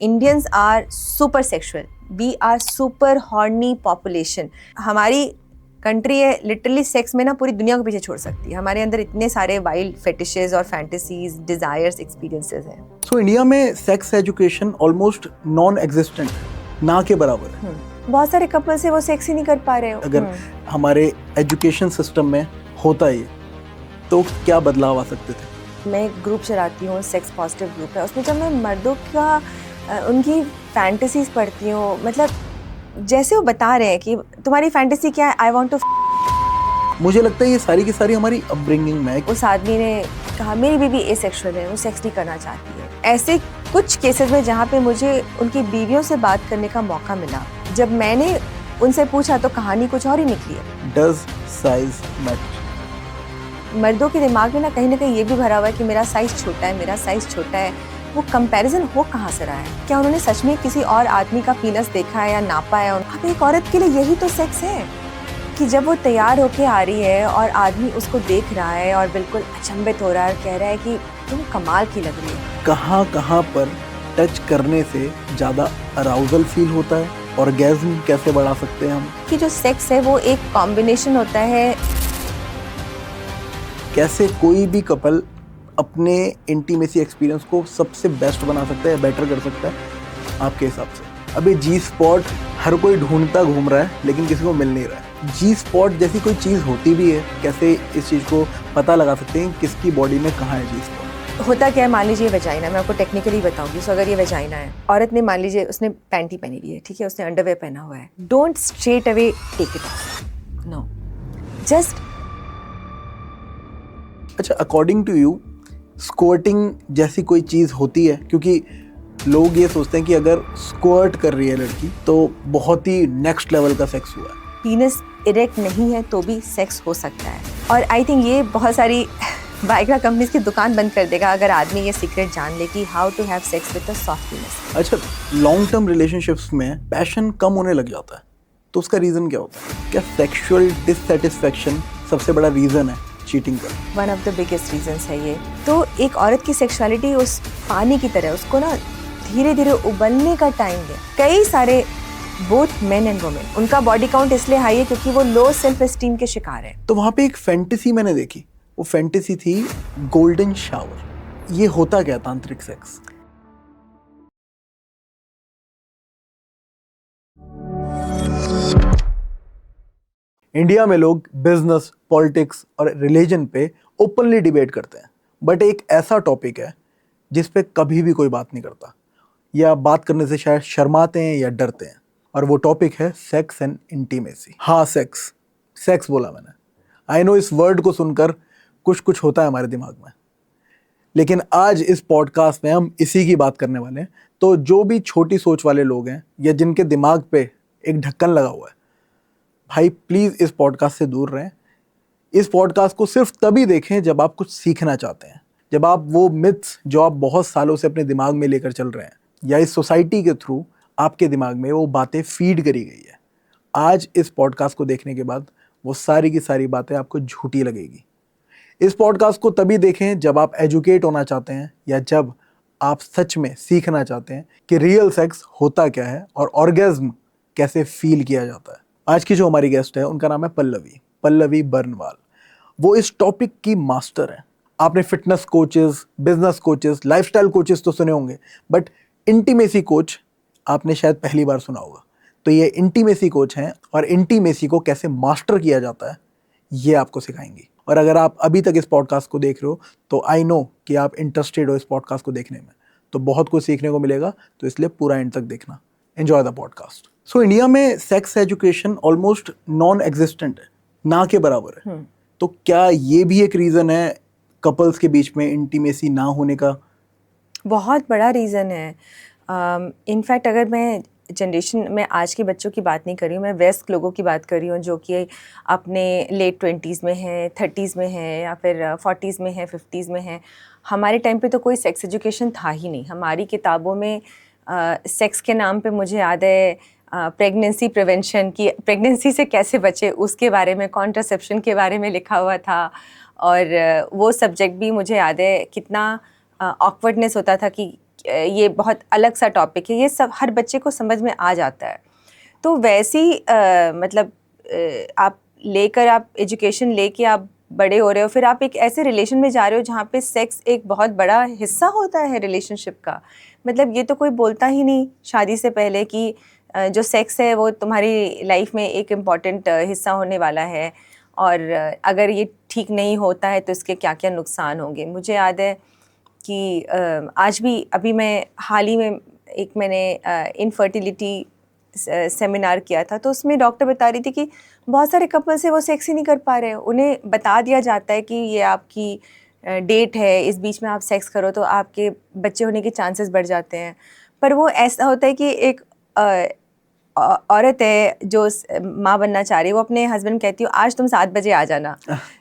Indians are super sexual. We are super horny population. हमारी country है literally sex में ना पूरी दुनिया को पीछे छोड़ सकती है. हमारे अंदर इतने सारे वाइल्ड फेटिशेस और फैंटेसीज, डिजायर्स, एक्सपीरियंसेस हैं. सो इंडिया में sex education almost non existent, ना के बराबर है. बहुत सारे कपल्स है वो सेक्स ही नहीं कर पा रहे हो. अगर हमारे एजुकेशन सिस्टम में होता ये तो क्या बदलाव आ सकते थे? मैं एक ग्रुप चलाती हूँ, सेक्स पॉजिटिव ग्रुप है. उसमें जब मैं मर्दों का उनकी फैंटेसीज पढ़ती हूँ, मतलब जैसे वो बता रहे हैं कि तुम्हारी फैंटेसी क्या है, आई वांट टू. मुझे लगता है ये सारी की सारी हमारी अपब्रिंगिंग में. उस आदमी ने कहा मेरी बीवी एसेक्सुअल है, वो सेक्स नहीं करना चाहती है. ऐसे कुछ केसेस में जहाँ पे मुझे उनकी बीवियों से बात करने का मौका मिला, जब मैंने उनसे पूछा तो कहानी कुछ और ही निकली है. Does size matter? मर्दों के दिमाग में ना कहीं ये भी भरा हुआ है कि मेरा साइज छोटा है, मेरा साइज छोटा है. वो कंपैरिजन हो कहाँ से रहा है? क्या उन्होंने सच में किसी और आदमी का पीनस देखा है या नापा है? अब एक औरत के लिए यही तो सेक्स है कि जब वो तैयार होके आ रही है और आदमी उसको देख रहा है और बिल्कुल अचंभित हो रहा है और कह रहा है कि तुम कमाल की लग रही है. कहाँ कहाँ पर टच करने से ज़्यादा अराउजल फील होता है? ऑर्गेज्म कैसे बढ़ा सकते हैं हम? कि जो सेक्स है वो एक कॉम्बिनेशन होता है. कैसे कोई भी कपल अपने इंटीमेसी एक्सपीरियंस को सबसे बेस्ट बना सकता है, बेटर कर सकता है आपके हिसाब से? अभी जी स्पॉट हर कोई ढूंढता घूम रहा है लेकिन किसी को मिल नहीं रहा है. जी स्पॉट जैसी कोई चीज़ होती भी है, कैसे इस चीज़ को पता लगा सकते हैं किसकी बॉडी में कहाँ है जी स्पॉट? होता क्या है, मान लीजिए वेजाइना, मैं आपको टेक्निकली बताऊंगी. सो अगर ये वेजाइना है, औरत ने मान लीजिए उसने पैंटी पहनी हुई है, ठीक है, उसने अंडरवेयर पहना हुआ है. Don't straight away take it off. No, just. अच्छा, अकॉर्डिंग टू यू स्क्वर्टिंग जैसी कोई चीज़ होती है? क्योंकि लोग ये सोचते हैं कि अगर स्क्वर्ट कर रही है लड़की तो बहुत ही नेक्स्ट लेवल का सेक्स हुआ है. पीनस इरेक्ट नहीं है तो भी सेक्स हो सकता है. और आई थिंक ये बहुत सारी वाइग्रा कंपनीज की दुकान बंद कर देगा अगर आदमी ये सीक्रेट जान ले कि how to have sex with a soft penis. अच्छा, लॉन्ग टर्म रिलेशनशिप्स में पैशन कम होने लग जाता है तो उसका रीज़न क्या होता है? क्या सेक्सुअल डिससैटिस्फैक्शन सबसे बड़ा रीज़न है चीटिंग का? One of the biggest reasons है ये. तो एक औरत की सेक्सुअलिटी उस पानी की तरह, उसको ना धीरे धीरे उबलने का टाइम दे. कई सारे बोथ मेन एंड वुमेन, उनका बॉडी काउंट इसलिए हाई है क्योंकि वो लो सेल्फ एस्टीम के शिकार है. तो वहाँ पे एक फैंटेसी मैंने देखी, वो फैंटेसी थी गोल्डन शावर. ये होता क्या तांत्रिक सेक्स? इंडिया में लोग बिजनेस, पॉलिटिक्स और रिलीजन पे ओपनली डिबेट करते हैं, बट एक ऐसा टॉपिक है जिस पे कभी भी कोई बात नहीं करता, या बात करने से शायद शर्माते हैं या डरते हैं. और वो टॉपिक है सेक्स एंड इंटीमेसी. हाँ, सेक्स सेक्स बोला मैंने. आई नो इस वर्ड को सुनकर कुछ कुछ होता है हमारे दिमाग में, लेकिन आज इस पॉडकास्ट में हम इसी की बात करने वाले हैं. तो जो भी छोटी सोच वाले लोग हैं या जिनके दिमाग पे एक ढक्कन लगा हुआ है, भाई प्लीज़ इस पॉडकास्ट से दूर रहें. इस पॉडकास्ट को सिर्फ तभी देखें जब आप कुछ सीखना चाहते हैं, जब आप वो मिथ्स जो आप बहुत सालों से अपने दिमाग में लेकर चल रहे हैं या इस सोसाइटी के थ्रू आपके दिमाग में वो बातें फीड करी गई है, आज इस पॉडकास्ट को देखने के बाद वो सारी की सारी बातें आपको झूठी लगेगी. इस पॉडकास्ट को तभी देखें जब आप एजुकेट होना चाहते हैं या जब आप सच में सीखना चाहते हैं कि रियल सेक्स होता क्या है और ऑर्गेज्म कैसे फील किया जाता है. आज की जो हमारी गेस्ट है उनका नाम है पल्लवी बर्नवाल. वो इस टॉपिक की मास्टर है. आपने fitness coaches, business coaches, lifestyle coaches तो सुने होंगे, बट इंटीमेसी कोच आपने शायद पहली बार सुना होगा. तो ये इंटीमेसी कोच हैं और इंटीमेसी को कैसे मास्टर किया जाता है ये आपको सिखाएंगी. और अगर आप अभी तक इस पॉडकास्ट को देख रहे हो तो आई नो कि आप इंटरेस्टेड हो इस पॉडकास्ट को देखने में, तो बहुत कुछ सीखने को मिलेगा, तो इसलिए पूरा एंड तक देखना. Enjoy the podcast. So India में sex education almost non existent है, ना के बराबर है. तो क्या ये भी एक रीज़न है कपल्स के बीच में इंटीमेसी ना होने का? बहुत बड़ा रीज़न है. इनफैक्ट अगर मैं जनरेशन में आज के बच्चों की बात नहीं कर रही हूँ, मैं वयस्क लोगों की बात कर रही हूँ जो कि अपने लेट 20s में हैं, 30s में हैं या फिर 40s में हैं, 50s में हैं. हमारे टाइम पे तो कोई सेक्स एजुकेशन था ही नहीं. हमारी किताबों में सेक्स के नाम पे मुझे याद है प्रेगनेंसी प्रिवेंशन की, प्रेगनेंसी से कैसे बचे उसके बारे में, कॉन्ट्रासेप्शन के बारे में लिखा हुआ था. और वो सब्जेक्ट भी मुझे याद है कितना ऑकवर्डनेस होता था कि ये बहुत अलग सा टॉपिक है, ये सब हर बच्चे को समझ में आ जाता है। तो वैसी मतलब आप एजुकेशन लेके आप बड़े हो रहे हो, फिर आप एक ऐसे रिलेशन में जा रहे हो जहाँ पे सेक्स एक बहुत बड़ा हिस्सा होता है रिलेशनशिप का। मतलब ये तो कोई बोलता ही नहीं शादी से पहले कि जो सेक्स है वो तुम्हारी लाइफ में एक इम्पॉर्टेंट हिस्सा होने वाला है, और अगर ये ठीक नहीं होता है तो इसके क्या क्या नुकसान होंगे। मुझे याद है कि आज भी अभी मैं हाल ही में मैंने इनफर्टिलिटी सेमिनार किया था, तो उसमें डॉक्टर बता रही थी कि बहुत सारे कपल्स है वो सेक्स ही नहीं कर पा रहे हैं। उन्हें बता दिया जाता है कि ये आपकी डेट है, इस बीच में आप सेक्स करो तो आपके बच्चे होने के चांसेस बढ़ जाते हैं। पर वो ऐसा होता है कि एक औरत है जो माँ बनना चाह रही है, वो अपने हस्बैंड कहती है आज तुम 7 बजे आ जाना,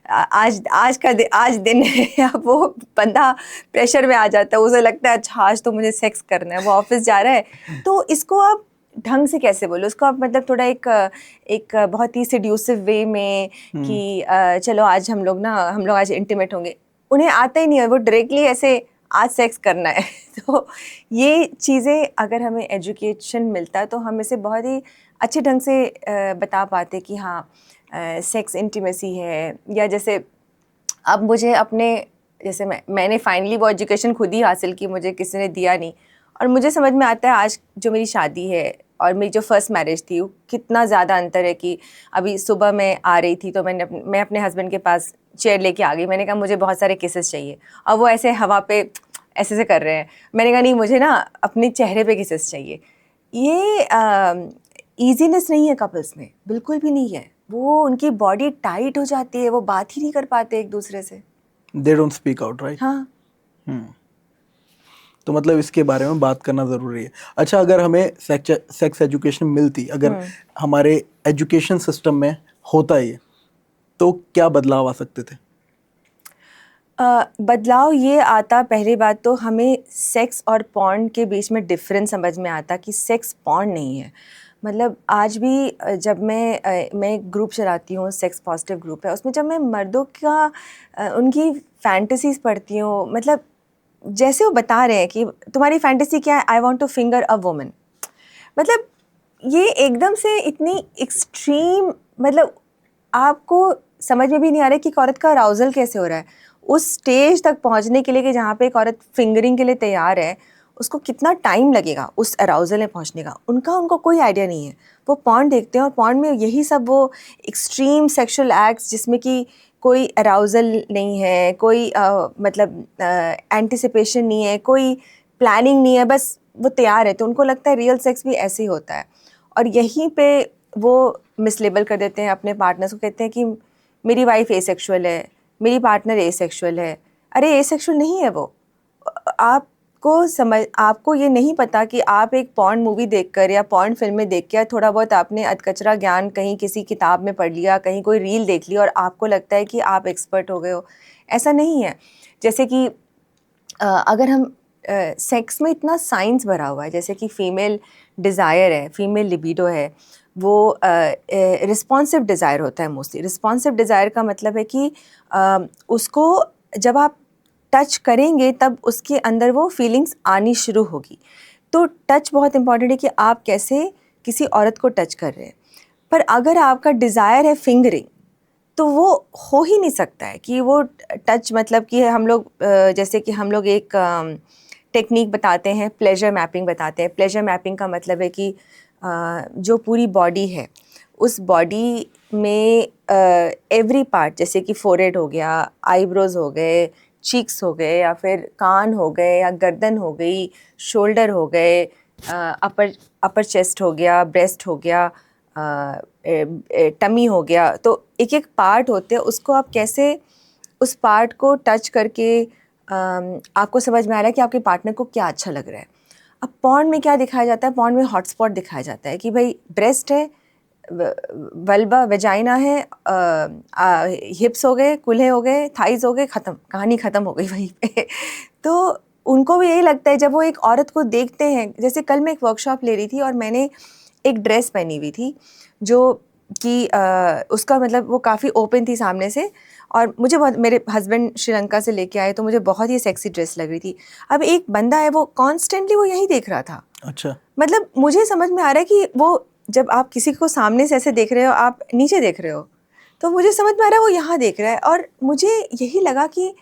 आज दिन है। अब वो बंदा प्रेशर में आ जाता है, उसे लगता है अच्छा आज तो मुझे सेक्स करना है, वो ऑफिस जा रहा है। तो इसको आप ढंग से कैसे बोलो उसको, आप मतलब थोड़ा एक बहुत ही सेड्यूसिव वे में कि चलो आज हम लोग आज इंटीमेट होंगे, उन्हें आता ही नहीं है, वो डायरेक्टली ऐसे आज सेक्स करना है। तो ये चीज़ें अगर हमें एजुकेशन मिलता तो हम इसे बहुत ही अच्छे ढंग से बता पाते कि हाँ सेक्स इंटीमेसी है। या जैसे अब मुझे जैसे मैंने फाइनली वो एजुकेशन खुद ही हासिल की, मुझे किसी ने दिया नहीं, और मुझे समझ में आता है आज जो मेरी शादी है और मेरी जो फर्स्ट मैरिज थी, वो कितना ज़्यादा अंतर है। कि अभी सुबह मैं आ रही थी तो मैं अपने हस्बैंड के पास चेयर लेके आ गई, मैंने कहा मुझे बहुत सारे किसेस चाहिए, और वो ऐसे हवा पे ऐसे से कर रहे हैं। मैंने कहा नहीं, मुझे ना अपने चेहरे पे किसेस चाहिए। ये ईजीनेस नहीं है कपल्स में, बिल्कुल भी नहीं है। वो उनकी बॉडी टाइट हो जाती है, वो बात ही नहीं कर पाते एक दूसरे से। They don't speak out, right? हाँ। तो मतलब इसके बारे में बात करना ज़रूरी है। अच्छा, अगर हमें सेक्स एजुकेशन मिलती, अगर हमारे एजुकेशन सिस्टम में होता ये, तो क्या बदलाव आ सकते थे? बदलाव ये आता, पहली बात तो हमें सेक्स और पॉर्न के बीच में डिफरेंस समझ में आता कि सेक्स पॉर्न नहीं है। मतलब आज भी जब मैं एक ग्रुप चलाती हूँ, सेक्स पॉजिटिव ग्रुप है, उसमें जब मैं मर्दों का उनकी फैंटेसीज पढ़ती हूँ, मतलब जैसे वो बता रहे हैं कि तुम्हारी फैंटेसी क्या है, I want two finger a woman. मतलब ये एकदम से इतनी एक्सट्रीम, मतलब आपको समझ में भी नहीं आ रहा है कि एक औरत का अराउजल कैसे हो रहा है उस स्टेज तक पहुंचने के लिए, कि जहाँ पे एक औरत फिंगरिंग के लिए तैयार है, उसको कितना टाइम लगेगा उस अराउजल में पहुंचने का, उनको कोई आइडिया नहीं है। वो पॉर्न देखते हैं और पॉर्न में यही सब वो एक्सट्रीम सेक्सुअल एक्ट्स जिसमें कि कोई अराउजल नहीं है, कोई मतलब एंटिसिपेशन नहीं है, कोई प्लानिंग नहीं है, बस वो तैयार है। तो उनको लगता है रियल सेक्स भी ऐसे ही होता है, और यहीं पे वो मिसलेबल कर देते हैं अपने पार्टनर्स को, कहते हैं कि मेरी वाइफ एसेक्सुअल है, मेरी पार्टनर एसेक्सुअल है। अरे एसेक्सुअल नहीं है वो। आपको ये नहीं पता कि आप एक पॉर्न मूवी देखकर या पॉर्न फिल्में देख के, थोड़ा बहुत आपने अधकचरा ज्ञान कहीं किसी किताब में पढ़ लिया, कहीं कोई रील देख ली और आपको लगता है कि आप एक्सपर्ट हो गए हो। ऐसा नहीं है। जैसे कि अगर हम सेक्स में इतना साइंस भरा हुआ है, जैसे कि फीमेल डिज़ायर है, फीमेल लिबिडो है, वो रिस्पॉन्सिव डिज़ायर होता है मोस्टली। रिस्पॉन्सिव डिज़ायर का मतलब है कि उसको जब आप टच करेंगे तब उसके अंदर वो फीलिंग्स आनी शुरू होगी। तो टच बहुत इंपॉर्टेंट है कि आप कैसे किसी औरत को टच कर रहे हैं। पर अगर आपका डिज़ायर है फिंगरिंग, तो वो हो ही नहीं सकता है कि वो टच, मतलब कि हम लोग जैसे कि हम लोग एक टेक्निक बताते हैं, प्लेजर मैपिंग बताते हैं। प्लेजर मैपिंग का मतलब है कि जो पूरी बॉडी है, उस बॉडी में एवरी पार्ट, जैसे कि फोरहेड हो गया, आईब्रोज हो गए, चीक्स हो गए, या फिर कान हो गए, या गर्दन हो गई, शोल्डर हो गए, अपर चेस्ट हो गया, ब्रेस्ट हो गया, टमी हो गया। तो एक एक पार्ट होते हैं, उसको आप कैसे उस पार्ट को टच करके आपको समझ में आ रहा है कि आपके पार्टनर को क्या अच्छा लग रहा है। अब पॉर्न में क्या दिखाया जाता है, पॉर्न में हॉटस्पॉट दिखाया जाता है कि भाई ब्रेस्ट है, वल्बा वेजाइना है, हिप्स हो गए, कूल्हे हो गए, थाइज हो गए, ख़त्म, कहानी ख़त्म हो गई वहीं पे। तो उनको भी यही लगता है जब वो एक औरत को देखते हैं। जैसे कल मैं एक वर्कशॉप ले रही थी और मैंने एक ड्रेस पहनी हुई थी जो कि उसका मतलब वो काफ़ी ओपन थी सामने से, और मुझे बहुत, मेरे हस्बैंड श्रीलंका से लेके आए तो मुझे बहुत ही सेक्सी ड्रेस लग रही थी। अब एक बंदा है, वो कॉन्स्टेंटली वो यही देख रहा था। अच्छा। मतलब मुझे समझ में आ रहा है कि वो, जब आप किसी को सामने से ऐसे देख रहे हो, आप नीचे देख रहे हो, तो मुझे समझ में आ रहा है वो यहाँ देख रहा है, और मुझे यही लगा कि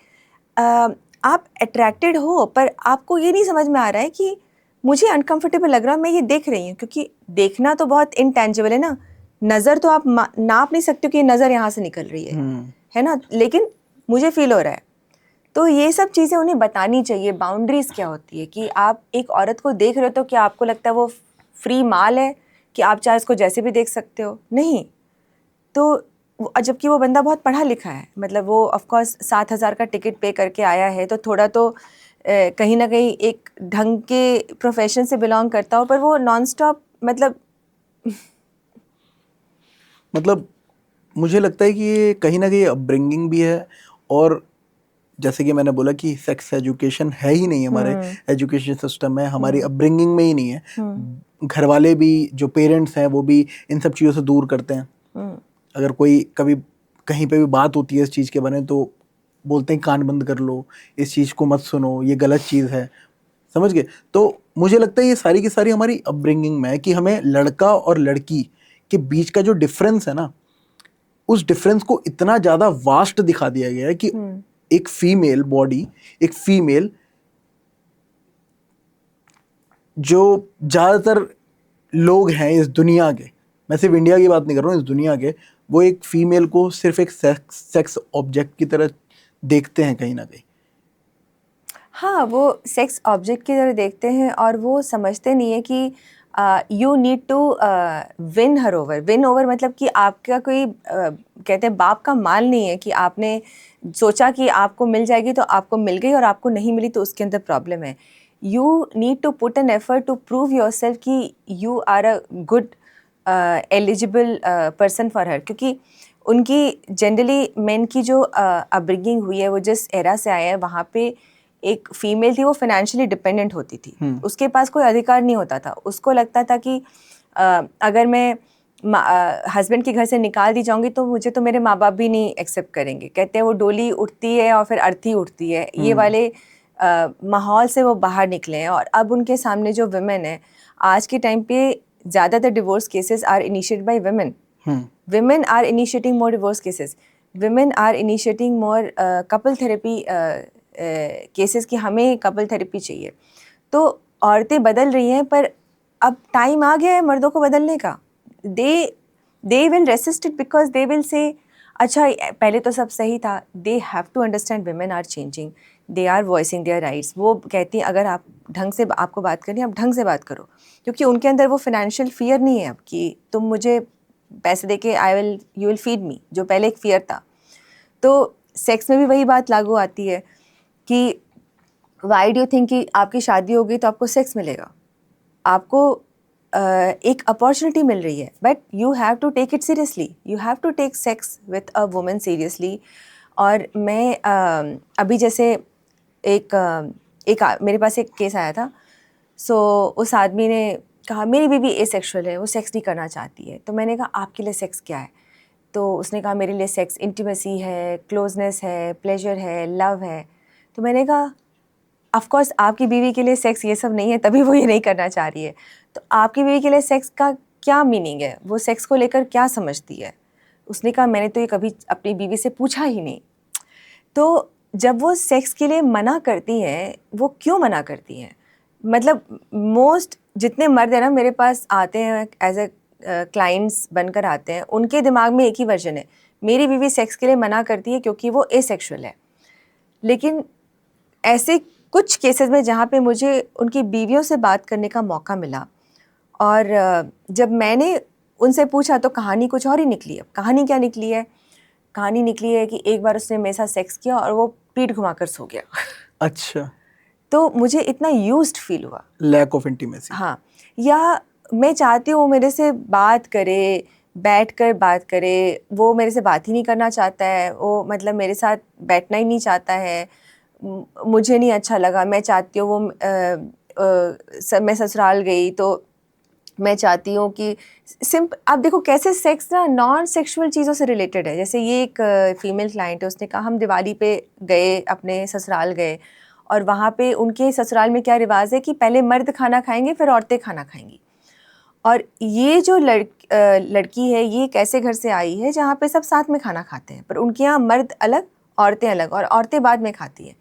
आप अट्रैक्टेड हो, पर आपको ये नहीं समझ में आ रहा है कि मुझे अनकंफर्टेबल लग रहा है, मैं ये देख रही हूँ, क्योंकि देखना तो बहुत इनटेंजिबल है ना, नज़र तो आप नाप नहीं सकते हो कि नज़र यहाँ से निकल रही है ना, लेकिन मुझे फील हो रहा है। तो ये सब चीज़ें उन्हें बतानी चाहिए, बाउंड्रीज़ क्या होती है, कि आप एक औरत को देख रहे हो तो क्या आपको लगता है वो फ्री माल है कि आप चाहे उसको जैसे भी देख सकते हो? नहीं। तो जबकि वो बंदा बहुत पढ़ा लिखा है, मतलब वो ऑफ कोर्स 7,000 का टिकट पे करके आया है, तो थोड़ा तो कहीं ना कहीं एक ढंग के प्रोफेशन से बिलोंग करता हो, पर वो नॉन स्टॉप मतलब मुझे लगता है कि ये कहीं ना कहीं अपब्रिंगिंग भी है, और जैसे कि मैंने बोला कि सेक्स एजुकेशन है ही नहीं हमारे एजुकेशन सिस्टम में, हमारी अपब्रिंगिंग में ही नहीं है। घर वाले भी, जो पेरेंट्स हैं, वो भी इन सब चीज़ों से दूर करते हैं। अगर कोई कभी कहीं पे भी बात होती है इस चीज़ के बारे में, तो बोलते हैं कान बंद कर लो, इस चीज़ को मत सुनो, ये गलत चीज़ है। समझ गए? तो मुझे लगता है ये सारी की सारी हमारी अपब्रिंगिंग में है, कि हमें लड़का और लड़की के बीच का जो डिफरेंस है ना, उस डिफरेंस को इतना ज़्यादा वास्ट दिखा दिया गया है कि एक फीमेल बॉडी, एक फीमेल, जो ज़्यादातर लोग हैं इस दुनिया के, मैं सिर्फ इंडिया की बात नहीं कर रहा हूँ, इस दुनिया के, वो एक फीमेल को सिर्फ एक सेक्स ऑब्जेक्ट की तरह देखते हैं कहीं ना कहीं। हाँ, वो सेक्स ऑब्जेक्ट की तरह देखते हैं, और वो समझते नहीं है कि you need to win her over. Win over मतलब कि आपका कोई कहते हैं बाप का माल नहीं है कि आपने सोचा कि आपको मिल जाएगी तो आपको मिल गई, और आपको नहीं मिली तो उसके अंदर प्रॉब्लम है। You need to put an effort to prove yourself कि you are a good eligible person for her, क्योंकि उनकी जनरली मेन की जो अपब्रिंगिंग हुई है, वो जिस एरा से आए हैं, वहाँ पे एक फीमेल थी, वो फाइनेंशियली डिपेंडेंट होती थी, उसके पास कोई अधिकार नहीं होता था। उसको लगता था कि अगर मैं हस्बैंड के घर से निकाल दी जाऊंगी तो मुझे तो मेरे माँ बाप भी नहीं एक्सेप्ट करेंगे। कहते हैं वो डोली उठती है और फिर अर्थी उठती है, ये वाले माहौल से वो बाहर निकले हैं। और अब उनके सामने जो विमेन है आज के टाइम पे, ज़्यादातर divorce cases are initiated by women. Women are initiating more divorce cases, women are initiating more couple therapy cases कि हमें कपल थेरेपी चाहिए। तो औरतें बदल रही हैं, पर अब टाइम आ गया है मर्दों को बदलने का। They will resist it because they will say अच्छा पहले तो सब सही था। They have to understand women are changing, they are voicing their rights. वो कहती हैं अगर आप ढंग से, आपको बात करनी है आप ढंग से बात करो, क्योंकि उनके अंदर वो फाइनेंशियल फियर नहीं है अब कि तुम मुझे पैसे दे के यू विल फीड मी, जो पहले एक फियर था। तो सेक्स में भी वही बात लागू आती है कि वाई डू थिंक कि आपकी शादी हो गई तो आपको सेक्स मिलेगा। आपको एक अपॉर्चुनिटी मिल रही है, but you have to take it seriously, you have to take sex with a woman seriously. और मैं अभी जैसे मेरे पास एक केस आया था। सो उस आदमी ने कहा मेरी बीवी एसेक्सुअल है, वो सेक्स नहीं करना चाहती है। तो मैंने कहा आपके लिए सेक्स क्या है? तो उसने कहा मेरे लिए सेक्स इंटीमेसी है, क्लोजनेस है, प्लेजर है, लव है। तो मैंने कहा ऑफ कोर्स आपकी बीवी के लिए सेक्स ये सब नहीं है, तभी वो ये नहीं करना चाह रही है। तो आपकी बीवी के लिए सेक्स का क्या मीनिंग है, वो सेक्स को लेकर क्या समझती है? उसने कहा मैंने तो ये कभी अपनी बीवी से पूछा ही नहीं। तो जब वो सेक्स के लिए मना करती हैं, वो क्यों मना करती हैं? मतलब मोस्ट जितने मर्द हैं ना मेरे पास आते हैं एज ए क्लाइंट्स बनकर आते हैं, उनके दिमाग में एक ही वर्जन है, मेरी बीवी सेक्स के लिए मना करती है क्योंकि वो एसेक्सुअल है। लेकिन ऐसे कुछ केसेस में जहाँ पे मुझे उनकी बीवियों से बात करने का मौका मिला, और जब मैंने उनसे पूछा तो कहानी कुछ और ही निकली। अब कहानी क्या निकली है? कहानी निकली है कि एक बार उसने मेरे साथ सेक्स किया और वो पीठ घुमाकर सो गया। अच्छा। तो मुझे इतना यूज्ड फील हुआ, लैक ऑफ इंटीमेसी। हाँ। या मैं चाहती हूँ वो मेरे से बात करे, बैठकर बात करे, वो मेरे से बात ही नहीं करना चाहता है, वो मतलब मेरे साथ बैठना ही नहीं चाहता है। मुझे नहीं अच्छा लगा, मैं चाहती हूँ वो मैं ससुराल गई तो मैं चाहती हूँ कि आप देखो कैसे सेक्स ना नॉन सेक्सुअल चीज़ों से रिलेटेड है। जैसे ये एक फीमेल क्लाइंट है, उसने कहा हम दिवाली पे गए, अपने ससुराल गए, और वहाँ पे उनके ससुराल में क्या रिवाज है कि पहले मर्द खाना खाएंगे फिर औरतें खाना खाएंगी। और ये जो लड़की है, ये एक ऐसे घर से आई है जहाँ पे सब साथ में खाना खाते हैं, पर उनके यहाँ मर्द अलग औरतें अलग, और औरतें बाद में खाती हैं।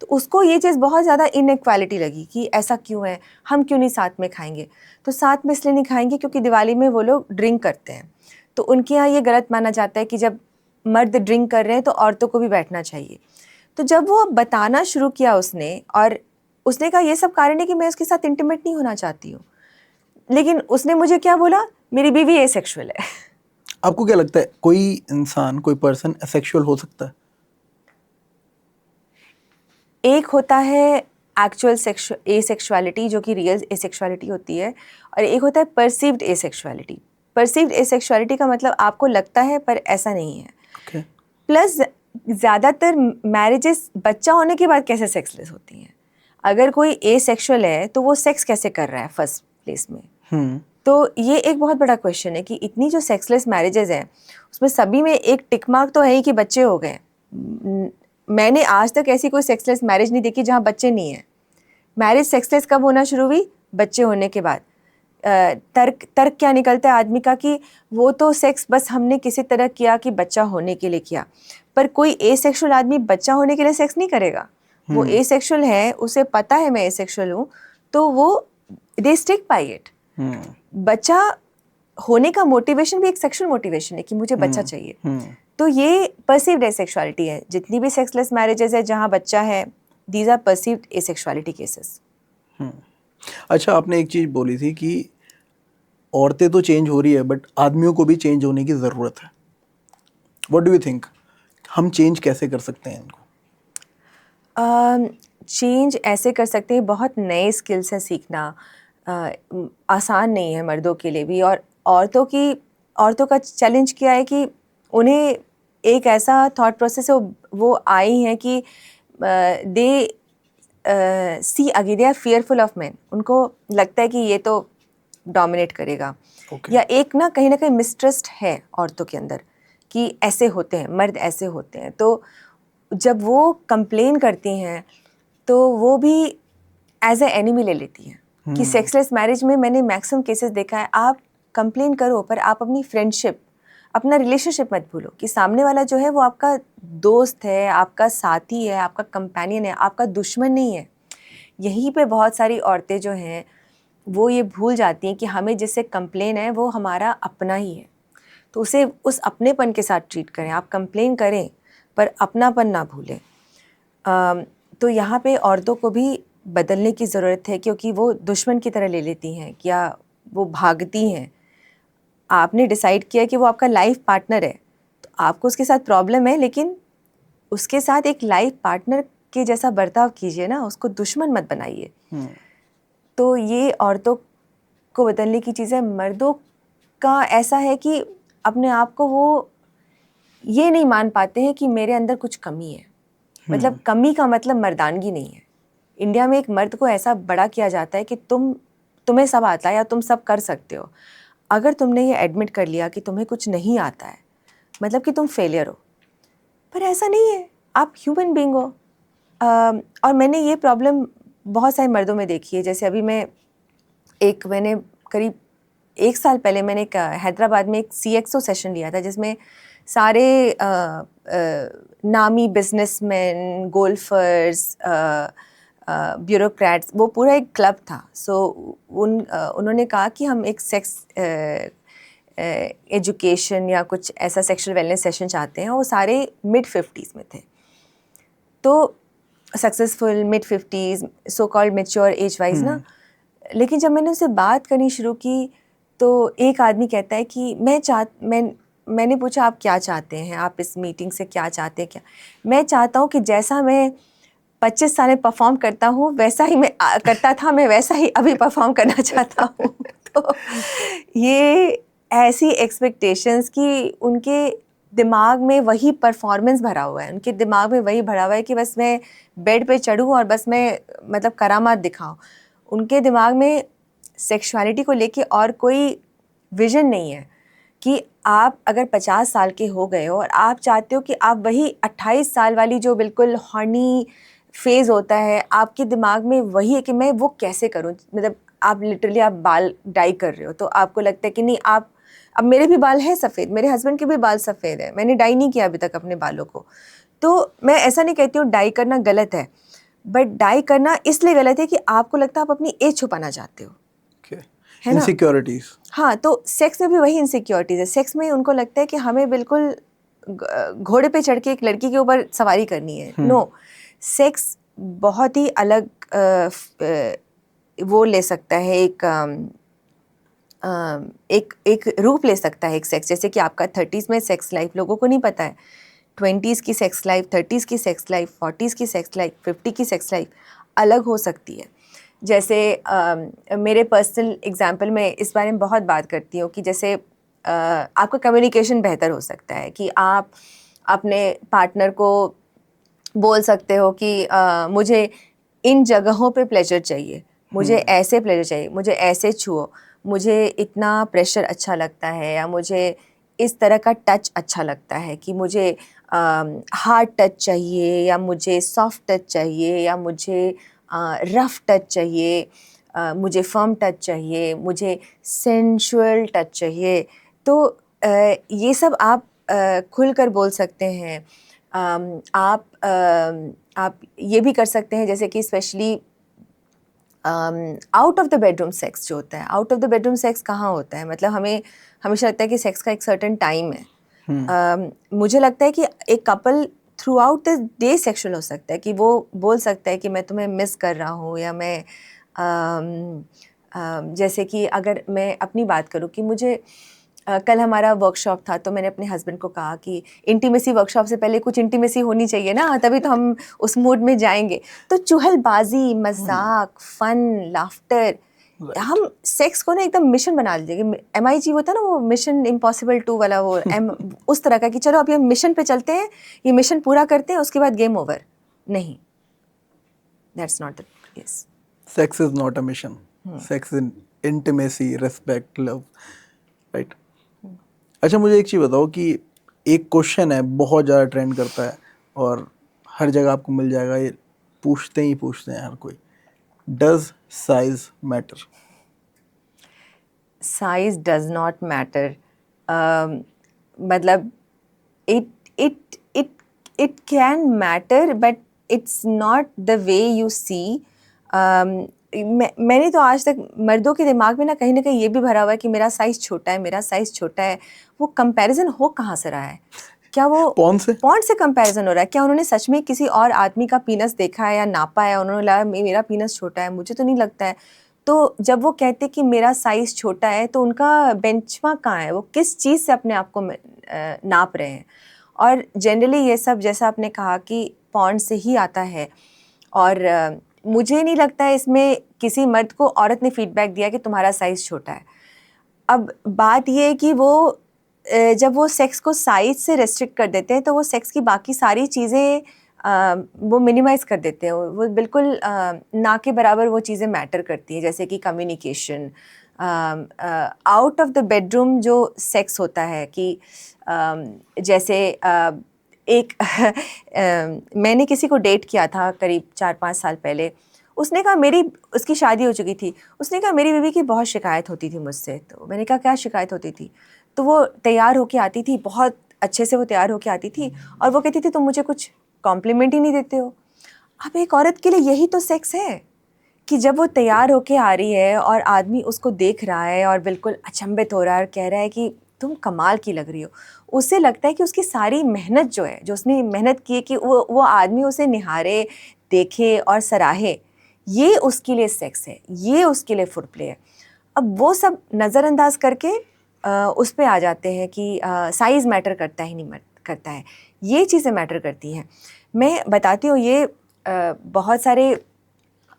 तो उसको ये चीज़ बहुत ज़्यादा इनइक्वालिटी लगी कि ऐसा क्यों है, हम क्यों नहीं साथ में खाएंगे। तो साथ में इसलिए नहीं खाएंगे क्योंकि दिवाली में वो लोग ड्रिंक करते हैं, तो उनके यहाँ ये गलत माना जाता है कि जब मर्द ड्रिंक कर रहे हैं तो औरतों को भी बैठना चाहिए। तो जब वो बताना शुरू किया उसने, और उसने कहा ये सब कारण है कि मैं उसके साथ इंटीमेट नहीं होना चाहती हूँ, लेकिन उसने मुझे क्या बोला, मेरी बीवी एसेक्सुअल है। आपको क्या लगता है कोई इंसान, कोई पर्सन एसेक्सुअल हो सकता है? एक होता है एक्चुअल एसेक्सुअलिटी जो कि रियल एसेक्सुअलिटी होती है, और एक होता है परसीव्ड एसेक्सुअलिटी। परसीव्ड एसेक्सुअलिटी का मतलब आपको लगता है पर ऐसा नहीं है। Okay. प्लस ज़्यादातर मैरिजेस बच्चा होने के बाद कैसे सेक्सलेस होती हैं। अगर कोई एसेक्सुअल है तो वो सेक्स कैसे कर रहा है फर्स्ट प्लेस में। तो ये एक बहुत बड़ा क्वेश्चन है कि इतनी जो सेक्सलेस मैरिजेस हैं उसमें सभी में एक टिक मार्क तो है ही कि बच्चे हो गए। मैंने आज तक ऐसी कोई सेक्सलेस मैरिज नहीं देखी जहाँ बच्चे नहीं हैं। मैरिज सेक्सलेस कब होना शुरू हुई? बच्चे होने के बाद। तर्क क्या निकलता है आदमी का कि वो तो सेक्स बस हमने किसी तरह किया कि बच्चा होने के लिए किया, पर कोई एसेक्सुअल आदमी बच्चा होने के लिए सेक्स नहीं करेगा। वो एसेक्सुअल है, उसे पता है मैं एसेक्सुअल हूँ, तो वो दे स्टिक बाय इट। बच्चा होने का मोटिवेशन भी एक सेक्सुअल मोटिवेशन है कि मुझे बच्चा चाहिए। तो ये परसीव्ड एसेक्सुअलिटी है। जितनी भी सेक्सलेस मैरिजेस है जहाँ बच्चा है, these are perceived asexuality cases. अच्छा, आपने एक चीज़ बोली थी कि औरतें तो चेंज हो रही है बट आदमियों को भी चेंज होने की ज़रूरत है। व्हाट डू यू थिंक, हम चेंज कैसे कर सकते हैं इनको? चेंज ऐसे कर सकते हैं, बहुत नए स्किल्स हैं सीखना। आसान नहीं है मर्दों के लिए भी, और औरतों का चैलेंज क्या है कि उन्हें एक ऐसा थॉट प्रोसेस है, वो आई हैं कि they see again, they are fearful of man. उनको लगता है कि ये तो डोमिनेट करेगा। या एक ना कहीं मिसट्रस्ट है औरतों के अंदर कि ऐसे होते हैं मर्द, ऐसे होते हैं। तो जब वो कंप्लेन करती हैं तो वो भी एज ए एनिमी ले लेती हैं कि सेक्सलेस मैरिज में मैंने मैक्सिमम केसेस देखा है, आप कंप्लेन करो पर आप अपनी फ्रेंडशिप, अपना रिलेशनशिप मत भूलो कि सामने वाला जो है वो आपका दोस्त है, आपका साथी है, आपका कंपेनियन है, आपका दुश्मन नहीं है। यहीं पे बहुत सारी औरतें जो हैं वो ये भूल जाती हैं कि हमें जिससे कंप्लेन है वो हमारा अपना ही है, तो उसे उस अपनेपन के साथ ट्रीट करें। आप कंप्लेन करें पर अपनापन ना भूलें। तो यहाँ पे औरतों को भी बदलने की ज़रूरत है, क्योंकि वो दुश्मन की तरह ले लेती हैं या वो भागती हैं। आपने डिसाइड किया कि वो आपका लाइफ पार्टनर है, तो आपको उसके साथ प्रॉब्लम है, लेकिन उसके साथ एक लाइफ पार्टनर के जैसा बर्ताव कीजिए ना, उसको दुश्मन मत बनाइए। तो ये औरतों को बदलने की चीज़ है। मर्दों का ऐसा है कि अपने आप को वो ये नहीं मान पाते हैं कि मेरे अंदर कुछ कमी है। मतलब कमी का मतलब मर्दानगी नहीं है। इंडिया में एक मर्द को ऐसा बड़ा किया जाता है कि तुम्हें सब आता है या तुम सब कर सकते हो। अगर तुमने ये एडमिट कर लिया कि तुम्हें कुछ नहीं आता है, मतलब कि तुम फेलियर हो। पर ऐसा नहीं है, आप ह्यूमन बीइंग हो। और मैंने ये प्रॉब्लम बहुत सारे मर्दों में देखी है। जैसे अभी मैंने करीब 1 साल पहले मैंने एक हैदराबाद में एक CXO सेशन लिया था, जिसमें सारे नामी बिजनेसमैन, गोल्फर्स, ब्यूरोक्रेट्स, वो पूरा एक क्लब था। सो उन्होंने कहा कि हम एक सेक्स एजुकेशन या कुछ ऐसा सेक्सुअल वेलनेस सेशन चाहते हैं। वो सारे mid-50s में थे, तो successful mid-50s, so called mature age wise ना। लेकिन जब मैंने उससे बात करनी शुरू की तो एक आदमी कहता है कि मैंने पूछा आप क्या चाहते हैं, आप इस मीटिंग से क्या चाहते हैं? क्या मैं चाहता हूँ कि जैसा मैं 25 साल में परफॉर्म करता हूँ वैसा ही मैं करता था, मैं वैसा ही अभी परफॉर्म करना चाहता हूँ। तो ये ऐसी एक्सपेक्टेशंस कि उनके दिमाग में वही परफॉर्मेंस भरा हुआ है, उनके दिमाग में वही भरा हुआ है कि बस मैं बेड पे चढ़ूँ और बस मैं मतलब करामात दिखाऊँ। उनके दिमाग में सेक्सुअलिटी को लेके और कोई विजन नहीं है कि आप अगर 50 साल के हो गए हो और आप चाहते हो कि आप वही 28 साल वाली जो बिल्कुल हॉर्नी फेज़ होता है, आपके दिमाग में वही है कि मैं वो कैसे करूं, मतलब आप लिटरली आप बाल डाई कर रहे हो तो आपको लगता है कि नहीं, आप अब मेरे भी बाल हैं सफ़ेद, मेरे हस्बैंड के भी बाल सफ़ेद है, मैंने डाई नहीं किया अभी तक अपने बालों को। तो मैं ऐसा नहीं कहती हूँ डाई करना गलत है, बट डाई करना इसलिए गलत है कि आपको लगता है आप अपनी एज छुपाना चाहते हो, है ना? इनसिक्योरिटीज। हाँ, तो सेक्स में भी वही इनसिक्योरिटीज़ है। सेक्स में उनको लगता है कि हमें बिल्कुल घोड़े पे चढ़ के एक लड़की के ऊपर सवारी करनी है। नो, सेक्स बहुत ही अलग वो ले सकता है, एक रूप ले सकता है एक सेक्स। जैसे कि आपका 30s में सेक्स लाइफ लोगों को नहीं पता है, 20s की सेक्स लाइफ, 30s की सेक्स लाइफ, 40s की सेक्स लाइफ, 50 की सेक्स लाइफ अलग हो सकती है। जैसे मेरे पर्सनल एग्जांपल में इस बारे में बहुत बात करती हूँ कि जैसे आपका कम्युनिकेशन बेहतर हो सकता है कि आप अपने पार्टनर को बोल सकते हो कि मुझे इन जगहों पे प्लेजर चाहिए, मुझे ऐसे प्लेजर चाहिए, मुझे ऐसे छुओ, मुझे इतना प्रेशर अच्छा लगता है, या मुझे इस तरह का टच अच्छा लगता है कि मुझे हार्ड टच चाहिए, या मुझे सॉफ्ट टच चाहिए, या मुझे रफ टच चाहिए, मुझे फर्म टच चाहिए, मुझे सेंशुअल टच चाहिए। तो ये सब आप खुलकर बोल सकते हैं। आप ये भी कर सकते हैं, जैसे कि specially out of the bedroom sex जो होता है। Out of the bedroom sex कहाँ होता है, मतलब हमें हमेशा लगता है कि सेक्स का एक सर्टेन टाइम है। मुझे लगता है कि एक couple through out the day sexual हो सकता है, कि वो बोल सकता है कि मैं तुम्हें मिस कर रहा हूँ, या मैं जैसे कि अगर मैं अपनी बात करूँ कि मुझे कल हमारा वर्कशॉप था, तो मैंने अपने हस्बैंड को कहा कि इंटीमेसी वर्कशॉप से पहले कुछ इंटीमेसी होनी चाहिए ना, तभी तो हम उस मूड में जाएंगे। तो चुहलबाजी, मजाक, फन, लाफ्टर, हम सेक्स को ना एकदम मिशन बना लीजिए। MIG होता है ना, वो मिशन इम्पॉसिबल 2 वाला, वो उस तरह का कि चलो अब ये मिशन पे चलते हैं, ये मिशन पूरा करते हैं, उसके बाद गेम ओवर। नहीं, that's not the case. Sex is not a mission, sex in intimacy, respect, love, right. अच्छा, मुझे एक चीज़ बताओ कि एक क्वेश्चन है बहुत ज़्यादा ट्रेंड करता है और हर जगह आपको मिल जाएगा, ये पूछते हैं हर कोई, does size matter? Size does not matter. मतलब it can matter, but it's not the way you see. मैंने तो आज तक मर्दों के दिमाग में ना कहीं ये भी भरा हुआ है कि मेरा साइज़ छोटा है, मेरा साइज़ छोटा है। वो कंपैरिजन हो कहाँ से रहा है? क्या वो पॉन्ड से कंपैरिजन हो रहा है? क्या उन्होंने सच में किसी और आदमी का पीनस देखा है या नापा है, उन्होंने लगा मेरा पीनस छोटा है? मुझे तो नहीं लगता है। तो जब वो कहते कि मेरा साइज़ छोटा है, तो उनका बेंचमार्क कहाँ है? वो किस चीज़ से अपने आप को नाप रहे हैं? और जनरली ये सब, जैसा आपने कहा कि पॉन्ड से ही आता है, और मुझे नहीं लगता है इसमें किसी मर्द को औरत ने फीडबैक दिया कि तुम्हारा साइज़ छोटा है। अब बात ये है कि वो जब वो सेक्स को साइज़ से रेस्ट्रिक्ट कर देते हैं, तो वो सेक्स की बाकी सारी चीज़ें वो मिनिमाइज़ कर देते हैं। वो बिल्कुल ना के बराबर वो चीज़ें मैटर करती हैं, जैसे कि communication. Out of the bedroom जो सेक्स होता है कि जैसे एक मैंने किसी को डेट किया था करीब 4-5 साल पहले। उसने कहा उसकी शादी हो चुकी थी। उसने कहा मेरी बीवी की बहुत शिकायत होती थी मुझसे। तो मैंने कहा क्या शिकायत होती थी? तो वो तैयार होके आती थी, बहुत अच्छे से वो तैयार होके आती थी, और वो कहती थी तुम मुझे कुछ कॉम्प्लीमेंट ही नहीं देते हो। अब एक औरत के लिए यही तो सेक्स है कि जब वो तैयार होके आ रही है और आदमी उसको देख रहा है और बिल्कुल अचंभित हो रहा है और कह रहा है कि तुम कमाल की लग रही हो। उससे लगता है कि उसकी सारी मेहनत जो है, जो उसने मेहनत की है कि वो आदमी उसे निहारे, देखे और सराहे, ये उसके लिए सेक्स है, ये उसके लिए फुड प्ले है। अब वो सब नज़रअंदाज करके उस पे आ जाते हैं कि साइज़ मैटर करता है ही नहीं करता है, ये चीज़ें मैटर करती हैं। मैं बताती हूँ, ये बहुत सारे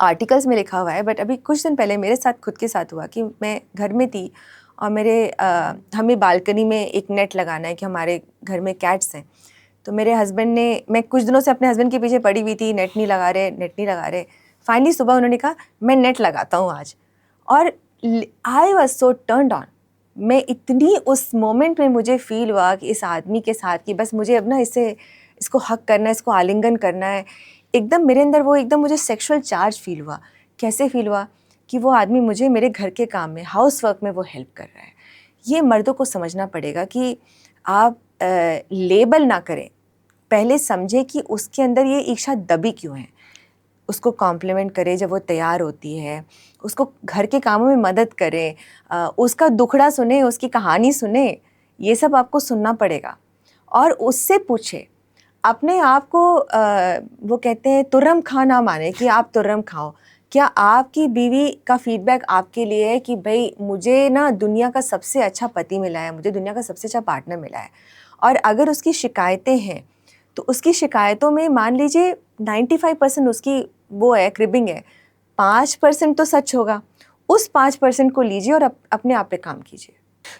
आर्टिकल्स में लिखा हुआ है, बट अभी कुछ दिन पहले मेरे साथ खुद के साथ हुआ कि मैं घर में थी और हमें बालकनी में एक नेट लगाना है कि हमारे घर में कैट्स हैं। तो मेरे हस्बैंड ने, मैं कुछ दिनों से अपने हस्बैंड के पीछे पड़ी हुई थी, नेट नहीं लगा रहे। फाइनली सुबह उन्होंने कहा मैं नेट लगाता हूँ आज। और I was so turned on. मैं इतनी उस मोमेंट में मुझे फील हुआ कि इस आदमी के साथ कि बस मुझे अब ना इसको हक करना है, इसको आलिंगन करना है। एकदम मेरे अंदर वो एकदम मुझे सेक्सुअल चार्ज फील हुआ। कैसे फील हुआ कि वो आदमी मुझे मेरे घर के काम में, हाउस वर्क में वो हेल्प कर रहा है। ये मर्दों को समझना पड़ेगा कि आप लेबल ना करें, पहले समझे कि उसके अंदर ये ईर्ष्या दबी क्यों है। उसको कॉम्प्लीमेंट करें जब वो तैयार होती है, उसको घर के कामों में मदद करें, उसका दुखड़ा सुने, उसकी कहानी सुने, ये सब आपको सुनना पड़ेगा। और उससे पूछे, अपने आप को वो कहते हैं तुर्रम खा ना माने कि आप तुर्रम खाओ। क्या आपकी बीवी का फीडबैक आपके लिए है कि भाई मुझे ना दुनिया का सबसे अच्छा पति मिला है, मुझे दुनिया का सबसे अच्छा पार्टनर मिला है। और अगर उसकी शिकायतें हैं तो उसकी शिकायतों में मान लीजिए 95% उसकी वो है, क्रिबिंग है, 5% तो सच होगा। उस 5% को लीजिए और अपने आप पे काम कीजिए।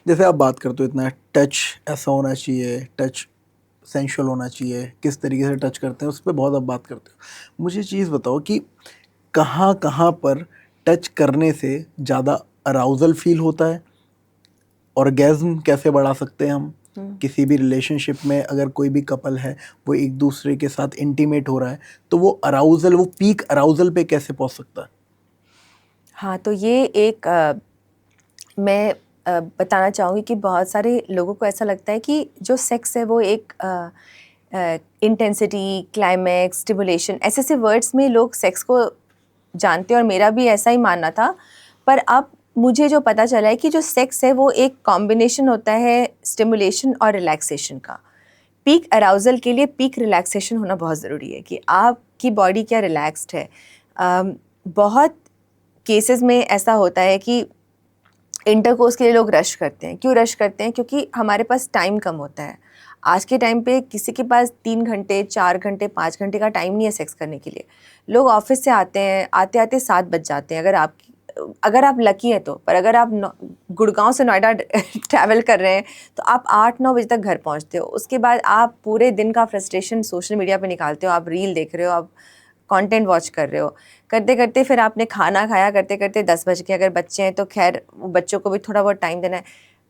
जैसे आप बात करते हो इतना टच ऐसा होना चाहिए, टच सेंशुअल होना चाहिए, किस तरीके से टच करते हैं उस पर बहुत आप बात करते हो। मुझे चीज़ बताओ कि कहाँ कहाँ पर टच करने से ज़्यादा अराउजल फील होता है, ऑर्गेज्म कैसे बढ़ा सकते हैं हम किसी भी रिलेशनशिप में। अगर कोई भी कपल है वो एक दूसरे के साथ इंटीमेट हो रहा है तो वो अराउजल, वो पीक अराउजल पे कैसे पहुंच सकता है? हाँ, तो ये एक मैं बताना चाहूँगी कि बहुत सारे लोगों को ऐसा लगता है कि जो सेक्स है वो एक इंटेंसिटी, क्लाइमैक्स, स्टिमुलेशन, ऐसे ऐसे वर्ड्स में लोग सेक्स को जानते हैं और मेरा भी ऐसा ही मानना था। पर अब मुझे जो पता चला है कि जो सेक्स है वो एक कॉम्बिनेशन होता है स्टिमुलेशन और रिलैक्सेशन का। पीक अराउजल के लिए पीक रिलैक्सेशन होना बहुत ज़रूरी है कि आपकी बॉडी क्या रिलैक्स्ड है। बहुत केसेस में ऐसा होता है कि इंटरकोर्स के लिए लोग रश करते हैं। क्यों रश करते हैं? क्योंकि हमारे पास टाइम कम होता है। आज के टाइम पे किसी के पास 3 घंटे, 4 घंटे, 5 घंटे का टाइम नहीं है सेक्स करने के लिए। लोग ऑफिस से आते हैं, आते-आते 7 बज जाते हैं अगर आप लकी हैं तो। पर अगर आप गुड़गांव से नोएडा ट्रैवल कर रहे हैं तो आप 8-9 बजे तक घर पहुंचते हो। उसके बाद आप पूरे दिन का फ्रस्ट्रेशन सोशल मीडिया पे निकालते हो, आप रील देख रहे हो, आप कंटेंट वॉच कर रहे हो। करते करते फिर आपने खाना खाया, करते करते 10 बज गए। अगर बच्चे हैं तो खैर बच्चों को भी थोड़ा बहुत टाइम देना है।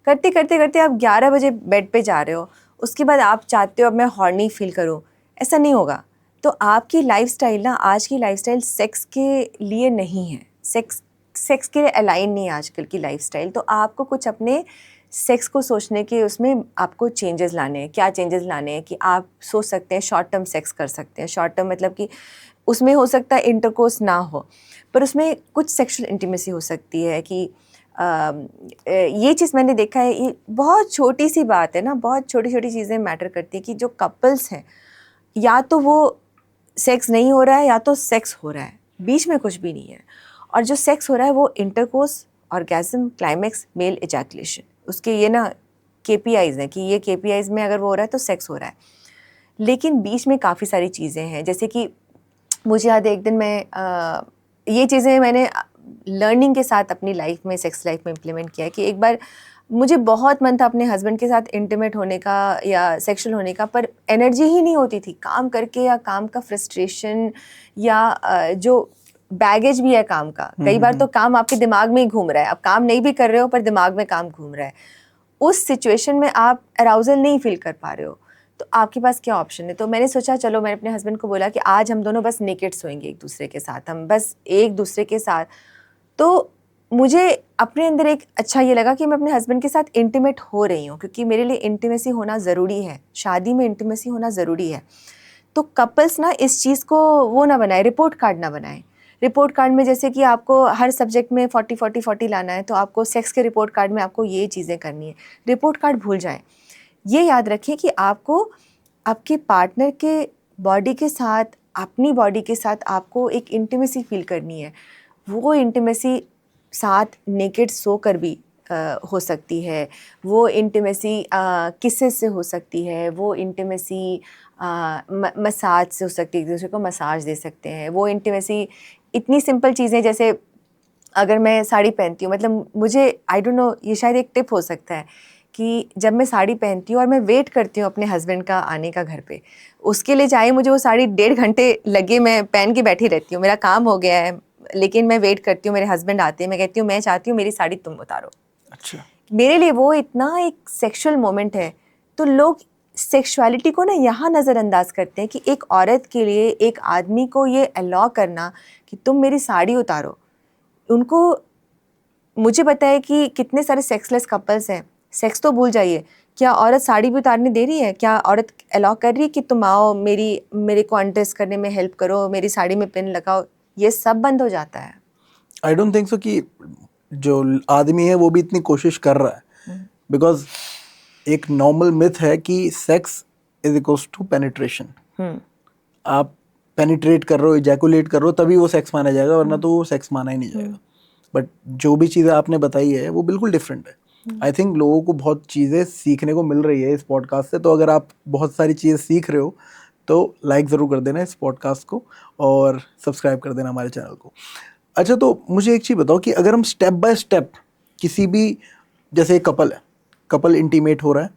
करते करते करते आप 11 बजे बेड पे जा रहे हो। उसके बाद आप चाहते हो अब मैं हॉर्नी फील करूँ, ऐसा नहीं होगा। तो आपकी लाइफस्टाइल ना, आज की लाइफस्टाइल सेक्स के लिए नहीं है, सेक्स के लिए अलाइन नहीं है आजकल की लाइफस्टाइल। तो आपको कुछ अपने सेक्स को सोचने के उसमें आपको चेंजेस लाने हैं। क्या चेंजेस लाने हैं कि आप सोच सकते हैं शॉर्ट टर्म सेक्स कर सकते हैं। शॉर्ट टर्म मतलब कि उसमें हो सकता है इंटरकोर्स ना हो, पर उसमें कुछ सेक्सुअल इंटीमेसी हो सकती है कि ये चीज़ मैंने देखा है। ये बहुत छोटी सी बात है ना, बहुत छोटी छोटी चीज़ें मैटर करती है कि जो कपल्स हैं, या तो वो सेक्स नहीं हो रहा है या तो सेक्स हो रहा है, बीच में कुछ भी नहीं है। और जो सेक्स हो रहा है वो intercourse, orgasm, climax, male ejaculation, उसके ये ना KPIs हैं कि ये KPIs में अगर वो हो रहा है तो सेक्स हो रहा है। लेकिन बीच में काफ़ी सारी चीज़ें हैं, जैसे कि मुझे याद है एक दिन मैं ये चीज़ें मैंने लर्निंग के साथ अपनी लाइफ में, सेक्स लाइफ में इम्प्लीमेंट किया है कि एक बार मुझे बहुत मन था अपने हस्बैंड के साथ इंटीमेट होने का या सेक्सुअल होने का, पर एनर्जी ही नहीं होती थी काम करके, या काम का फ्रस्ट्रेशन, या जो बैगेज भी है काम का। कई बार तो काम आपके दिमाग में ही घूम रहा है, आप काम नहीं भी कर रहे हो पर दिमाग में काम घूम रहा है। उस सिचुएशन में आप अराउजल नहीं फील कर पा रहे हो, तो आपके पास क्या ऑप्शन है? तो मैंने सोचा, चलो मैंने अपने हस्बैंड को बोला कि आज हम दोनों बस नेकेड सोएंगे एक दूसरे के साथ, हम बस एक दूसरे के साथ। तो मुझे अपने अंदर एक अच्छा ये लगा कि मैं अपने हस्बैंड के साथ इंटीमेट हो रही हूँ, क्योंकि मेरे लिए इंटीमेसी होना ज़रूरी है, शादी में इंटीमेसी होना ज़रूरी है। तो कपल्स ना इस चीज़ को वो ना बनाए, रिपोर्ट कार्ड ना बनाए। रिपोर्ट कार्ड में जैसे कि आपको हर सब्जेक्ट में 40-40-40 लाना है, तो आपको सेक्स के रिपोर्ट कार्ड में आपको ये चीज़ें करनी है। रिपोर्ट कार्ड भूल जाएं। ये याद रखें कि आपको आपके पार्टनर के बॉडी के साथ, अपनी बॉडी के साथ आपको एक इंटीमेसी फील करनी है। वो इंटीमेसी साथ नेकेड सोकर भी हो सकती है, वो इंटीमेसी किसेस से हो सकती है, वो इंटीमेसी मसाज से हो सकती है, एक दूसरे को मसाज दे सकते हैं। वो इंटीमेसी इतनी सिंपल चीज़ें जैसे अगर मैं साड़ी पहनती हूँ, मतलब मुझे आई डोंट नो, ये शायद एक टिप हो सकता है कि जब मैं साड़ी पहनती हूँ और मैं वेट करती हूँ अपने हस्बैंड का आने का घर पे, उसके लिए चाहे मुझे वो साड़ी 1.5 घंटे लगे, मैं पहन के बैठी रहती हूँ, मेरा काम हो गया है, लेकिन मैं वेट करती हूँ, मेरे हस्बैंड आते हैं, मैं कहती हूँ मैं चाहती हूँ मेरी साड़ी तुम उतारो। अच्छा, मेरे लिए वो इतना एक सेक्सुअल मोमेंट है। तो लोग सेक्सुअलिटी को ना यहाँ नज़रअंदाज करते हैं कि एक औरत के लिए एक आदमी को ये अलाउ करना कि तुम मेरी साड़ी उतारो, उनको, मुझे पता है कि कितने सारे सेक्सलेस कपल्स हैं, सेक्स तो भूल जाइए, क्या औरत साड़ी भी उतारने दे रही है? क्या औरत अलाउ कर रही है कि तुम आओ मेरे को अनड्रेस करने में हेल्प करो, मेरी साड़ी में पिन लगाओ? ये सब बंद हो जाता है। आई डोंट थिंक सो कि जो आदमी है वो भी इतनी कोशिश कर रहा है, बिकॉज एक नॉर्मल मिथ है कि sex is equals to penetration. आप पेनिट्रेट कर रहे हो, इजैकुलेट कर रहे हो, तभी वो सेक्स माना जाएगा, वरना तो वो सेक्स माना ही नहीं जाएगा। बट जो भी चीज़ें आपने बताई है वो बिल्कुल डिफरेंट है। आई थिंक लोगों को बहुत चीज़ें सीखने को मिल रही है इस पॉडकास्ट से। तो अगर आप बहुत सारी चीज़ें सीख रहे हो तो लाइक ज़रूर कर देना इस पॉडकास्ट को और सब्सक्राइब कर देना हमारे चैनल को। अच्छा, तो मुझे एक चीज़ बताओ कि अगर हम स्टेप बाय स्टेप किसी भी, जैसे एक कपल है, कपल इंटीमेट हो रहा है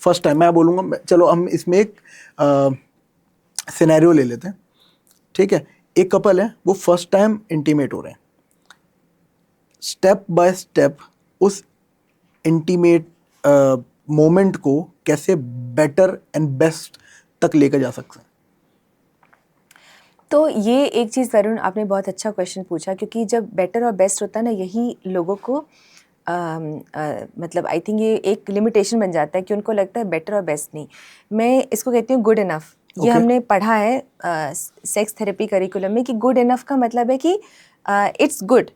फर्स्ट टाइम, मैं बोलूँगा, चलो हम इसमें एक सिनेरियो ले लेते हैं, ठीक है। एक कपल है, वो फर्स्ट टाइम इंटीमेट हो रहे हैं, स्टेप बाय स्टेप उस इंटीमेट मोमेंट को कैसे बेटर एंड बेस्ट तक लेकर जा सकते हैं? तो ये एक चीज़ वरुण, आपने बहुत अच्छा क्वेश्चन पूछा, क्योंकि जब बेटर और बेस्ट होता है ना, यही लोगों को मतलब आई थिंक ये एक लिमिटेशन बन जाता है कि उनको लगता है बेटर और बेस्ट नहीं। मैं इसको कहती हूँ गुड इनफ। ये हमने पढ़ा है सेक्स थेरेपी करिकुलम में कि गुड इनफ का मतलब है कि it's good,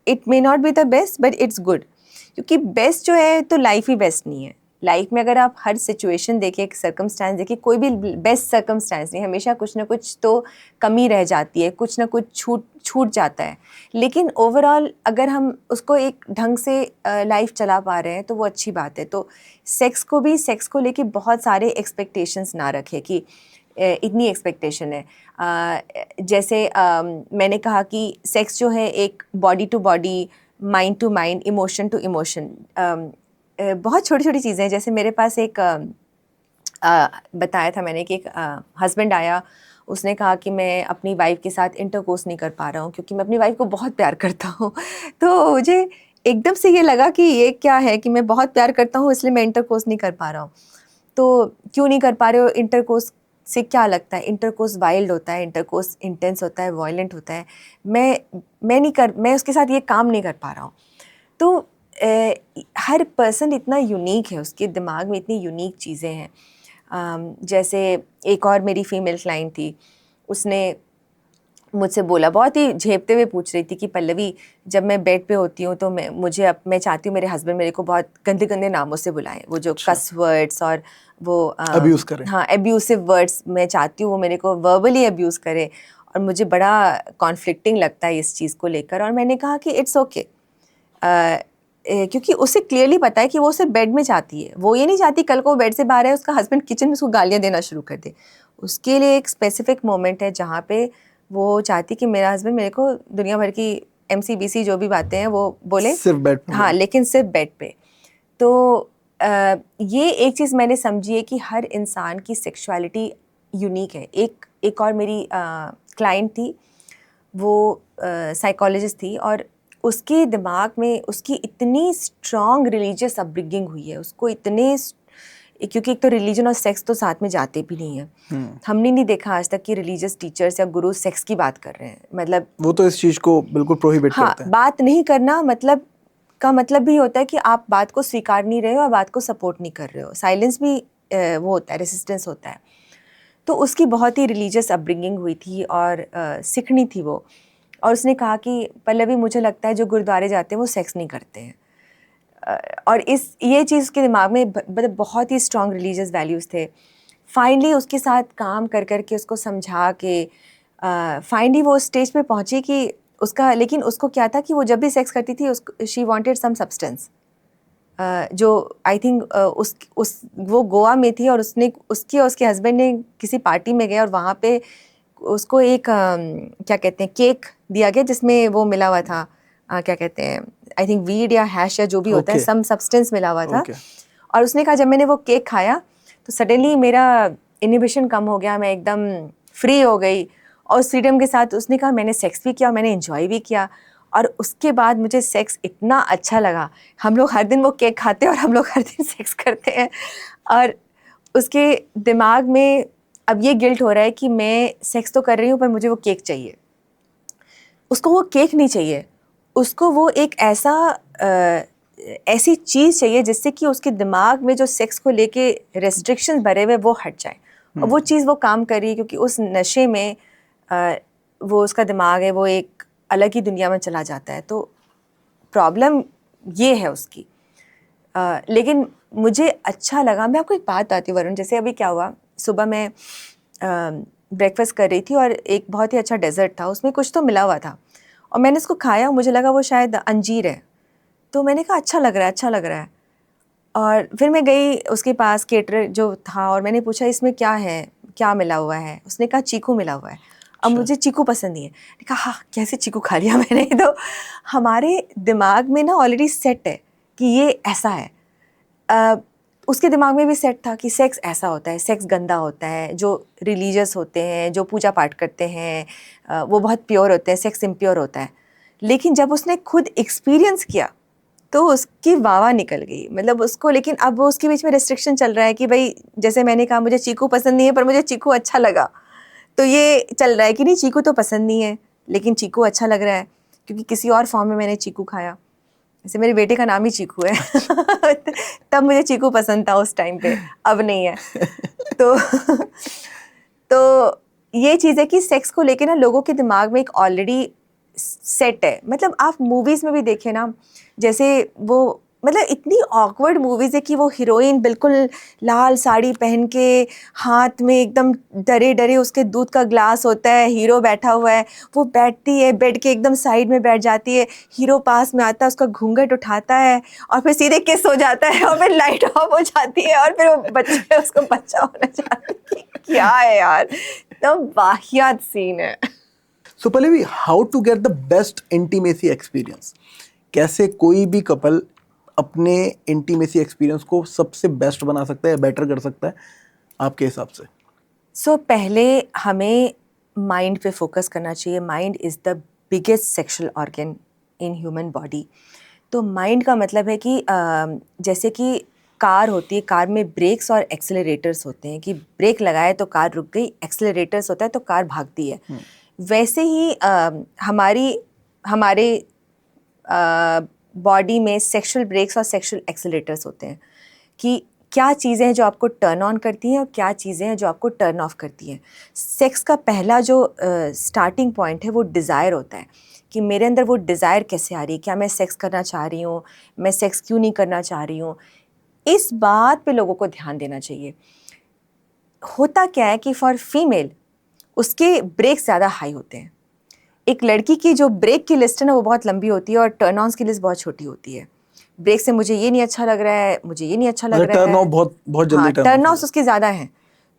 it may not be the best but it's good. क्योंकि बेस्ट जो है तो लाइफ ही बेस्ट नहीं है। लाइफ में अगर आप हर सिचुएशन देखें, सर्कमस्टांस देखें, कोई भी बेस्ट सर्कमस्टांस नहीं, हमेशा कुछ ना कुछ तो कमी रह जाती है, कुछ ना कुछ छूट जाता है। लेकिन ओवरऑल अगर हम उसको एक ढंग से लाइफ चला पा रहे हैं तो वो अच्छी बात है। तो सेक्स को लेके बहुत सारे एक्सपेक्टेशंस ना रखें कि इतनी एक्सपेक्टेशन है। जैसे मैंने कहा कि सेक्स जो है एक body to body, mind to mind, emotion to emotion, बहुत छोटी छोटी चीज़ें हैं। जैसे मेरे पास एक बताया था मैंने कि एक हस्बैंड आया, उसने कहा कि मैं अपनी वाइफ के साथ इंटरकोर्स नहीं कर पा रहा हूँ क्योंकि मैं अपनी वाइफ को बहुत प्यार करता हूँ। तो मुझे एकदम से ये लगा कि ये क्या है कि मैं बहुत प्यार करता हूँ इसलिए मैं इंटरकोर्स नहीं कर पा रहा हूँ। तो क्यों नहीं कर पा रहे हो? इंटरकोर्स से क्या लगता है? इंटरकोर्स वाइल्ड होता है, इंटरकोर्स इंटेंस होता है, वायलेंट होता है। मैं उसके साथ ये काम नहीं कर पा रहा हूँ। तो हर पर्सन इतना यूनिक है, उसके दिमाग में इतनी यूनिक चीज़ें हैं। जैसे एक और मेरी फीमेल क्लाइंट थी, उसने मुझसे बोला, बहुत ही झेपते हुए पूछ रही थी कि पल्लवी, जब मैं बेड पे होती हूँ तो मैं चाहती हूँ मेरे हस्बैंड मेरे को बहुत गंदे गंदे नामों से बुलाएं, वो जो कस वर्ड्स और वो अब्यूज़ करें। हाँ, एब्यूसिव वर्ड्स मैं चाहती हूँ वो मेरे को वर्बली अब्यूज़ करे, और मुझे बड़ा कॉन्फ्लिक्टिंग लगता है इस चीज़ को लेकर। और मैंने कहा कि इट्स ओके, क्योंकि उसे क्लियरली पता है कि वो उसे बेड में चाहती है। वो ये नहीं चाहती कल को बेड से बाहर है उसका हस्बैंड किचन में उसको गालियाँ देना शुरू कर दे। उसके लिए एक स्पेसिफिक मोमेंट है जहाँ पे वो चाहती कि मेरा हस्बैंड मेरे को दुनिया भर की MCBC जो भी बातें हैं वो बोले, सिर्फ बेड पे। हाँ, लेकिन सिर्फ बेड पे। तो ये एक चीज़ मैंने समझी है कि हर इंसान की सेक्सुअलिटी यूनिक है। एक और मेरी क्लाइंट थी, वो साइकोलॉजिस्ट थी, और उसके दिमाग में उसकी इतनी स्ट्रॉन्ग रिलीजियस अपब्रिंगिंग हुई है, उसको इतने, क्योंकि एक तो रिलीजन और सेक्स तो साथ में जाते भी नहीं है। हमने नहीं देखा आज तक कि रिलीजियस टीचर्स या गुरु सेक्स की बात कर रहे हैं, मतलब वो तो इस चीज़ को बिल्कुल प्रोहिबिट करते हैं। बात नहीं करना मतलब का मतलब भी होता है कि आप बात को स्वीकार नहीं रहे हो और बात को सपोर्ट नहीं कर रहे हो। साइलेंस भी वो होता है, रेसिस्टेंस होता है। तो उसकी बहुत ही रिलीजियस अपब्रिंगिंग हुई थी और सिखनी थी वो, और उसने कहा कि पल्लवी, मुझे लगता है जो गुरुद्वारे जाते हैं वो सेक्स नहीं करते हैं। और ये चीज़ के दिमाग में मतलब बहुत ही स्ट्रॉन्ग रिलीजियस वैल्यूज़ थे। फाइनली उसके साथ काम कर के उसको समझा के फाइनली वो स्टेज पे पहुंची कि उसका, लेकिन उसको क्या था कि वो जब भी सेक्स करती थी शी वांटेड सम सब्सटेंस, जो आई थिंक वो गोवा में थी, और उसके हस्बैंड ने किसी पार्टी में गया और वहाँ पे उसको एक क्या कहते हैं, केक दिया गया जिसमें वो मिला हुआ था, क्या कहते हैं, आई थिंक वीड या हैश या जो भी होता है, सम सब्सटेंस मिला हुआ था। और उसने कहा जब मैंने वो केक खाया तो सडनली मेरा इनहिबिशन कम हो गया, मैं एकदम फ्री हो गई और उस फ्रीडम के साथ उसने कहा मैंने सेक्स भी किया और मैंने एंजॉय भी किया, और उसके बाद मुझे सेक्स इतना अच्छा लगा। हम लोग हर दिन वो केक खाते हैं और हम लोग हर दिन सेक्स करते हैं, और उसके दिमाग में अब ये गिल्ट हो रहा है कि मैं सेक्स तो कर रही हूँ पर मुझे वो केक चाहिए। उसको वो केक नहीं चाहिए, उसको वो एक ऐसी चीज़ चाहिए जिससे कि उसके दिमाग में जो सेक्स को लेके रेस्ट्रिक्शंस भरे हुए वो हट जाए। और वो चीज़ वो काम कर रही है क्योंकि उस नशे में वो उसका दिमाग है वो एक अलग ही दुनिया में चला जाता है। तो प्रॉब्लम ये है उसकी। लेकिन मुझे अच्छा लगा। मैं आपको एक बात बताती हूँ वरुण, जैसे अभी क्या हुआ, सुबह मैं ब्रेकफास्ट कर रही थी और एक बहुत ही अच्छा डेजर्ट था, उसमें कुछ तो मिला हुआ था और मैंने इसको खाया, मुझे लगा वो शायद अंजीर है, तो मैंने कहा अच्छा लग रहा है, अच्छा लग रहा है। और फिर मैं गई उसके पास, केटरर जो था, और मैंने पूछा इसमें क्या है, क्या मिला हुआ है? उसने कहा चीकू मिला हुआ है। अब मुझे चीकू पसंद नहीं है। मैंने कहा हाँ, कैसे चीकू खा लिया मैंने? तो हमारे दिमाग में ना ऑलरेडी सेट है कि ये ऐसा है। उसके दिमाग में भी सेट था कि सेक्स ऐसा होता है, सेक्स गंदा होता है। जो रिलीजियस होते हैं, जो पूजा पाठ करते हैं, वो बहुत प्योर होते हैं, सेक्स इम्प्योर होता है। लेकिन जब उसने खुद एक्सपीरियंस किया तो उसकी वावा निकल गई, मतलब उसको। लेकिन अब वो उसके बीच में रिस्ट्रिक्शन चल रहा है कि भाई, जैसे मैंने कहा मुझे चीकू पसंद नहीं है पर मुझे चीकू अच्छा लगा, तो ये चल रहा है कि नहीं चीकू तो पसंद नहीं है लेकिन चीकू अच्छा लग रहा है क्योंकि किसी और फॉर्म में मैंने चीकू खाया। जैसे मेरे बेटे का नाम ही चीकू है तब मुझे चीकू पसंद था उस टाइम पे, अब नहीं है। तो तो ये चीज़ है कि सेक्स को लेके ना लोगों के दिमाग में एक ऑलरेडी सेट है। मतलब आप मूवीज़ में भी देखें ना, जैसे वो, मतलब इतनी ऑकवर्ड मूवीज़ है कि वो हीरोइन बिल्कुल लाल साड़ी पहन के, हाथ में एकदम डरे डरे उसके दूध का ग्लास होता है, हीरो बैठा हुआ है, वो बैठती है बेड के एकदम साइड में बैठ जाती है, हीरो पास में आता है, उसका घूंघट उठाता है और फिर सीधे किस हो जाता है और फिर लाइट ऑफ हो जाती है और फिर वो बच्चे उसको बच्चा होना चाहता है। क्या है यार, तो वाहियात सीन है। So Pallavi, how to get the best intimacy experience? कैसे कोई भी कपल अपने इंटीमेसी एक्सपीरियंस को सबसे बेस्ट बना सकता है, बेटर कर सकता है आपके हिसाब से? पहले हमें माइंड पे फोकस करना चाहिए। Mind is the biggest sexual organ in human body. तो माइंड का मतलब है कि जैसे कि कार होती है, कार में ब्रेक्स और एक्सेलरेटर्स होते हैं कि ब्रेक लगाए तो कार रुक गई, एक्सेलरेटर्स होता है तो कार भागती है। वैसे ही हमारे बॉडी में सेक्सुअल ब्रेक्स और सेक्सुअल एक्सेलरेटर्स होते हैं कि क्या चीज़ें हैं जो आपको टर्न ऑन करती हैं और क्या चीज़ें हैं जो आपको टर्न ऑफ करती हैं। सेक्स का पहला जो स्टार्टिंग पॉइंट है वो डिज़ायर होता है कि मेरे अंदर वो डिज़ायर कैसे आ रही है, क्या मैं सेक्स करना चाह रही हूँ, मैं सेक्स क्यों नहीं करना चाह रही हूँ। इस बात पे लोगों को ध्यान देना चाहिए। होता क्या है कि फॉर फीमेल उसके ब्रेक ज़्यादा हाई होते हैं। एक लड़की की जो ब्रेक की लिस्ट है ना वो बहुत लंबी होती है और टर्न ऑन्स की लिस्ट बहुत छोटी होती है। ब्रेक से मुझे ये नहीं अच्छा लग रहा है, मुझे ये नहीं अच्छा लग रहा है। टर्न ऑफ बहुत बहुत जल्दी हाँ, टर्न टर्न ऑफ ऑफ उसके ज़्यादा हैं।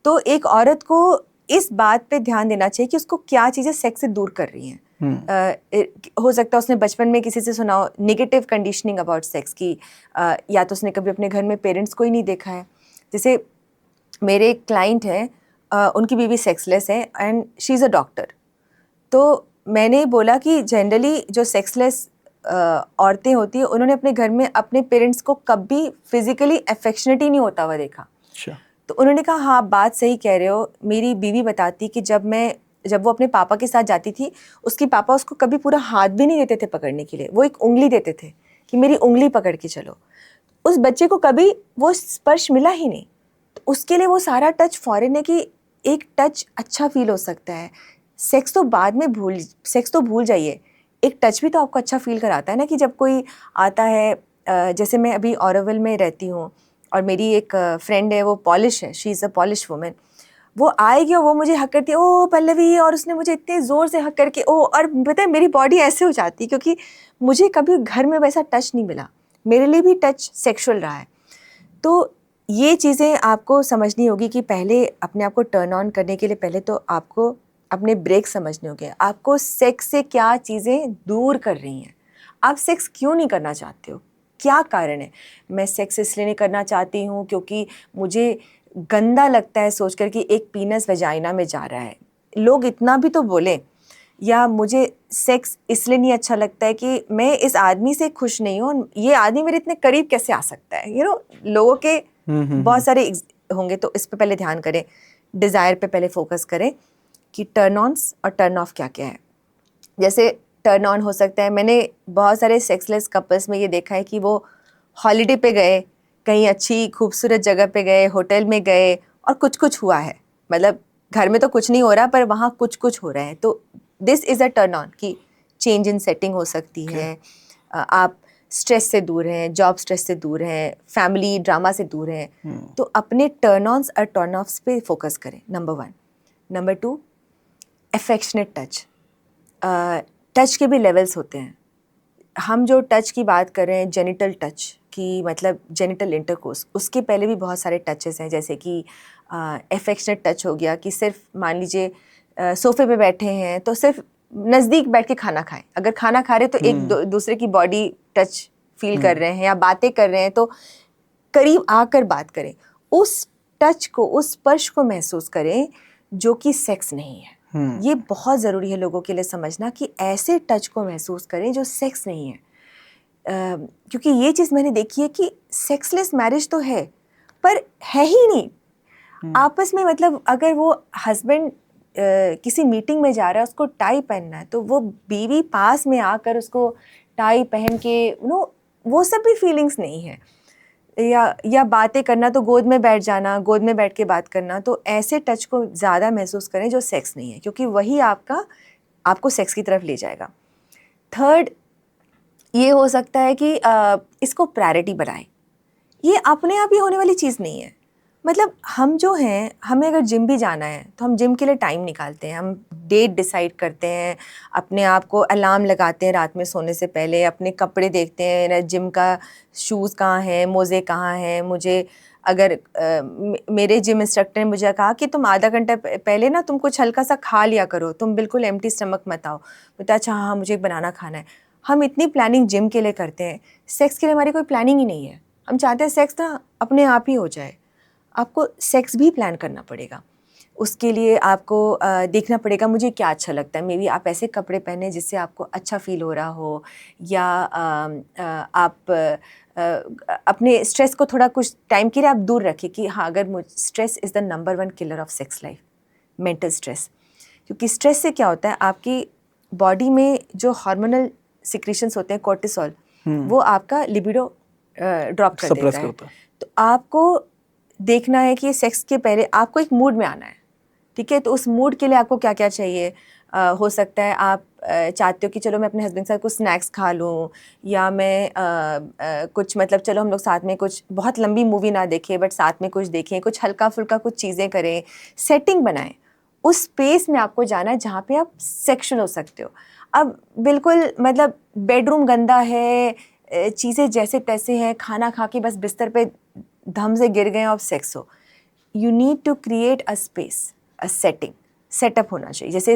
तो एक औरत को इस बात पे ध्यान देना चाहिए कि उसको क्या चीज़ें सेक्स से दूर कर रही हैं। हो सकता है उसने बचपन में किसी से सुना हो नेगेटिव कंडीशनिंग अबाउट सेक्स की, या तो उसने कभी अपने घर में पेरेंट्स को ही नहीं देखा है। जैसे मेरे एक क्लाइंट हैं, उनकी बीवी सेक्सलेस है and she is a doctor. तो मैंने बोला कि जनरली जो सेक्सलेस औरतें होती हैं उन्होंने अपने घर में अपने पेरेंट्स को कभी फिजिकली अफेक्शनेट ही नहीं होता हुआ देखा। अच्छा। तो उन्होंने कहा हाँ बात सही कह रहे हो। मेरी बीवी बताती कि जब वो अपने पापा के साथ जाती थी, उसके पापा उसको कभी पूरा हाथ भी नहीं देते थे पकड़ने के लिए, वो एक उंगली देते थे कि मेरी उंगली पकड़ के चलो। उस बच्चे को कभी वो स्पर्श मिला ही नहीं, तो उसके लिए वो सारा टच फॉरेन है कि एक टच अच्छा फील हो सकता है। सेक्स तो बाद में सेक्स तो भूल जाइए, एक टच भी तो आपको अच्छा फील कराता है ना। कि जब कोई आता है, जैसे मैं अभी ऑरोविल में रहती हूँ और मेरी एक फ्रेंड है, वो पॉलिश है, she is a polish women. वो आएगी और वो मुझे हक करती है, ओ पल्लवी, और उसने मुझे इतने ज़ोर से हक करके और पता है मेरी बॉडी ऐसे हो जाती है क्योंकि मुझे कभी घर में वैसा टच नहीं मिला। मेरे लिए भी टच सेक्सुअल रहा है। तो ये चीज़ें आपको समझनी होगी कि पहले अपने आप को टर्न ऑन करने के लिए पहले तो आपको अपने ब्रेक समझने होंगे। आपको सेक्स से क्या चीज़ें दूर कर रही हैं, आप सेक्स क्यों नहीं करना चाहते हो, क्या कारण है। मैं सेक्स इसलिए नहीं करना चाहती हूँ क्योंकि मुझे गंदा लगता है सोचकर कि एक पीनस वजाइना में जा रहा है। लोग इतना भी तो बोलें, या मुझे सेक्स इसलिए नहीं अच्छा लगता है कि मैं इस आदमी से खुश नहीं हूँ, ये आदमी मेरे इतने करीब कैसे आ सकता है, लोगों के बहुत सारे होंगे, तो इस पे पहले ध्यान करें, डिज़ायर पे पहले फोकस करें कि टर्न ऑन्स और टर्न ऑफ क्या क्या है। जैसे टर्न ऑन हो सकता है, मैंने बहुत सारे सेक्सलेस कपल्स में ये देखा है कि वो हॉलीडे पे गए, कहीं अच्छी खूबसूरत जगह पे गए, होटल में गए, और कुछ कुछ हुआ है, मतलब घर में तो कुछ नहीं हो रहा पर वहाँ कुछ कुछ हो रहा है, तो this is a turn on कि चेंज इन सेटिंग हो सकती है। आप स्ट्रेस से दूर हैं, जॉब स्ट्रेस से दूर हैं, फैमिली ड्रामा से दूर हैं, तो अपने टर्न ऑन्स और टर्न ऑफ्स पे फोकस करें, number 1। Number 2, affectionate touch. Touch के भी लेवल्स होते हैं। हम जो टच की बात कर रहे हैं, जेनिटल टच की, मतलब जेनिटल इंटरकोर्स, उसके पहले भी बहुत सारे टचेस हैं, जैसे कि अफेक्शनेट टच हो गया कि सिर्फ मान लीजिए सोफे पे बैठे हैं तो सिर्फ नज़दीक बैठ के खाना खाएं, अगर खाना खा रहे तो एक दूसरे की बॉडी टच फील कर रहे हैं, या बातें कर रहे हैं तो करीब आकर बात करें, उस टच को, उस स्पर्श को महसूस करें जो कि सेक्स नहीं है। ये बहुत ज़रूरी है लोगों के लिए समझना कि ऐसे टच को महसूस करें जो सेक्स नहीं है। क्योंकि ये चीज़ मैंने देखी है कि सेक्सलेस मैरिज तो है पर है ही नहीं आपस में, मतलब अगर वो हस्बैंड किसी मीटिंग में जा रहा है, उसको टाई पहनना है, तो वो बीवी पास में आकर उसको टाई पहन के वो सब भी फीलिंग्स नहीं है। या बातें करना तो गोद में बैठ जाना, गोद में बैठ के बात करना, तो ऐसे टच को ज़्यादा महसूस करें जो सेक्स नहीं है, क्योंकि वही आपको सेक्स की तरफ ले जाएगा। थर्ड, ये हो सकता है कि इसको प्रायोरिटी बनाएं। ये अपने आप ही होने वाली चीज़ नहीं है। मतलब हम जो हैं, हमें अगर जिम भी जाना है तो हम जिम के लिए टाइम निकालते हैं, हम डेट डिसाइड करते हैं, अपने आप को अलार्म लगाते हैं रात में सोने से पहले, अपने कपड़े देखते हैं, जिम का शूज़ कहाँ है, मोज़े कहाँ हैं। मुझे अगर मेरे जिम इंस्ट्रक्टर ने मुझे कहा कि तुम आधा घंटा पहले ना तुम कुछ हल्का सा खा लिया करो, तुम बिल्कुल एम्प्टी स्टमक मत आओ। बोलता अच्छा हाँ, मुझे बनाना खाना है। हम इतनी प्लानिंग जिम के लिए करते हैं, सेक्स के लिए हमारी कोई प्लानिंग ही नहीं है। हम चाहते हैं सेक्स ना अपने आप ही हो जाए। आपको सेक्स भी प्लान करना पड़ेगा, उसके लिए आपको देखना पड़ेगा मुझे क्या अच्छा लगता है। मे बी आप ऐसे कपड़े पहने जिससे आपको अच्छा फील हो रहा हो, या आप अपने स्ट्रेस को थोड़ा कुछ टाइम के लिए आप दूर रखें कि हाँ, अगर stress is the number 1 killer of sex life, mental stress. क्योंकि स्ट्रेस से क्या होता है, आपकी बॉडी में जो हार्मोनल सिक्रीशंस होते हैं, कोर्टिसोल, वो आपका लिबिडो ड्रॉप कर देता है। तो आपको देखना है कि सेक्स के पहले आपको एक मूड में आना है, ठीक है। तो उस मूड के लिए आपको क्या क्या चाहिए, हो सकता है आप चाहते हो कि चलो मैं अपने हस्बैंड के साथ कुछ स्नैक्स खा लूँ, या मैं कुछ, मतलब चलो हम लोग साथ में कुछ बहुत लंबी मूवी ना देखें बट साथ में कुछ देखें, कुछ हल्का फुल्का कुछ चीज़ें करें, सेटिंग बनाएं। उस स्पेस में आपको जाना है जहाँ पे आप सेक्शुअल हो सकते हो। अब बिल्कुल मतलब बेडरूम गंदा है, चीज़ें जैसे तैसे हैं, खाना खा के बस बिस्तर पे धम से गिर गए और सेक्स हो। You need to create a space, a setup होना चाहिए। जैसे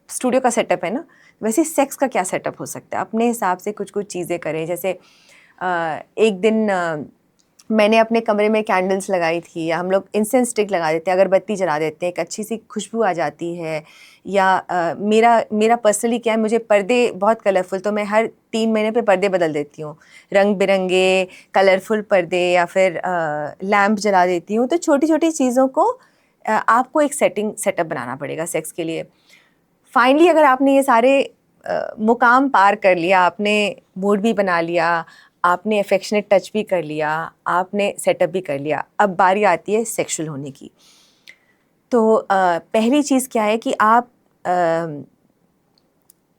स्टूडियो का सेटअप है ना, वैसे सेक्स का क्या सेटअप हो सकता है। अपने हिसाब से कुछ कुछ चीज़ें करें। जैसे एक दिन मैंने अपने कमरे में कैंडल्स लगाई थी, या हम लोग इंसेंस स्टिक लगा देते हैं, अगरबत्ती जला देते हैं, एक अच्छी सी खुशबू आ जाती है। या मेरा पर्सनली क्या है, मुझे पर्दे बहुत कलरफुल, तो मैं हर 3 महीने पे पर्दे बदल देती हूँ, रंग बिरंगे कलरफुल पर्दे, या फिर लैम्प जला देती हूँ। तो छोटी छोटी चीज़ों को आपको एक सेटअप बनाना पड़ेगा सेक्स के लिए। फाइनली अगर आपने ये सारे मुकाम पार कर लिया, आपने मूड भी बना लिया, आपने अफेक्शनेट टच भी कर लिया, आपने सेटअप भी कर लिया, अब बारी आती है सेक्सुअल होने की। तो पहली चीज़ क्या है कि आप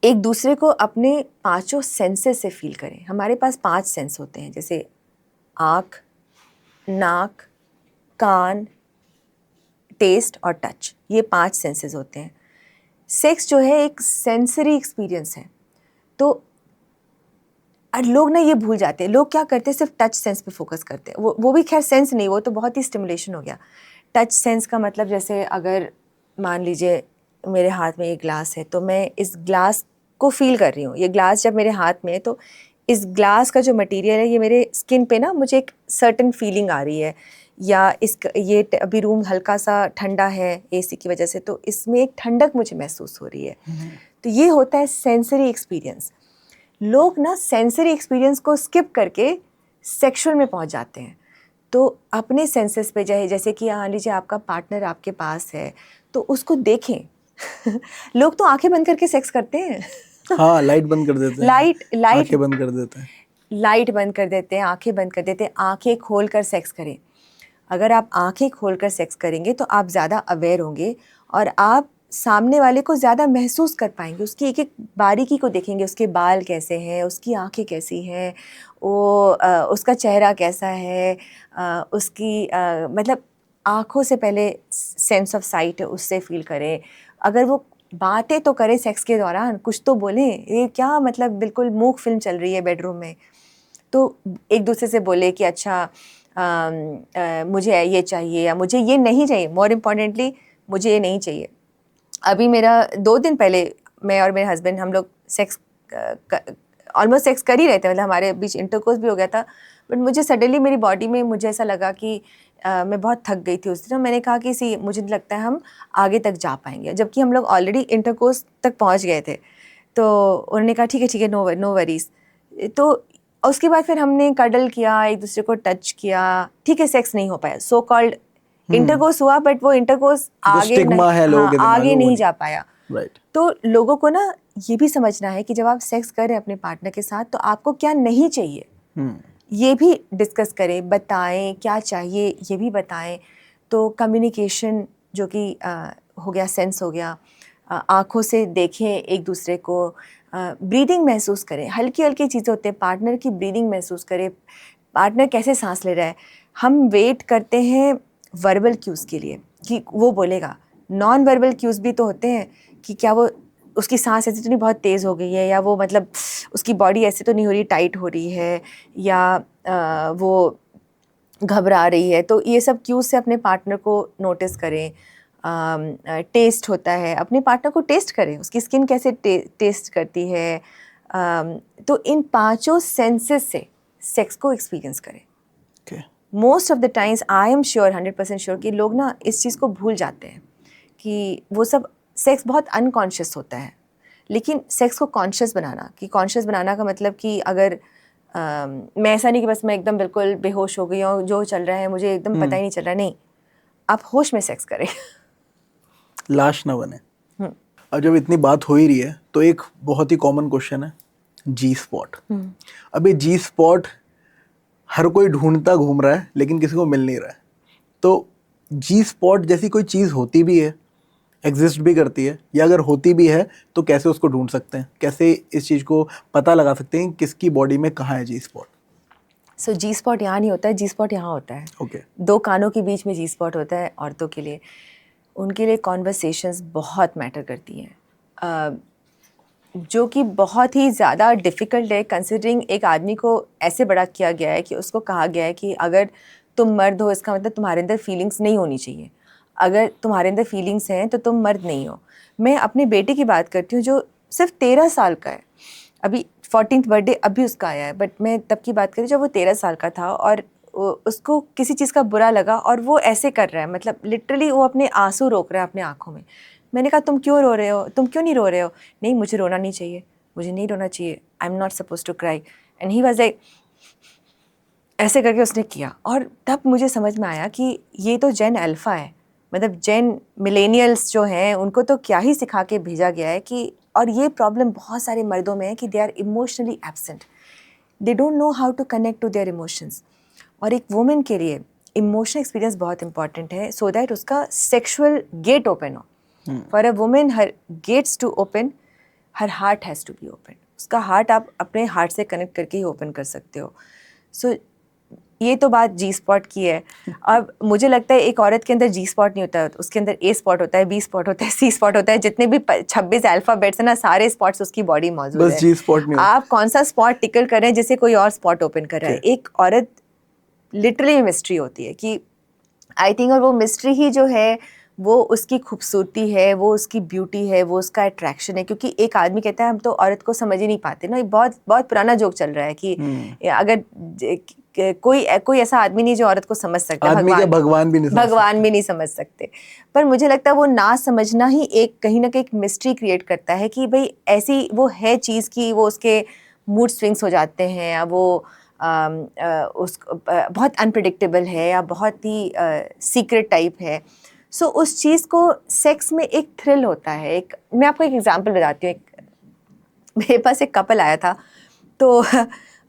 एक दूसरे को अपने 5 सेंसेस से फील करें। हमारे पास 5 सेंस होते हैं, जैसे आँख, नाक, कान, टेस्ट और टच। ये 5 सेंसेस होते हैं। सेक्स जो है एक सेंसरी एक्सपीरियंस है। तो लोग ना ये भूल जाते हैं। लोग क्या करते हैं, सिर्फ टच सेंस पे फोकस करते हैं। वो भी खैर सेंस नहीं, वो तो बहुत ही स्टिमुलेशन हो गया। टच सेंस का मतलब, जैसे अगर मान लीजिए मेरे हाथ में एक ग्लास है, तो मैं इस ग्लास को फील कर रही हूँ। ये ग्लास जब मेरे हाथ में है तो इस ग्लास का जो मटेरियल है, ये मेरे स्किन पे ना मुझे एक सर्टेन फीलिंग आ रही है। या अभी रूम हल्का सा ठंडा है एसी की वजह से, तो इसमें एक ठंडक मुझे महसूस हो रही है। तो ये होता है सेंसरी एक्सपीरियंस। लोग ना सेंसरी एक्सपीरियंस को स्किप करके सेक्सुअल में पहुंच जाते हैं। तो अपने सेंसेस पे जैसे कि मान लीजिए आपका पार्टनर आपके पास है तो उसको देखें। लोग तो आंखें बंद करके सेक्स करते हैं। हाँ, लाइट बंद कर देते हैं, आंखें बंद कर देते हैं, लाइट बंद कर देते हैं, आंखें बंद कर देते हैं। आंखें खोल कर सेक्स करें। अगर आप आंखें खोल कर सेक्स करेंगे तो आप ज़्यादा अवेयर होंगे और आप सामने वाले को ज़्यादा महसूस कर पाएंगे, उसकी एक एक बारीकी को देखेंगे, उसके बाल कैसे हैं, उसकी आंखें कैसी हैं, उसका चेहरा कैसा है, मतलब आँखों से पहले सेंस ऑफ साइट उससे फील करें। अगर वो बातें तो करें सेक्स के दौरान, कुछ तो बोलें। ये क्या मतलब बिल्कुल मूक फिल्म चल रही है बेडरूम में, तो एक दूसरे से बोले कि अच्छा मुझे ये चाहिए या मुझे ये नहीं चाहिए। मोर इम्पॉर्टेंटली मुझे ये नहीं चाहिए। अभी मेरा 2 दिन पहले मैं और मेरे हस्बैंड हम लोग सेक्स ऑलमोस्ट सेक्स कर ही रहे थे, मतलब हमारे बीच इंटरकोर्स भी हो गया था। बट मुझे सडनली मेरी बॉडी में मुझे ऐसा लगा कि मैं बहुत थक गई थी उस दिन। मैंने कहा कि मुझे लगता है हम आगे तक जा पाएंगे, जबकि हम लोग ऑलरेडी इंटरकोर्स तक पहुंच गए थे। तो उन्होंने कहा ठीक है नो वरीज। तो उसके बाद फिर हमने कडल किया, एक दूसरे को टच किया। ठीक है, सेक्स नहीं हो पाया, सो कॉल्ड इंटरकोर्स हुआ, बट वो इंटरकोर्स आगे नहीं जा पाया। तो लोगों को ना ये भी समझना है कि जब आप सेक्स कर रहे हैं अपने पार्टनर के साथ तो आपको क्या नहीं चाहिए ये भी डिस्कस करें, बताएं क्या चाहिए ये भी बताएं। तो कम्युनिकेशन जो कि हो गया, सेंस हो गया, आँखों से देखें एक दूसरे को, ब्रीदिंग महसूस करें। हल्की हल्की चीज़ें होती हैं, पार्टनर की ब्रीदिंग महसूस करें, पार्टनर कैसे सांस ले रहा है। हम वेट करते हैं वर्बल क्यूज़ के लिए कि वो बोलेगा। नॉन वर्बल क्यूज़ भी तो होते हैं कि क्या वो उसकी सांस ऐसे तो नहीं बहुत तेज़ हो गई है, या वो मतलब उसकी बॉडी ऐसे तो नहीं हो रही, टाइट हो रही है, या वो घबरा रही है। तो ये सब क्यूज़ से अपने पार्टनर को नोटिस करें। टेस्ट होता है, अपने पार्टनर को टेस्ट करें, उसकी स्किन कैसे टेस्ट करती है। तो इन 5 सेंसेस से सेक्स को एक्सपीरियंस करें। Most of the times I am sure 100% sure कि लोग ना इस चीज़ को भूल जाते हैं कि वो सब सेक्स बहुत अनकॉन्शियस होता है। लेकिन सेक्स को कॉन्शियस बनाना, कि कॉन्शियस बनाना का मतलब कि अगर मैं ऐसा नहीं कि बस मैं एकदम बिल्कुल बेहोश हो गई हूँ, जो चल रहा है मुझे एकदम पता ही नहीं चल रहा, नहीं, आप होश में सेक्स करें। लाश ना बने। अब जब इतनी बात हो ही रही है तो एक बहुत ही कॉमन क्वेश्चन है, जी स्पॉट। अभी जी स्पॉट हर कोई ढूंढता घूम रहा है लेकिन किसी को मिल नहीं रहा है। तो जी स्पॉट जैसी कोई चीज़ होती भी है, एग्जिस्ट भी करती है, या अगर होती भी है तो कैसे उसको ढूंढ सकते हैं, कैसे इस चीज़ को पता लगा सकते हैं किसकी बॉडी में कहाँ है जी स्पॉट? सो जी स्पॉट यहाँ नहीं होता है, जी स्पॉट यहाँ होता है। ओके। 2 कानों के बीच में जी स्पॉट होता है औरतों के लिए। उनके लिए कॉन्वर्सेशंस बहुत मैटर करती हैं, जो कि बहुत ही ज़्यादा डिफ़िकल्ट है, कंसिडरिंग एक आदमी को ऐसे बड़ा किया गया है कि उसको कहा गया है कि अगर तुम मर्द हो इसका मतलब तुम्हारे अंदर फीलिंग्स नहीं होनी चाहिए, अगर तुम्हारे अंदर फीलिंग्स हैं तो तुम मर्द नहीं हो। मैं अपने बेटे की बात करती हूँ जो सिर्फ 13 साल का है, अभी 14th बर्थडे अभी उसका आया है, बट मैं तब की बात करी जब वो 13 साल का था और उसको किसी चीज़ का बुरा लगा और वो ऐसे कर रहा है, मतलब लिटरली वो अपने आंसू रोक रहा है अपने आँखों में। मैंने कहा तुम क्यों रो रहे हो, तुम क्यों नहीं रो रहे हो? नहीं, मुझे रोना नहीं चाहिए, मुझे नहीं रोना चाहिए, I am not suppose to cry. And he was like, ऐसे करके उसने किया। और तब मुझे समझ में आया कि ये तो जेन अल्फ़ा है, मतलब जेन मिलेनियल्स जो हैं उनको तो क्या ही सिखा के भेजा गया है कि, और ये प्रॉब्लम बहुत सारे मर्दों में है कि they are emotionally absent, they don't know how to connect to their emotions. और एक वुमेन के लिए इमोशनल एक्सपीरियंस बहुत इंपॉर्टेंट है सो दैट उसका सेक्शुअल गेट ओपन हो। For a women her gates to open, her heart has to be open. उसका heart आप अपने हार्ट से कनेक्ट करके ही ओपन कर सकते हो। सो ये तो बात जी स्पॉट की है। अब मुझे लगता है एक औरत के अंदर जी स्पॉट नहीं होता है, उसके अंदर ए स्पॉट होता है, बी स्पॉट होता है, सी स्पॉट होता है, जितने भी 26 अल्फ़ाबेट्स हैं ना, सारे स्पॉट्स उसकी बॉडी मौजूद है। बस जी स्पॉट नहीं होता। आप कौन सा स्पॉट टिकल कर रहे हैं जिसे कोई और स्पॉट ओपन कर रहा है। एक औरत लिटरली मिस्ट्री होती है कि आई थिंक, और वो मिस्ट्री ही जो है वो उसकी खूबसूरती है, वो उसकी ब्यूटी है, वो उसका अट्रैक्शन है। क्योंकि एक आदमी कहता है हम तो औरत को समझ ही नहीं पाते ना, बहुत बहुत पुराना जोक चल रहा है कि अगर कोई ऐसा आदमी नहीं जो औरत को समझ सकता है। आदमी क्या, भगवान भी नहीं समझ भगवान भी नहीं समझ सकते। पर मुझे लगता है वो ना समझना ही एक कहीं ना कहीं एक मिस्ट्री क्रिएट करता है कि भाई ऐसी वो है चीज़ की वो उसके मूड स्विंग्स हो जाते हैं, या वो बहुत अनप्रिडिक्टेबल है, या बहुत ही सीक्रेट टाइप है। सो उस चीज़ को सेक्स में एक थ्रिल होता है। एक मैं आपको एक एग्जांपल बताती हूँ। मेरे पास एक कपल आया था, तो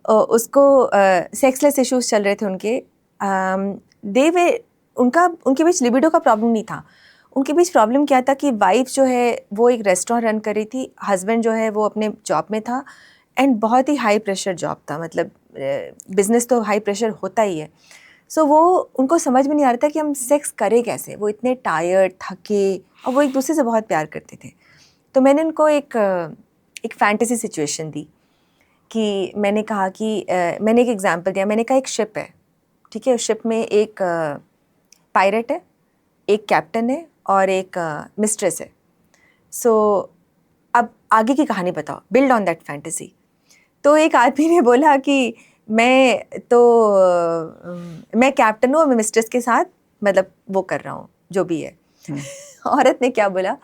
उसको सेक्सलेस इश्यूज चल रहे थे उनके। उनके बीच लिबिडो का प्रॉब्लम नहीं था। उनके बीच प्रॉब्लम क्या था कि वाइफ जो है वो एक रेस्टोरेंट रन कर रही थी, हस्बैंड जो है वो अपने जॉब में था, एंड बहुत ही हाई प्रेशर जॉब था। मतलब बिजनेस तो हाई प्रेशर होता ही है। सो वो उनको समझ में नहीं आ रहा था कि हम सेक्स करें कैसे। वो इतने टायर्ड, थके, और वो एक दूसरे से बहुत प्यार करते थे। तो मैंने उनको एक फैंटेसी सिचुएशन दी कि मैंने कहा कि मैंने एक एग्जांपल दिया। मैंने कहा एक शिप है, ठीक है, उस शिप में एक पायरेट है, एक कैप्टन है और एक मिस्ट्रेस है। सो अब आगे की कहानी बताओ, बिल्ड ऑन दैट फैंटेसी। तो एक आदमी ने बोला कि मैं कैप्टन हूँ और मैं मिस्ट्रेस के साथ मतलब वो कर रहा हूँ जो भी है। औरत ने क्या बोला,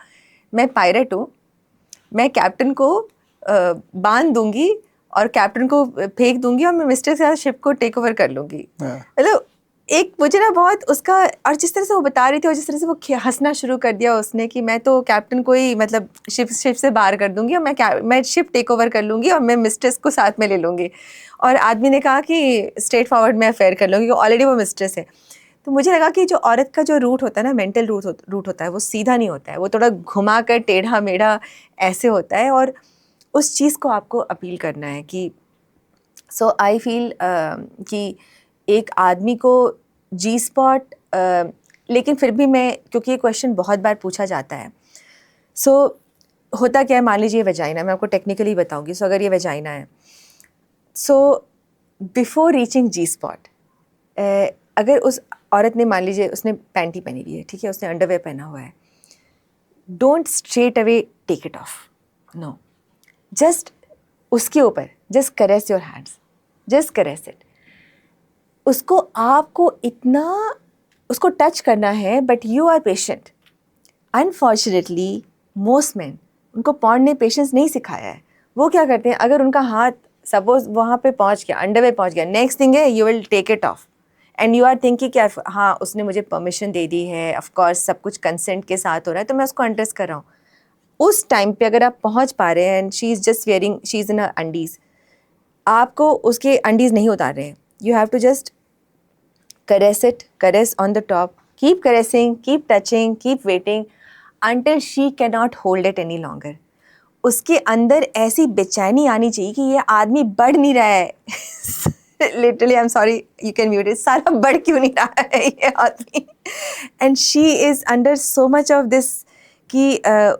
मैं पायरेट हूँ, मैं कैप्टन को बांध दूंगी और कैप्टन को फेंक दूंगी और मैं मिस्टर के साथ शिप को टेक ओवर कर लूंगी। मतलब एक मुझे ना बहुत उसका, और जिस तरह से वो बता रही थी और जिस तरह से वो हंसना शुरू कर दिया उसने कि मैं तो कैप्टन को ही मतलब शिप से बाहर कर दूंगी और मैं शिप टेक ओवर कर लूंगी और मैं मिस्ट्रेस को साथ में ले लूंगी। और आदमी ने कहा कि स्ट्रेट फॉरवर्ड मैं अफेयर कर लूँगी, ऑलरेडी वो मिस्ट्रेस है। तो मुझे लगा कि जो औरत का जो रूट होता है ना, मेंटल रूट होता है, वो सीधा नहीं होता है, वो थोड़ा घुमा कर टेढ़ा मेढ़ा ऐसे होता है। और उस चीज़ को आपको अपील करना है कि सो आई फील कि एक आदमी को जी स्पॉट, लेकिन फिर भी मैं, क्योंकि ये क्वेश्चन बहुत बार पूछा जाता है। सो होता क्या है, मान लीजिए वेजाइना, मैं आपको टेक्निकली बताऊंगी। सो अगर ये वेजाइना है, सो बिफोर रीचिंग जी स्पॉट, अगर उस औरत ने, मान लीजिए उसने पैंटी पहनी हुई है, ठीक है, उसने अंडरवेयर पहना हुआ है, don't straight away take it off, no, just उसके ऊपर just caress your hands, just caress it. उसको आपको इतना उसको टच करना है, but you are patient. Unfortunately most man, उनको पॉर्न ने पेशेंस नहीं सिखाया है। वो क्या करते हैं, अगर उनका हाथ सपोज वहाँ पे पहुँच गया, अंडरवेयर पहुँच गया, नेक्स्ट थिंग है you will take it off and you are thinking कि हाँ उसने मुझे परमिशन दे दी है, ऑफ कोर्स सब कुछ कंसेंट के साथ हो रहा है, तो मैं उसको अंडरस कर रहा हूँ। उस टाइम पे अगर आप पहुँच पा रहे हैं and she is just wearing, she is in undies, आपको उसके अंडीज़ नहीं उतार रहे हैं, you have to just caress it, caress on the top, keep caressing, keep touching, keep waiting until she cannot hold it any longer. उसके अंदर ऐसी बेचैनी आनी चाहिए कि ये आदमी बढ़ नहीं रहा है। Literally, I'm sorry, you can mute it. सारा बढ़ क्यों नहीं रहा है ये आदमी? And she is under so much of this कि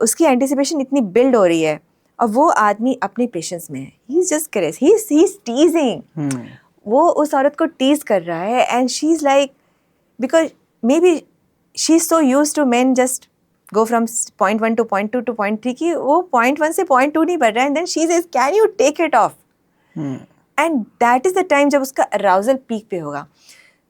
उसकी anticipation इतनी build हो रही है और वो आदमी अपने patience में है. He's just caress. He's teasing. वो उस औरत को टीज कर रहा है and she is like, because maybe she is so use to man just go from point 1 to point 2 to point 3 कि वो पॉइंट 1 से पॉइंट 2 नहीं बढ़ रहा है, and then she is can you take it off, and that is the time जब उसका arousal peak पे होगा।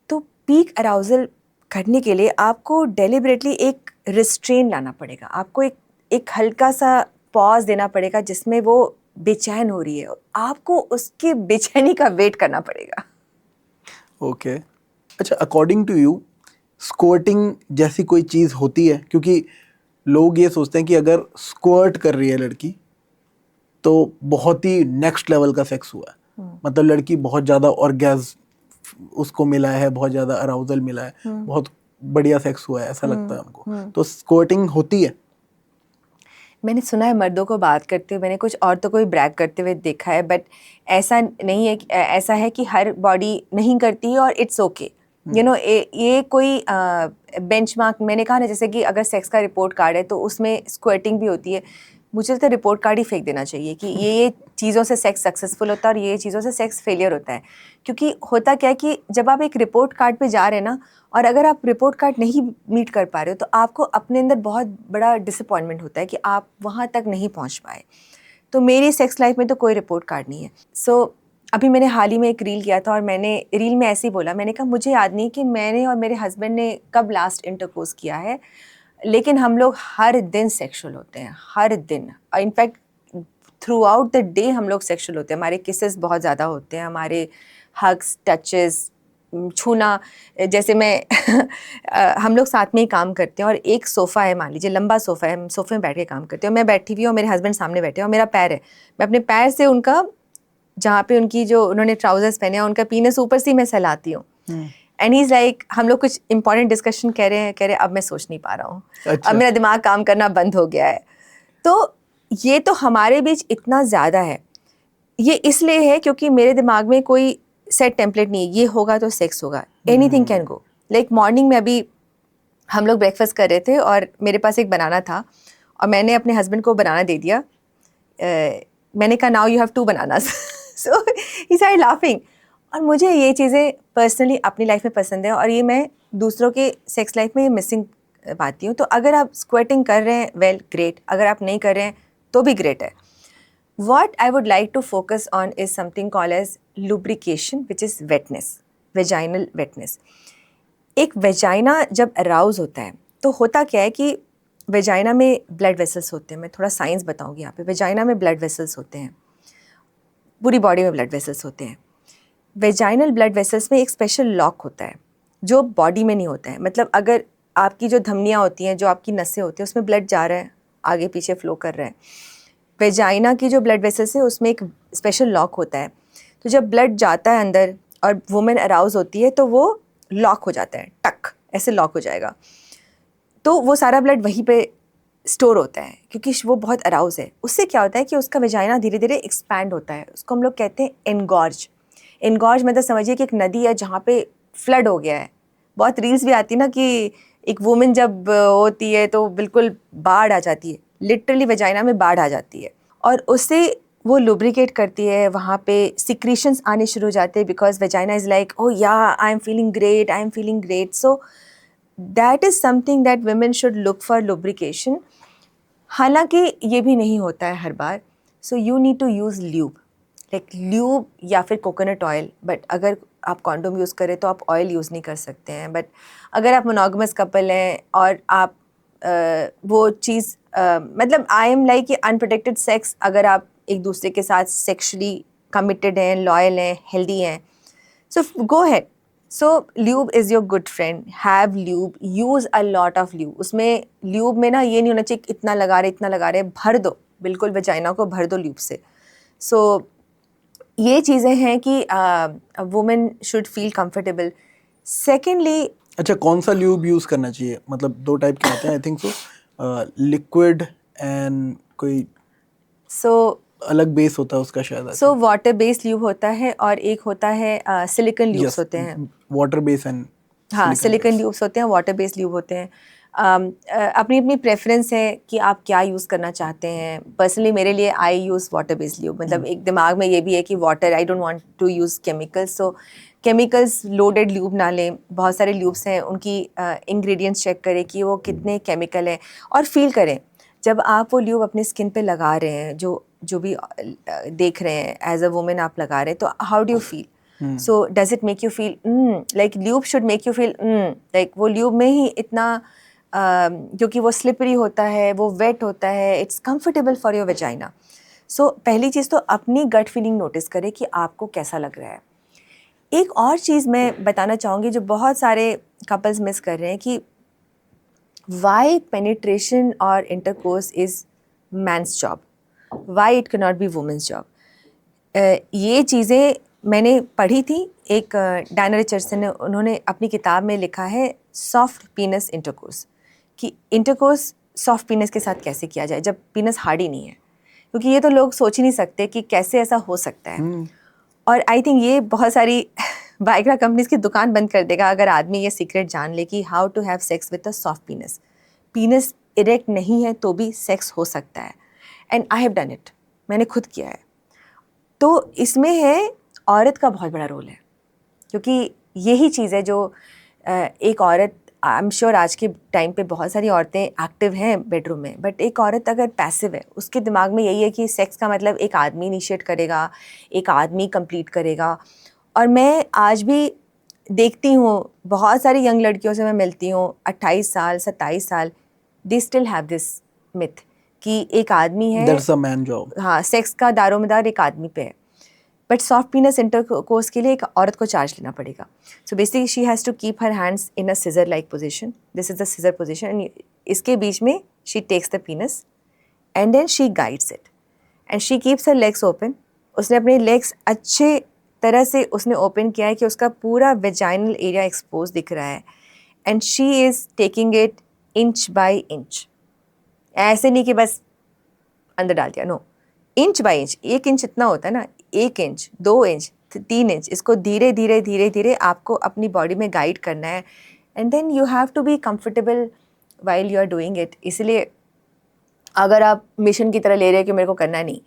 तो पीक अराउजल करने के लिए आपको डेलिबरेटली एक रिस्ट्रेन लाना पड़ेगा, आपको एक हल्का सा पॉज देना पड़ेगा जिसमें वो बेचैन हो रही है, आपको उसके बेचैनी का वेट करना पड़ेगा। ओके अच्छा, अकॉर्डिंग टू यू स्क्वर्टिंग जैसी कोई चीज़ होती है? क्योंकि लोग ये सोचते हैं कि अगर स्क्वर्ट कर रही है लड़की तो बहुत ही नेक्स्ट लेवल का सेक्स हुआ है, मतलब लड़की बहुत ज़्यादा ऑर्गेज़्म उसको मिला है, बहुत ज़्यादा अराउजल मिला है, बहुत बढ़िया सेक्स हुआ है, ऐसा लगता है हमको। तो स्क्वर्टिंग होती है? मैंने सुना है मर्दों को बात करते हुए, मैंने कुछ औरतों को भी ब्रैग करते हुए देखा है, बट ऐसा नहीं है, ऐसा है कि हर बॉडी नहीं करती है और इट्स ओके, यू नो। ये कोई बेंचमार्क, मैंने कहा ना, जैसे कि अगर सेक्स का रिपोर्ट कार्ड है तो उसमें स्क्वर्टिंग भी होती है, मुझे तो रिपोर्ट कार्ड ही फेंक देना चाहिए कि ये चीज़ों से सेक्स सक्सेसफुल होता है और ये चीज़ों से सेक्स फेलियर होता है। क्योंकि होता क्या है कि जब आप एक रिपोर्ट कार्ड पे जा रहे हैं ना, और अगर आप रिपोर्ट कार्ड नहीं मीट कर पा रहे हो, तो आपको अपने अंदर बहुत बड़ा डिसअपॉइंटमेंट होता है कि आप वहाँ तक नहीं पहुँच पाए। तो मेरी सेक्स लाइफ में तो कोई रिपोर्ट कार्ड नहीं है। सो अभी मैंने हाल ही में एक रील किया था और मैंने रील में ऐसे ही बोला, मैंने कहा मुझे याद नहीं कि मैंने और मेरे हस्बैंड ने कब लास्ट इंटरकोर्स किया है, लेकिन हम लोग हर दिन सेक्सुअल होते हैं, हर दिन। In fact through out the day हम लोग सेक्सुअल होते हैं, हमारे किसेस बहुत ज़्यादा होते हैं, हमारे हग्स, टचेस, छूना। जैसे मैं हम लोग साथ में ही काम करते हैं और एक सोफ़ा है, मान लीजिए लंबा सोफ़ा है, हम सोफ़े में बैठ के काम करते हैं और मैं बैठी हुई हूँ और मेरे हस्बैंड सामने बैठे हैं और मेरा पैर है, मैं अपने पैर से उनका, जहाँ पे उनकी जो उन्होंने ट्राउजर्स पहने हैं उनका पीनस ऊपर से ही मैं सहलाती हूँ। एंड ही इज़ लाइक, हम लोग कुछ इंपॉर्टेंट डिस्कशन कह रहे हैं अब मैं सोच नहीं पा रहा हूँ, अच्छा। अब मेरा दिमाग काम करना बंद हो गया है। तो ये तो हमारे बीच इतना ज़्यादा है, ये इसलिए है क्योंकि मेरे दिमाग में कोई सेट टेम्पलेट नहीं है, ये होगा तो सेक्स होगा, anything can go. Like morning में अभी हम लोग ब्रेकफास्ट कर रहे थे और मेरे पास एक बनाना था और मैंने अपने हस्बैंड को बनाना दे दिया। मैंने कहा now you have 2 bananas, so he started laughing. और मुझे ये चीज़ें पर्सनली अपनी लाइफ में पसंद है और ये मैं दूसरों के सेक्स लाइफ में ये मिसिंग पाती हूँ। तो अगर आप स्क्वेटिंग कर रहे हैं, वेल ग्रेट, अगर आप नहीं कर रहे हैं तो भी ग्रेट है। What I would like to focus on is something called as lubrication, which is wetness, vaginal wetness. एक वेजाइना जब अराउज होता है तो होता क्या है कि वेजाइना में ब्लड वेसल्स होते हैं। मैं थोड़ा साइंस बताऊंगी यहाँ पे। वेजाइना में ब्लड वेसल्स होते हैं, पूरी बॉडी में ब्लड वेसल्स होते हैं। वेजाइनल ब्लड वेसल्स में एक स्पेशल लॉक होता है जो बॉडी में नहीं होता है। मतलब अगर आपकी जो धमनियाँ होती हैं, जो आपकी नसें होती हैं, उसमें ब्लड जा रहा है, आगे पीछे फ्लो कर रहा है। वेजाइना की जो ब्लड वेसल्स है उसमें एक स्पेशल लॉक होता है। तो जब ब्लड जाता है अंदर और वुमेन अराउज होती है तो वो लॉक हो जाता है, टक ऐसे लॉक हो जाएगा। तो वो सारा ब्लड वहीं पे स्टोर होता है क्योंकि वो बहुत अराउज है। उससे क्या होता है कि उसका वेजाइना धीरे धीरे एक्सपैंड होता है। उसको हम लोग कहते हैं एनगॉर्ज। एनगॉर्ज मतलब समझिए कि एक नदी है जहाँ पे फ्लड हो गया है। बहुत रील्स भी आती है ना कि एक वुमेन जब होती है तो बिल्कुल बाढ़ आ जाती है, लिटरली वेजाइना में बाढ़ आ जाती है और उससे वो लुब्रिकेट करती है, वहाँ पे सिक्रीशंस आने शुरू हो जाते हैं because vagina is like oh yeah I am feeling great, I am feeling great. So that is something that women should look for lubrication. हालांकि ये भी नहीं होता है हर बार। So you need to use lube, like lube या फिर कोकोनट ऑयल। बट अगर आप कॉन्डोम यूज़ करें तो आप ऑयल यूज़ नहीं कर सकते हैं। बट अगर आप मोनोगमस कपल हैं और आप वो चीज़ मतलब आई एम लाइक कि अनप्रोटेक्टेड सेक्स, अगर आप एक दूसरे के साथ सेक्शुअली कमिटेड हैं, लॉयल हैं, हेल्दी हैं, so go ahead. So lube is your good friend, have lube, use a lot of lube. उसमें ल्यूब में ना ये नहीं होना चाहिए इतना लगा रहे, भर दो, बिल्कुल वेजाइना को भर दो ल्यूब से। सो ये चीज़ें हैं कि women should feel comfortable. Secondly, अच्छा, कौन सा ल्यूब यूज़ करना चाहिए? मतलब 2 टाइप के होते हैं I think so, liquid and कोई सो अलग बेस होता है उसका शायद। सो वाटर बेस्ड ल्यूब होता है और एक होता है सिलिकॉन ल्यूब्स होते हैं। वाटर बेस एंड हाँ, सिलिकॉन ल्यूब्स होते हैं, वाटर बेस्ड ल्यूब होते हैं। अपनी अपनी प्रेफरेंस है कि आप क्या यूज़ करना चाहते हैं। पर्सनली मेरे लिए I use water based lube. मतलब एक दिमाग में ये भी है कि water, I don't want to use chemicals. So chemicals loaded lube ना लें। बहुत सारे ल्यूब्स हैं, उनकी इंग्रेडिएंट्स चेक करें कि वो कितने केमिकल हैं और फील करें जब आप वो ल्यूब अपने स्किन पे लगा रहे हैं, जो भी देख रहे हैं एज अ वुमेन आप लगा रहे हैं, तो how do you feel? So does it make you feel like lube should make you feel like वो lube में ही इतना क्योंकि वो स्लिपरी होता है, वो वेट होता है, it's comfortable for your vagina. So पहली चीज़ तो अपनी गट फीलिंग नोटिस करें कि आपको कैसा लग रहा है। एक और चीज़ मैं बताना चाहूँगी जो बहुत सारे कपल्स मिस कर रहे हैं कि वाई पेनिट्रेशन और intercourse is man's job, why it can not be women's job. ये चीज़ें मैंने पढ़ी थी। एक डायना रिचर्डसन ने, उन्होंने अपनी किताब में लिखा है सॉफ्ट पीनस इंटरकोर्स, कि इंटरकोर्स सॉफ्ट पीनस के साथ कैसे किया जाए जब पीनस हार्ड ही नहीं है। क्योंकि ये तो लोग सोच ही नहीं सकते कि कैसे ऐसा हो सकता है। और आई थिंक ये बहुत सारी वाइग्रा कंपनीज की दुकान बंद कर देगा अगर आदमी ये सीक्रेट जान ले कि how to have sex with a soft penis. Penis erect नहीं है तो भी सेक्स हो सकता है, and I have done it, मैंने खुद किया है। तो इसमें है औरत का बहुत बड़ा रोल है, क्योंकि यही चीज़ है जो एक औरत आई एम श्योर आज के टाइम पे बहुत सारी औरतें एक्टिव हैं बेडरूम में, बट एक औरत अगर पैसिव है, उसके दिमाग में यही है कि सेक्स का मतलब एक आदमी इनिशिएट करेगा, एक आदमी कंप्लीट करेगा। और मैं आज भी देखती हूँ, बहुत सारी यंग लड़कियों से मैं मिलती हूँ, 28 साल 27 साल, they still have this myth कि एक आदमी है, दैट्स अ मैन जॉब। हाँ, सेक्स का दारोमदार एक आदमी पे है। बट सॉफ्ट पीनस इंटरकोर्स के लिए एक औरत को चार्ज लेना पड़ेगा। So basically she has to keep her hands in a scissor like position, this is the scissor position, and इसके बीच में she takes the penis and then she guides it and she keeps her legs open. उसने अपने legs अच्छे तरह से उसने open किया है कि उसका पूरा वेजाइनल एरिया एक्सपोज दिख रहा है, and she is taking it inch by inch. ऐसे नहीं कि बस अंदर डाल दिया, no, inch by inch. 1 inch इतना होता है ना, 1 इंच, 2 इंच, 3 इंच, इसको धीरे धीरे धीरे धीरे आपको अपनी बॉडी में गाइड करना है, and then you have to be comfortable while you are doing it. इसलिए अगर आप मिशन की तरह ले रहे हैं कि मेरे को करना नहीं,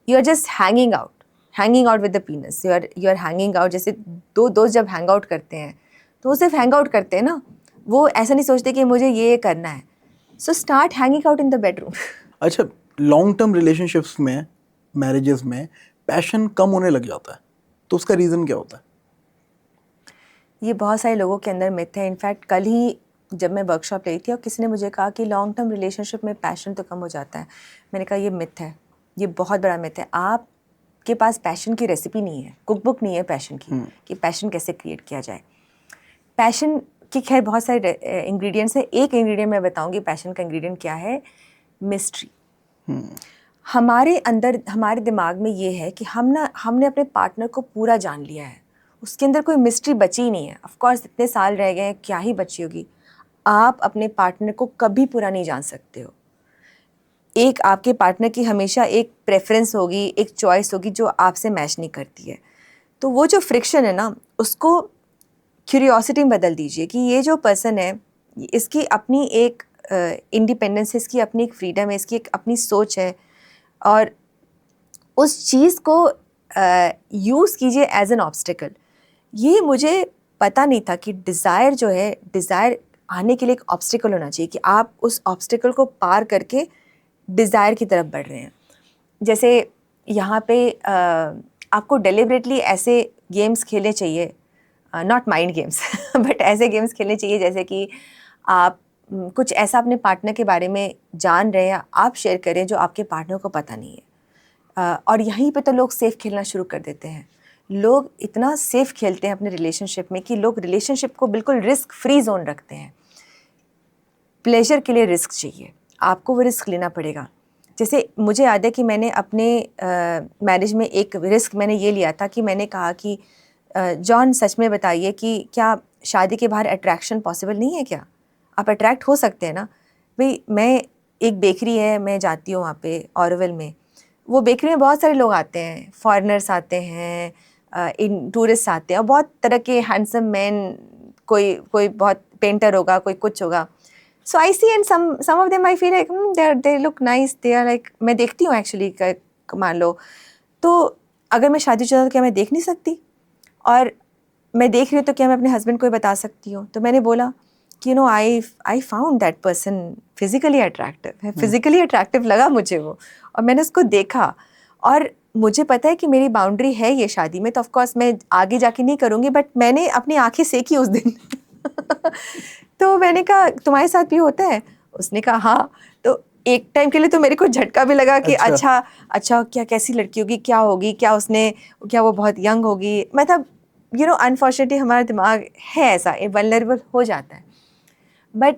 you are just hanging out with the penis, you are hanging out. जैसे दो दोस्त जब हैंग आउट करते हैं तो वो सिर्फ हैंग आउट करते हैं ना, वो ऐसा नहीं सोचते कि मुझे ये करना है। So start hanging out in the bedroom. अच्छा, लॉन्ग टर्म रिलेशनशिप्स में, मैरिजेस में पैशन कम होने लग जाता है, तो उसका रीज़न क्या होता है? ये बहुत सारे लोगों के अंदर मिथ है। इनफैक्ट कल ही जब मैं वर्कशॉप ली थी और किसी ने मुझे कहा कि लॉन्ग टर्म रिलेशनशिप में पैशन तो कम हो जाता है, मैंने कहा ये मिथ है, ये बहुत बड़ा मिथ है। आपके पास पैशन की रेसिपी नहीं है, कुक बुक नहीं है पैशन की, कि पैशन कैसे क्रिएट किया जाए। पैशन की खैर बहुत सारे इंग्रेडिएंट्स हैं। एक इंग्रेडिएंट मैं बताऊंगी पैशन का इंग्रेडिएंट क्या है, मिस्ट्री। हमारे अंदर, हमारे दिमाग में ये है कि हमने अपने पार्टनर को पूरा जान लिया है, उसके अंदर कोई मिस्ट्री बची ही नहीं है। ऑफ कोर्स इतने साल रह गए हैं, क्या ही बची होगी। आप अपने पार्टनर को कभी पूरा नहीं जान सकते हो। एक आपके पार्टनर की हमेशा एक प्रेफरेंस होगी, एक चॉइस होगी जो आपसे मैच नहीं करती है। तो वो जो फ्रिक्शन है ना, उसको क्यूरियोसिटी में बदल दीजिए कि ये जो पर्सन है, इसकी अपनी एक इंडिपेंडेंस है, इसकी अपनी एक फ्रीडम है, इसकी एक अपनी सोच है, और उस चीज़ को यूज़ कीजिए एज एन ऑब्स्टिकल। ये मुझे पता नहीं था कि डिज़ायर जो है, डिज़ायर आने के लिए एक ऑब्स्टिकल होना चाहिए, कि आप उस ऑब्स्टिकल को पार करके डिज़ायर की तरफ बढ़ रहे हैं। जैसे यहाँ पे आपको डेलिबरेटली ऐसे गेम्स खेलने चाहिए, नॉट माइंड गेम्स बट ऐसे गेम्स खेलने चाहिए जैसे कि आप कुछ ऐसा अपने पार्टनर के बारे में जान रहे हैं, आप शेयर करें जो आपके पार्टनर को पता नहीं है। और यहीं पे तो लोग सेफ़ खेलना शुरू कर देते हैं। लोग इतना सेफ़ खेलते हैं अपने रिलेशनशिप में कि लोग रिलेशनशिप को बिल्कुल रिस्क फ्री जोन रखते हैं। प्लेजर के लिए रिस्क चाहिए, आपको वो रिस्क लेना पड़ेगा। जैसे मुझे याद है कि मैंने अपने मैरिज में एक रिस्क मैंने ये लिया था कि मैंने कहा कि जॉन सच में बताइए कि क्या शादी के बाहर अट्रैक्शन पॉसिबल नहीं है क्या? आप अट्रैक्ट हो सकते हैं ना? भाई मैं, एक बेकरी है, मैं जाती हूँ वहाँ पे ऑरोविल में, वो बेकरी में बहुत सारे लोग आते हैं, फॉरेनर्स आते हैं, इन टूरिस्ट आते हैं, और बहुत तरह के हैंडसम मैन, कोई बहुत पेंटर होगा, कोई कुछ होगा। So I see and some of them I feel like they look nice, they are like, मैं देखती हूँ एक्चुअली, मान लो तो अगर मैं शादीशुदा तो क्या मैं देख नहीं सकती? और मैं देख रही हूँ तो क्या मैं अपने हस्बैंड को ही बता सकती हूँ? तो मैंने बोला कि you know I found that person physically attractive, physically attractive लगा मुझे वो, और मैंने उसको देखा, और मुझे पता है कि मेरी बाउंड्री है ये शादी में, तो ऑफ कोर्स मैं आगे जाके नहीं करूँगी, बट मैंने अपनी आंखें सेकी उस दिन तो मैंने कहा तुम्हारे साथ भी होता है? उसने कहा हाँ। तो एक टाइम के लिए तो मेरे को झटका भी लगा कि अच्छा क्या, कैसी लड़की होगी, क्या होगी, क्या वो बहुत यंग होगी, मतलब यू नो अनफॉर्चुनेटली हमारा दिमाग है ऐसा, वल्नरेबल हो जाता है। बट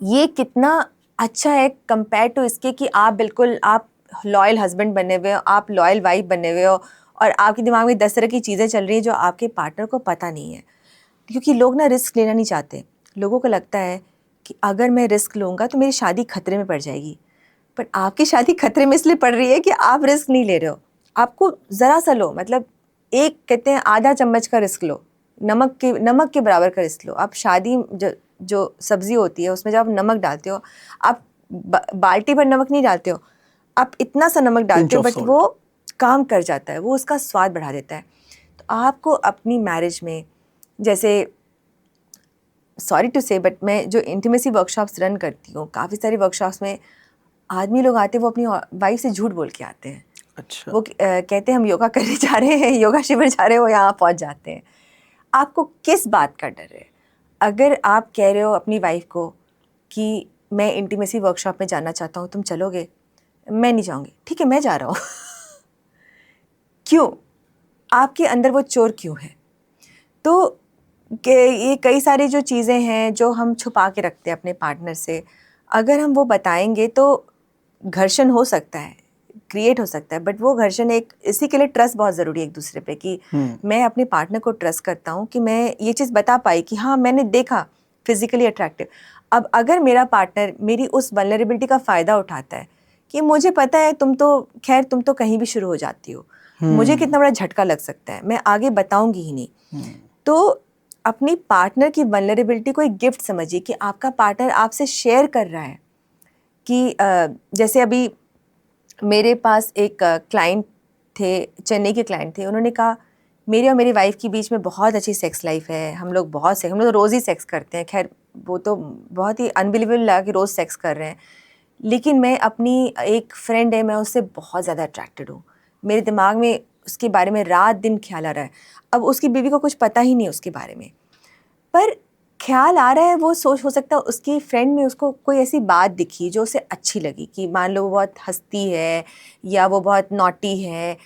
ये कितना अच्छा है कंपेयर टू इसके कि आप लॉयल हस्बैंड बने हुए हो, आप लॉयल वाइफ बने हुए हो, और आपके दिमाग में 10 तरह की चीज़ें चल रही हैं जो आपके पार्टनर को पता नहीं है। क्योंकि लोग ना रिस्क लेना नहीं चाहते। लोगों को लगता है कि अगर मैं रिस्क लूँगा तो मेरी शादी खतरे में पड़ जाएगी। पर आपकी शादी खतरे में इसलिए पड़ रही है कि आप रिस्क नहीं ले रहे हो। आपको ज़रा सा लो, मतलब एक कहते हैं आधा चम्मच का रिस्क लो, नमक के बराबर का रिस्क लो। आप शादी जो सब्ज़ी होती है उसमें जब आप नमक डालते हो, आप बाल्टी भर नमक नहीं डालते हो, आप इतना सा नमक डालते हो, बट वो काम कर जाता है, वो उसका स्वाद बढ़ा देता है। तो आपको अपनी मैरिज में, जैसे सॉरी टू से बट मैं जो इंटीमेसी वर्कशॉप्स रन करती हूँ, काफ़ी सारी वर्कशॉप्स में आदमी लोग आते हैं, वो अपनी वाइफ से झूठ बोल के आते हैं। अच्छा। वो कहते हैं हम योगा करने जा रहे हैं, योगा शिविर जा रहे हो, यहाँ पहुँच जाते हैं। आपको किस बात का डर है? अगर आप कह रहे हो अपनी वाइफ को कि मैं इंटीमेसी वर्कशॉप में जाना चाहता हूँ, तुम चलोगे? मैं नहीं जाऊँगी। ठीक है, मैं जा रहा हूँ। क्यों? आपके अंदर वो चोर क्यों है? तो ये कई सारी जो चीज़ें हैं जो हम छुपा के रखते हैं अपने पार्टनर से, अगर हम वो बताएंगे तो घर्षण हो सकता है, क्रिएट हो सकता है, बट वो घर्षण एक, इसी के लिए ट्रस्ट बहुत ज़रूरी है एक दूसरे पे, कि मैं अपने पार्टनर को ट्रस्ट करता हूँ कि मैं ये चीज़ बता पाई कि हाँ मैंने देखा फिजिकली अट्रैक्टिव। अब अगर मेरा पार्टनर मेरी उस वल्नरेबिलिटी का फ़ायदा उठाता है कि मुझे पता है तुम तो कहीं भी शुरू हो जाती हो, मुझे कितना बड़ा झटका लग सकता है, मैं आगे बताऊंगी ही नहीं। तो अपनी पार्टनर की वल्नरेबिलिटी को एक गिफ्ट समझिए कि आपका पार्टनर आपसे शेयर कर रहा है कि जैसे अभी मेरे पास एक क्लाइंट थे, चेन्नई के क्लाइंट थे, उन्होंने कहा मेरे और मेरी वाइफ के बीच में बहुत अच्छी सेक्स लाइफ है, हम लोग रोज़ ही सेक्स करते हैं। खैर वो तो बहुत ही अनबिलीवेबल लगा कि रोज़ सेक्स कर रहे हैं, लेकिन मैं अपनी एक फ्रेंड है, मैं उससे बहुत ज़्यादा अट्रैक्टेड हूँ, मेरे दिमाग में उसके बारे में रात दिन ख्याल आ रहा है। अब उसकी बीवी को कुछ पता ही नहीं उसके बारे में, पर ख्याल आ रहा है, वो सोच, हो सकता है उसकी फ्रेंड में उसको कोई ऐसी बात दिखी जो उसे अच्छी लगी, कि मान लो वो बहुत हंसती है या वो बहुत नॉटी है।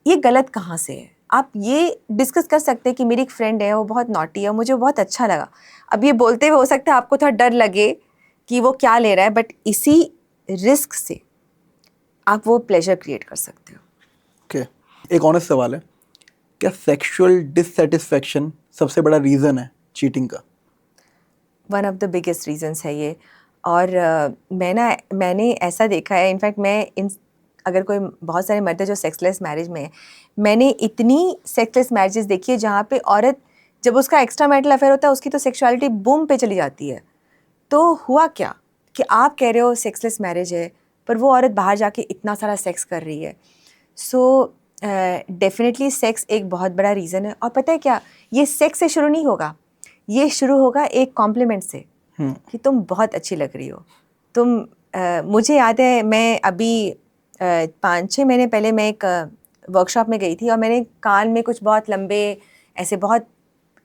ये गलत कहाँ से है? आप ये डिस्कस कर सकते हैं कि मेरी एक फ्रेंड है, वो बहुत नॉटी है, मुझे बहुत अच्छा लगा। अब ये बोलते हुए हो सकता है आपको थोड़ा डर लगे कि वो क्या ले रहा है, बट इसी रिस्क से आप वो प्लेजर क्रिएट कर सकते हो। ओके, एक ऑनेस्ट सवाल है, क्या सेक्सुअल डिससेटिस्फैक्शन सबसे बड़ा रीज़न है चीटिंग का? One of the biggest reasons है ये। और मैंने ऐसा देखा है, इनफैक्ट अगर कोई बहुत सारे मर्द हैं जो सेक्सलेस मैरिज में है, मैंने इतनी सेक्सलेस मैरिजेस देखी है जहाँ पे औरत, जब उसका एक्स्ट्रा मैरिटल अफेयर होता है, उसकी तो सेक्सुअलिटी बूम पे चली जाती है। तो हुआ क्या कि आप कह रहे हो सेक्सलेस मैरिज है, पर वो औरत बाहर जाके इतना सारा सेक्स कर रही है। सो डेफिनेटली सेक्स एक बहुत बड़ा रीज़न है। और पता है क्या, ये सेक्स से शुरू नहीं होगा, ये शुरू होगा एक कॉम्प्लीमेंट से, कि तुम बहुत अच्छी लग रही हो। मुझे याद है, मैं अभी 5-6 महीने पहले मैं एक वर्कशॉप में गई थी, और मैंने कान में कुछ बहुत लंबे ऐसे बहुत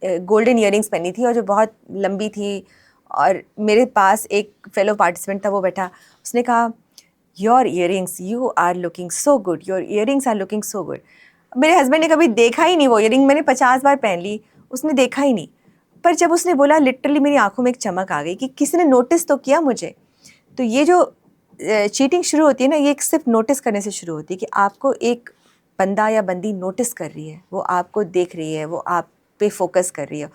गोल्डन ईयरिंग्स पहनी थी, और जो बहुत लंबी थी। और मेरे पास एक फेलो पार्टिसिपेंट था, वो बैठा, उसने कहा your earrings, you are looking so good, your earrings are looking so good. मेरे हस्बैंड ने कभी देखा ही नहीं वो ईयरिंग, मैंने 50 बार पहन ली, उसने देखा ही नहीं। पर जब उसने बोला, लिटरली मेरी आंखों में एक चमक आ गई कि किसी ने नोटिस तो किया मुझे। तो ये जो चीटिंग शुरू होती है ना, ये सिर्फ नोटिस करने से शुरू होती है, कि आपको एक बंदा या बंदी नोटिस कर रही है, वो आपको देख रही है, वो आप पे फोकस कर रही है,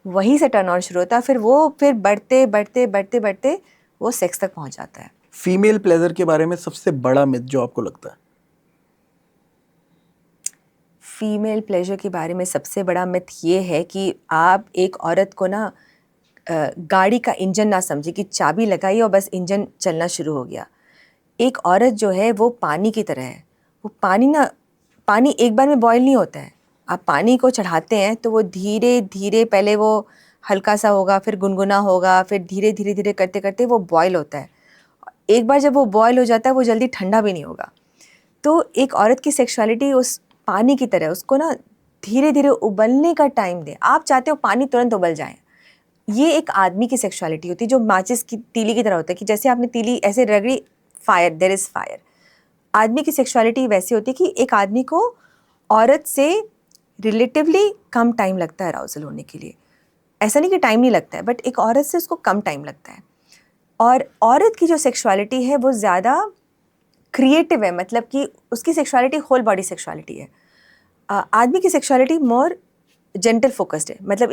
वहीं से टर्न ऑन शुरू होता है। फिर बढ़ते बढ़ते बढ़ते बढ़ते वो सेक्स तक पहुंच जाता है। फीमेल प्लेजर के बारे में सबसे बड़ा मिथ जो आपको लगता है? फीमेल प्लेजर के बारे में सबसे बड़ा मिथ ये है कि आप एक औरत को ना गाड़ी का इंजन ना समझे, कि चाबी लगाई और बस इंजन चलना शुरू हो गया। एक औरत जो है वो पानी की तरह है। वो पानी एक बार में बॉयल नहीं होता है। आप पानी को चढ़ाते हैं तो वो धीरे धीरे, पहले वो हल्का सा होगा, फिर गुनगुना होगा, फिर धीरे धीरे धीरे करते करते वो बॉयल होता है। एक बार जब वो बॉयल हो जाता है, वो जल्दी ठंडा भी नहीं होगा। तो एक औरत की सेक्सुअलिटी उस पानी की तरह, उसको ना धीरे धीरे उबलने का टाइम दें। आप चाहते हो पानी तुरंत उबल जाए। ये एक आदमी की सेक्सुअलिटी होती है, जो माचिस की तीली की तरह होता है, कि जैसे आपने तीली ऐसे रगड़ी, फायर, देयर इज़ फायर। आदमी की सेक्सुअलिटी वैसी होती है कि एक आदमी को औरत से रिलेटिवली कम टाइम लगता है अराउजल होने के लिए। ऐसा नहीं कि टाइम नहीं लगता है, बट एक औरत से उसको कम टाइम लगता है। और औरत की जो सेक्सुअलिटी है वो ज़्यादा क्रिएटिव है, मतलब कि उसकी सेक्सुअलिटी होल बॉडी सेक्सुअलिटी है। आदमी की सेक्सुअलिटी मोर जेंटल फोकस्ड है। मतलब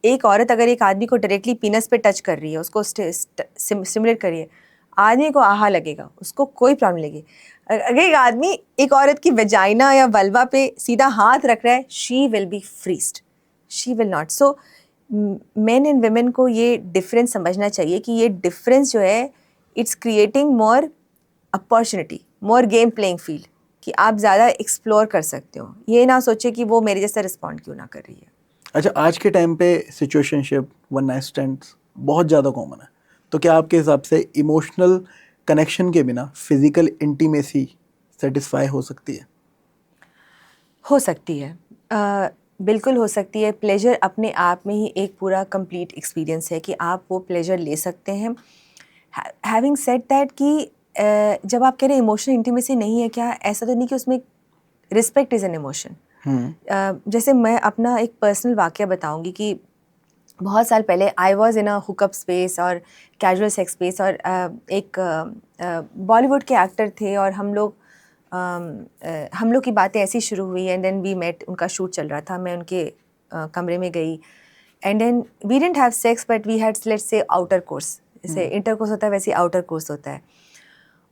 एक औरत अगर एक आदमी को डायरेक्टली पीनस पे टच कर रही है, उसको स्टिमुलेट कर रही है, आदमी को आहा लगेगा, उसको कोई प्रॉब्लम लगेगी। अगर एक आदमी एक औरत की वेजाइना या वल्वा पे सीधा हाथ रख रहा है, she will be freezed, she will not. So main and women को ये डिफरेंस समझना चाहिए, कि ये डिफरेंस जो है, it's creating more opportunity, more game playing field, कि आप ज़्यादा एक्सप्लोर कर सकते हो। ये ना सोचे कि वो मेरे जैसा रिस्पॉन्ड क्यों ना कर रही है। अच्छा, आज के टाइम पे सिचुएशनशिप, वन नाइट स्टैंड्स बहुत ज़्यादा कॉमन है, तो क्या आपके हिसाब से इमोशनल कनेक्शन के बिना फिजिकल इंटीमेसी सेटिस्फाई हो सकती है? हो सकती है, बिल्कुल हो सकती है। प्लेजर अपने आप में ही एक पूरा कंप्लीट एक्सपीरियंस है कि आप वो प्लेजर ले सकते हैं। हैविंग सेड दैट कि जब आप कह रहे हैं इमोशनल इंटीमेसी नहीं है, क्या ऐसा तो नहीं कि उसमें रिस्पेक्ट इज़ एन इमोशन? जैसे मैं अपना एक पर्सनल वाक़या बताऊंगी कि बहुत साल पहले I was in a hookup space और कैजुअल सेक्स स्पेस, और एक बॉलीवुड के एक्टर थे और हम लोग की बातें ऐसी शुरू हुई एंड देन वी मेट। उनका शूट चल रहा था, मैं उनके कमरे में गई and then we didn't have sex but we had let's say outercourse. जैसे इंटर कोर्स होता है वैसे आउटर कोर्स होता है।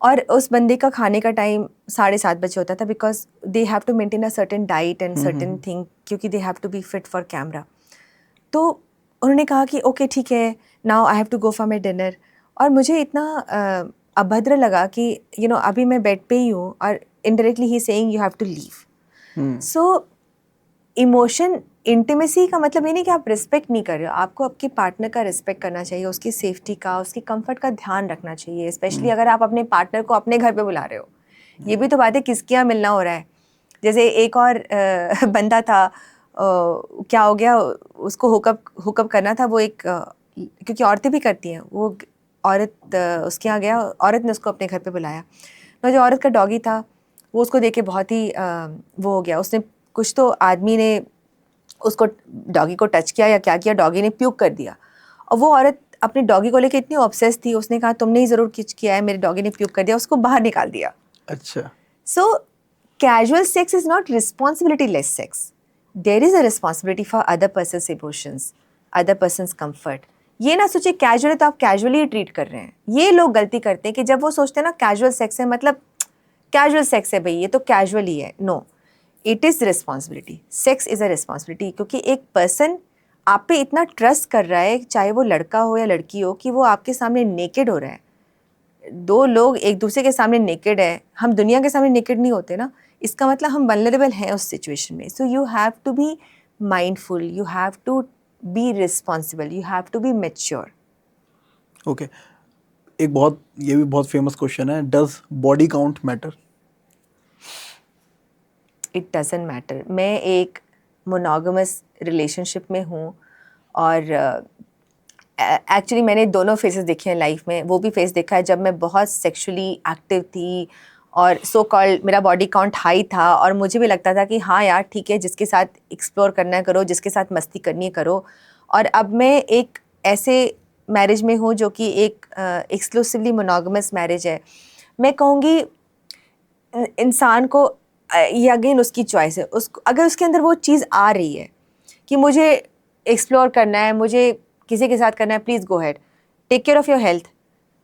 और उस बंदे का खाने का टाइम 7:30 बजे होता था, because they have to maintain a certain diet and certain thing, क्योंकि they have to be fit for camera. तो उन्होंने कहा कि ओके ठीक है, now I have to go for my dinner. और मुझे इतना अभद्र लगा कि अभी मैं बेड पे ही हूँ और इनडायरेक्टली ही saying you have to leave. So emotion intimacy का मतलब ये नहीं कि आप रिस्पेक्ट नहीं कर रहे हो, आपको आपके पार्टनर का रिस्पेक्ट करना चाहिए, उसकी सेफ्टी का, उसकी कंफर्ट का ध्यान रखना चाहिए, स्पेशली अगर आप अपने पार्टनर को अपने घर पे बुला रहे हो। ये भी तो बात है किसके यहाँ मिलना हो रहा है। जैसे एक और बंदा था, क्या हो गया, उसको हुकअप करना था, वो एक क्योंकि औरतें भी करती हैं, वो औरत उसके यहाँ गया, औरत ने उसको अपने घर पे बुलाया। तो जो औरत का डॉगी था वो उसको देख के बहुत ही वो हो गया। उसने कुछ तो आदमी ने उसको डॉगी को टच किया या क्या किया, डॉगी ने प्यूक कर दिया। और वो औरत अपने डॉगी को लेके इतनी ऑब्सेस थी, उसने कहा तुमने ही ज़रूर कुछ किया है, मेरे डॉगी ने प्यूक कर दिया, उसको बाहर निकाल दिया। अच्छा। So casual sex is not responsibility less sex. There is a responsibility for other persons emotions, other persons comfort. ये ना सोचिए कैजुअल है तो आप कैजुअली ही ट्रीट कर रहे हैं। ये लोग गलती करते हैं कि जब वो सोचते हैं ना कैजुअल सेक्स है मतलब कैजुअल सेक्स है भाई, ये तो कैजुअल ही है। No, it is responsibility. Sex is a responsibility, क्योंकि एक पर्सन आप पे इतना ट्रस्ट कर रहा है, चाहे वो लड़का हो या लड़की हो, कि वो आपके सामने नेकेड हो रहा है। दो लोग एक दूसरे के सामने नेकेड है, हम दुनिया के सामने नेकेड नहीं होते ना, इसका मतलब हम वल्नरेबल हैं उस सिचुएशन में। So you have to be mindful, you have to be responsible, you have to be mature. Okay, ये भी बहुत फेमस क्वेश्चन है, does body count matter? It doesn't matter. मैं एक मोनोगमस रिलेशनशिप में हूँ और एक्चुअली मैंने दोनों फेसेस देखे हैं लाइफ में। वो भी फेस देखा है जब मैं बहुत सेक्सुअली एक्टिव थी और सो कॉल्ड मेरा बॉडी काउंट हाई था, और मुझे भी लगता था कि हाँ यार ठीक है, जिसके साथ एक्सप्लोर करना है करो, जिसके साथ मस्ती करनी है करो। और अब मैं एक ऐसे मैरिज में हूँ जो कि एक एक्सक्लूसिवली मोनोगमस मैरिज है। मैं कहूँगी इंसान को ये अगेन उसकी चॉइस है, उसको अगर उसके अंदर वो चीज़ आ रही है कि मुझे एक्सप्लोर करना है, मुझे किसी के साथ करना है, please go ahead, take care of your health.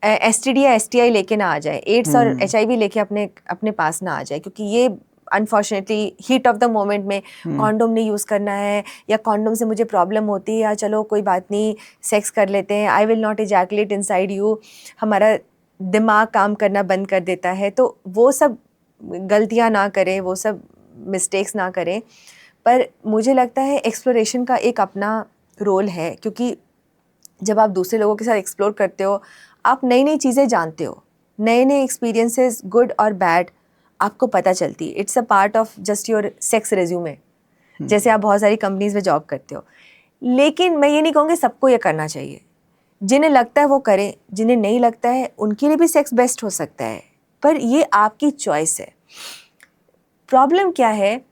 STD या एसटीआई लेके ना आ जाए, एड्स और एचआईवी लेके अपने पास ना आ जाए, क्योंकि ये unfortunately heat of the moment में कॉन्डोम नहीं यूज़ करना है, या कॉन्डोम से मुझे प्रॉब्लम होती है, या चलो कोई बात नहीं सेक्स कर लेते हैं, I will not ejaculate inside you, हमारा दिमाग काम करना बंद कर देता है। तो वो सब गलतियाँ ना करें, वो सब मिस्टेक्स ना करें। पर मुझे लगता है एक्सप्लोरेशन का एक अपना रोल है, क्योंकि जब आप दूसरे लोगों के साथ एक्सप्लोर करते हो, आप नई नई चीज़ें जानते हो, नए नए एक्सपीरियंसेस गुड और बैड आपको पता चलती है। It's a part of just your sex resume. जैसे आप बहुत सारी कंपनीज में जॉब करते हो। लेकिन मैं ये नहीं कहूँगी सबको ये करना चाहिए। जिन्हें लगता है वो करें, जिन्हें नहीं लगता है उनके लिए भी सेक्स बेस्ट हो सकता है, पर ये आपकी चॉइस है। प्रॉब्लम क्या है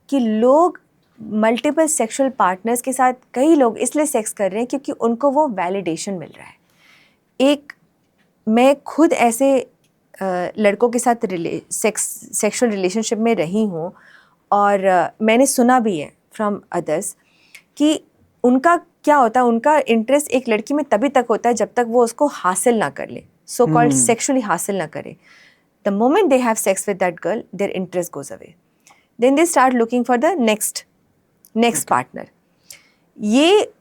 कि लोग मल्टीपल सेक्सुअल पार्टनर्स के साथ, कई लोग इसलिए सेक्स कर रहे हैं क्योंकि उनको वो वैलिडेशन मिल रहा है। मैं खुद ऐसे लड़कों के साथ सेक्सुअल रिलेशनशिप में रही हूँ, और मैंने सुना भी है फ्रॉम अदर्स कि उनका क्या होता है, उनका इंटरेस्ट एक लड़की में तभी तक होता है जब तक वो उसको हासिल ना कर ले, सो कॉल्ड सेक्सुअली हासिल ना करे। The moment they have sex with that girl, their interest goes away, then they start looking for the next partner. Yeah,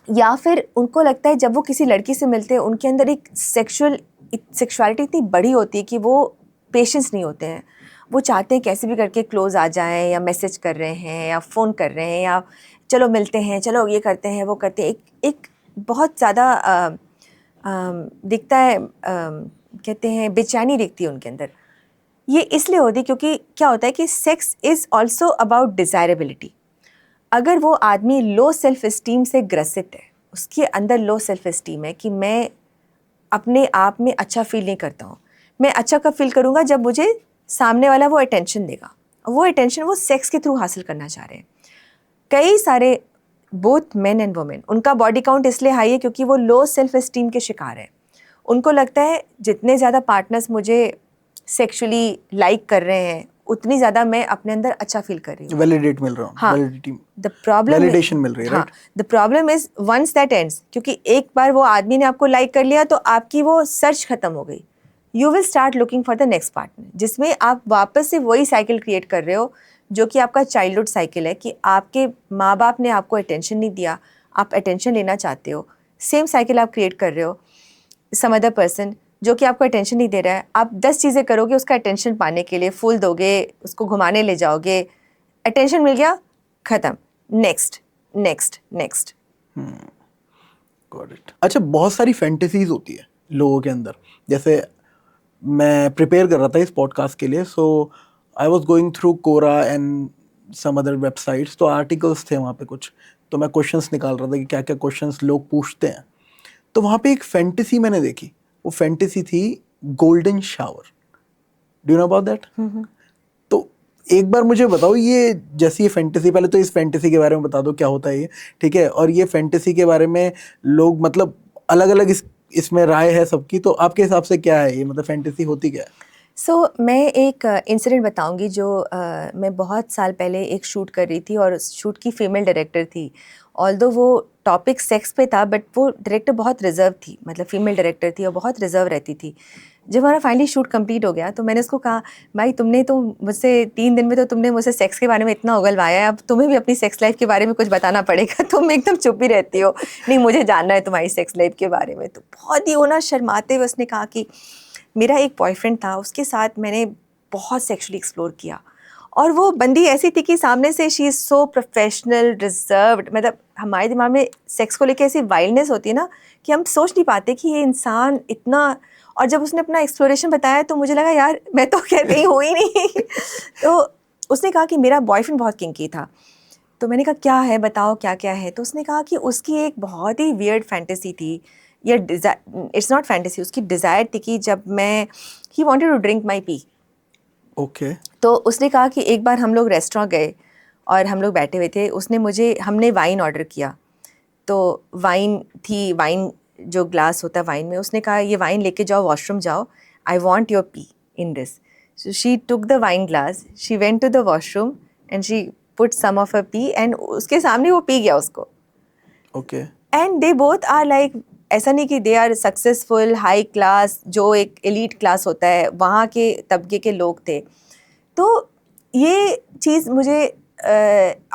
या फिर उनको लगता है जब वो किसी लड़की से मिलते हैं, उनके अंदर एक सेक्सुअलिटी इतनी बड़ी होती है कि वो पेशेंस नहीं होते हैं। वो चाहते हैं कैसे भी करके क्लोज आ जाएं, या मैसेज कर रहे हैं या फ़ोन कर रहे हैं या चलो मिलते हैं, चलो ये करते हैं, वो करते हैं, एक बहुत ज़्यादा दिखता है, कहते हैं बेचैनी दिखती है उनके अंदर। ये इसलिए होती है क्योंकि क्या होता है कि सेक्स इज़ ऑल्सो अबाउट डिज़ायरेबिलिटी। अगर वो आदमी लो सेल्फ इस्टीम से ग्रसित है, उसके अंदर लो सेल्फ इस्टीम है कि मैं अपने आप में अच्छा फील नहीं करता हूँ, मैं अच्छा कब फील करूँगा जब मुझे सामने वाला वो अटेंशन देगा, वो अटेंशन वो सेक्स के थ्रू हासिल करना चाह रहे हैं। कई सारे बोथ मेन एंड वुमेन, उनका बॉडी काउंट इसलिए हाई है क्योंकि वो लो सेल्फ इस्टीम के शिकार है। उनको लगता है जितने ज़्यादा पार्टनर्स मुझे सेक्सुअली लाइक कर रहे हैं उतनी ज़्यादा मैं अपने अंदर अच्छा फील कर रही हूँ, वैलिडेट मिल रहा हूँ, हाँ, द प्रॉब्लम वैलिडेशन मिल रही है, हाँ, the problem is once that ends, क्योंकि एक बार वो आदमी ने आपको लाइक कर लिया तो आपकी वो सर्च खत्म हो गई। You will start looking for the next partner, जिसमें आप वापस से वही साइकिल क्रिएट कर रहे हो जो कि आपका चाइल्डहुड साइकिल है कि आपके माँ बाप ने आपको अटेंशन नहीं दिया, आप अटेंशन लेना चाहते हो, सेम साइकिल आप क्रिएट कर रहे हो। सम अदर पर्सन जो कि आपको अटेंशन नहीं दे रहा है, आप 10 चीज़ें करोगे उसका अटेंशन पाने के लिए, फूल दोगे, उसको घुमाने ले जाओगे, अटेंशन मिल गया, ख़त्म, next next next. Got it. अच्छा, बहुत सारी फैंटेसीज होती है लोगों के अंदर। जैसे मैं प्रिपेयर कर रहा था इस पॉडकास्ट के लिए, so I was going through Quora and some other websites, तो आर्टिकल्स थे वहाँ पे कुछ, तो मैं क्वेश्चंस निकाल रहा था कि क्या क्या क्वेश्चंस लोग पूछते हैं। तो वहाँ पे एक फैंटेसी मैंने देखी, वो फैंटेसी थी golden shower. Do you know about that? तो एक बार मुझे बताओ, ये जैसी ये फैंटेसी, पहले तो इस फैंटेसी के बारे में बता दो क्या होता है ये, ठीक है? और ये फैंटेसी के बारे में लोग मतलब अलग अलग इसमें राय है सबकी, तो आपके हिसाब से क्या है ये, मतलब फैंटेसी होती क्या है? मैं एक इंसिडेंट बताऊंगी जो मैं बहुत साल पहले एक शूट कर रही थी और उस शूट की फीमेल डायरेक्टर थी। ऑल्दो वो टॉपिक सेक्स पे था बट वो डायरेक्टर बहुत रिजर्व थी, मतलब फीमेल डायरेक्टर थी और बहुत रिजर्व रहती थी। जब हमारा फाइनली शूट कंप्लीट हो गया तो मैंने उसको कहा, भाई तुमने तो मुझसे 3 दिन में तो तुमने मुझसे सेक्स के बारे में इतना उगलवाया है, अब तुम्हें भी अपनी सेक्स लाइफ के बारे में कुछ बताना पड़ेगा। तुम एकदम चुप ही रहती हो, नहीं मुझे जानना है तुम्हारी सेक्स लाइफ के बारे में। तो बहुत ही होना शर्माते हुए उसने कहा कि मेरा एक बॉयफ्रेंड था, उसके साथ मैंने बहुत सेक्सुअली एक्सप्लोर किया और वो बंदी ऐसी थी कि सामने से she is so professional, reserved, मतलब हमारे दिमाग में सेक्स को लेकर ऐसी वाइल्डनेस होती है ना कि हम सोच नहीं पाते कि ये इंसान इतना। और जब उसने अपना एक्सप्लोरेशन बताया तो मुझे लगा यार मैं तो कहीं हो ही नहीं। तो उसने कहा कि मेरा बॉयफ्रेंड बहुत किंकी था। तो मैंने कहा क्या है, बताओ क्या क्या है। तो उसने कहा कि उसकी एक बहुत ही वियर्ड फैंटेसी थी, या इट्स नॉट फैंटेसी, उसकी डिज़ायर थी कि जब मैं ही wanted to drink my pee. Okay. तो उसने कहा कि एक बार हम लोग रेस्टोरेंट गए और हम लोग बैठे हुए थे, हमने वाइन ऑर्डर किया। तो वाइन थी, वाइन जो ग्लास होता है वाइन में, उसने कहा ये वाइन लेके जाओ, वॉशरूम जाओ, I want your pee in this. So she took the wine glass, she went to the washroom and she put some of a pee and उसके सामने वो पी गया उसको। Okay. And they both are like, ऐसा नहीं कि they are successful high class, जो एक एलीट क्लास होता है वहाँ के तबके के लोग थे। तो ये चीज़ मुझे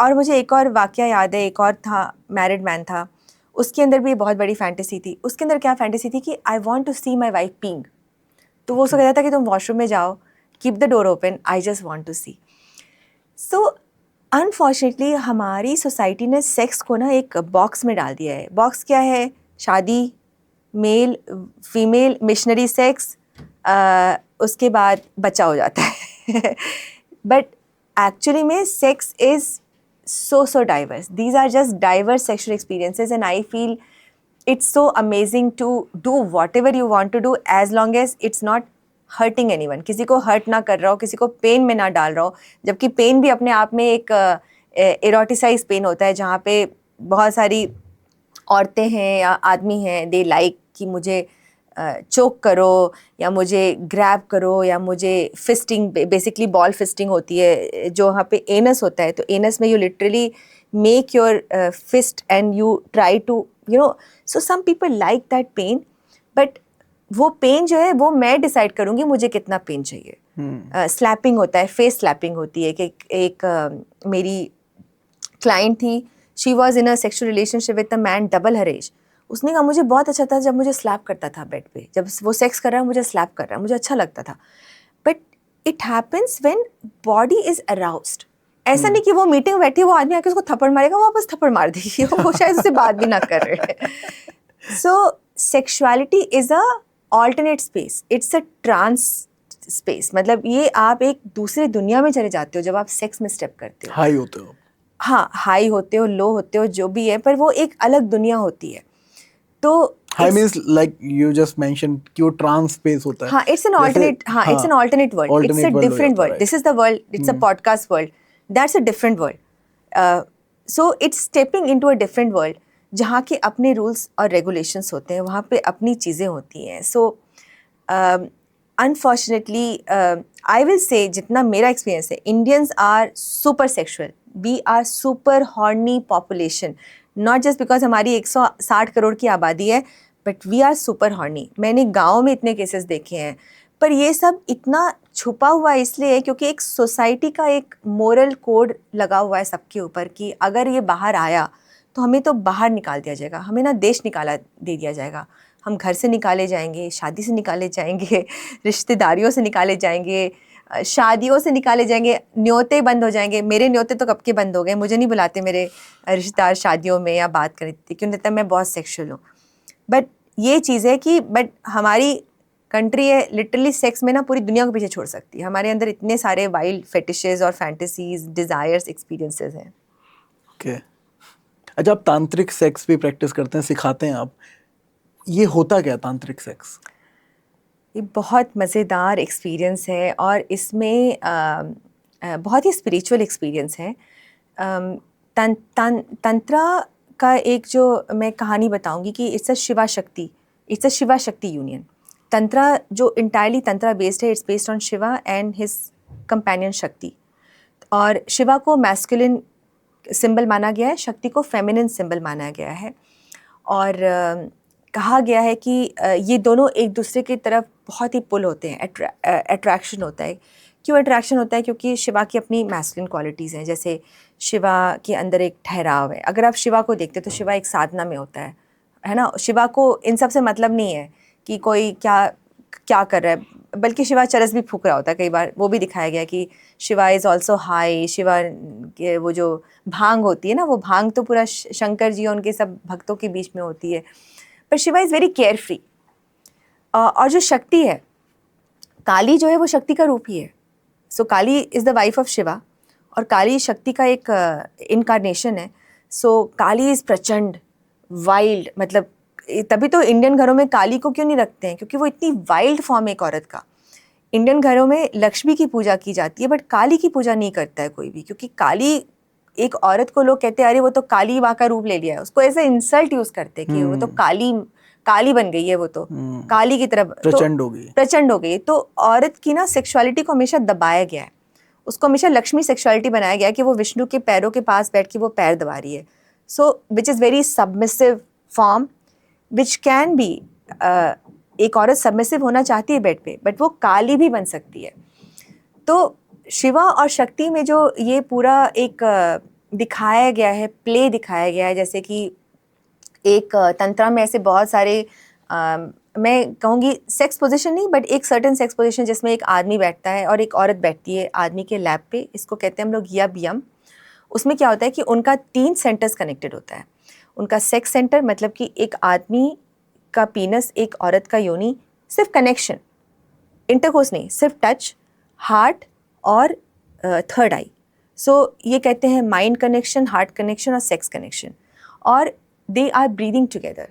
और मुझे एक और वाक़या याद है, एक और था, मैरिड मैन था, उसके अंदर भी बहुत बड़ी फैंटेसी थी। उसके अंदर क्या फैंटेसी थी कि I want to see my wife peeing. तो वो उसको कहता था कि तुम वॉशरूम में जाओ, keep the door open, I just want to see. So unfortunately हमारी सोसाइटी ने सेक्स को ना एक बॉक्स में डाल दिया है। बॉक्स क्या है? शादी, मेल फीमेल, मिशनरी सेक्स, उसके बाद बच्चा हो जाता है। बट एक्चुअली में sex is so diverse. These are just diverse sexual experiences and I feel it's so amazing to do whatever you want to do as long as it's not hurting anyone. किसी को hurt ना कर रहा हो, किसी को pen में ना डाल रहा हो, जबकि पेन भी अपने आप में एक एरोटिसाइज पेन होता है जहाँ पे बहुत सारी औरतें हैं या आदमी हैं, दे लाइक कि मुझे चोक करो या मुझे ग्रैब करो या मुझे फिस्टिंग, बेसिकली बॉल फिस्टिंग होती है जो वहाँ पे एनस होता है। तो एनस में you literally make your fist and you try to so some people like that pain, but वो पेन जो है वो मैं डिसाइड करूँगी मुझे कितना पेन चाहिए। स्लैपिंग होता है, फेस स्लैपिंग होती है कि एक मेरी क्लाइंट थी, she was in a sexual relationship with a man double her age. उसने कहा मुझे बहुत अच्छा था जब मुझे स्लैप करता था बेड पे, जब वो सेक्स कर रहा है मुझे स्लैप कर रहा है, मुझे अच्छा लगता था। But it happens when body is aroused, ऐसा नहीं कि वो मीटिंग में बैठी है, वो आदमी आके उसको थप्पड़ मारेगा, वो वापस थप्पड़ मार देगी, वो शायद उससे बात भी ना कर रहे हैं. So sexuality is a alternate space, it's a trans space. मतलब ये आप एक दूसरे दुनिया में चले जाते हो जब आप सेक्स में स्टेप करते हो. हाई होते हो. हाँ, हाई होते हो, लो होते हो, जो भी है, पर वो एक अलग दुनिया होती है. तो high means like you just mention कि वो ट्रांस स्पेस होता है. हाँ, इट्स एन ऑल्टरनेट, हाँ, it's an alternate world, it's a different world. This is the world, it's a podcast world, that's a different world. So it's stepping into a different world जहाँ के अपने rules और regulations होते हैं, वहाँ पे अपनी चीज़ें होती हैं. So unfortunately I will say, जितना मेरा एक्सपीरियंस है, Indians are super sexual, we are super horny population, not just because हमारी 160 करोड़ की आबादी है, but we are super horny. मैंने गाँव में इतने केसेस देखे हैं, पर ये सब इतना छुपा हुआ इसलिए है क्योंकि एक सोसाइटी का एक मोरल कोड लगा हुआ है सबके ऊपर कि अगर ये बाहर आया तो हमें तो बाहर निकाल दिया जाएगा, हमें ना देश निकाला दे दिया जाएगा, हम घर से निकाले जाएंगे, शादी से निकाले जाएंगे, रिश्तेदारियों से निकाले जाएंगे, शादियों से निकाले जाएंगे, न्योते बंद हो जाएंगे. मेरे न्योते तो कब के बंद हो गए, मुझे नहीं बुलाते मेरे रिश्तेदार शादियों में या बात करते, क्यों देता मैं बहुत सेक्शुअल हूँ. बट ये चीज़ है कि बट हमारी कंट्री है लिटरली सेक्स में ना पूरी दुनिया को पीछे छोड़ सकती है. हमारे अंदर इतने सारे वाइल्ड फेटिशेस और फैंटेसीज, डिज़ायर्स, एक्सपीरियंसेस हैं. ओके. अच्छा, आप तांत्रिक सेक्स भी प्रैक्टिस करते हैं, सिखाते हैं आप. ये होता क्या तांत्रिक सेक्स? ये बहुत मज़ेदार एक्सपीरियंस है और इसमें बहुत ही स्पिरिचुअल एक्सपीरियंस है. तंत्रा का एक जो मैं कहानी बताऊंगी कि इट्स अ शिवा शक्ति यूनियन. तंत्रा जो इंटायरली तंत्रा बेस्ड है, it's based on Shiva and his companion शक्ति. और शिवा को मैस्कुलिन सिंबल माना गया है, शक्ति को फेमिनिन सिंबल माना गया है. और कहा गया है कि ये दोनों एक दूसरे की तरफ बहुत ही पुल होते हैं, अट्रैक्शन होता है. क्यों अट्रैक्शन होता है? क्योंकि शिवा की अपनी मैस्कुलिन क्वालिटीज़ हैं. जैसे शिवा के अंदर एक ठहराव है. अगर आप शिवा को देखते तो शिवा एक साधना में होता है ना. शिवा को इन सब से मतलब नहीं है कि कोई क्या कर रहा है, बल्कि शिवा चरस भी फूक रहा होता है. कई बार वो भी दिखाया गया कि Shiva is also high. Shiva के वो जो भांग होती है ना, वो भांग तो पूरा शंकर जी और उनके सब भक्तों के बीच में होती है, पर Shiva is very care free. और जो शक्ति है, काली जो है वो शक्ति का रूप ही है. So Kali is the wife of Shiva और काली शक्ति का एक इनकारनेशन है. सो काली इज़ प्रचंड, वाइल्ड. मतलब तभी तो इंडियन घरों में काली को क्यों नहीं रखते हैं, क्योंकि वो इतनी वाइल्ड फॉर्म है एक औरत का. इंडियन घरों में लक्ष्मी की पूजा की जाती है, बट काली की पूजा नहीं करता है कोई भी, क्योंकि काली एक औरत को लोग कहते हैं अरे वो तो काली माँ का रूप ले लिया है. उसको ऐसा इंसल्ट यूज़ करते हैं कि वो तो काली बन गई है, वो तो काली की तरफ प्रचंड हो गई. तो औरत की ना सेक्सुअलिटी को हमेशा दबाया गया है, उसको हमेशा लक्ष्मी सेक्सुअलिटी बनाया गया है कि वो विष्णु के पैरों के पास बैठ के वो पैर दबा रही है. So which is very submissive form which can be. एक औरत सबमिसिव होना चाहती है बेड पे, बट वो काली भी बन सकती है. तो शिवा और शक्ति में जो ये पूरा एक दिखाया गया है, प्ले दिखाया गया है, जैसे कि एक तंत्रा में ऐसे बहुत सारे मैं कहूँगी सेक्स पोजीशन नहीं, बट एक सर्टेन सेक्स पोजीशन जिसमें एक आदमी बैठता है और एक औरत बैठती है आदमी के लैब पे. इसको कहते हैं हम लोग यम. उसमें क्या होता है कि उनका 3 सेंटर्स कनेक्टेड होता है. उनका सेक्स सेंटर, मतलब कि एक आदमी का पीनस, एक औरत का योनि, सिर्फ कनेक्शन, इंटरकोर्स नहीं, सिर्फ टच, हार्ट और थर्ड आई. सो ये कहते हैं माइंड कनेक्शन, हार्ट कनेक्शन और सेक्स कनेक्शन. और दे आर ब्रीदिंग टुगेदर.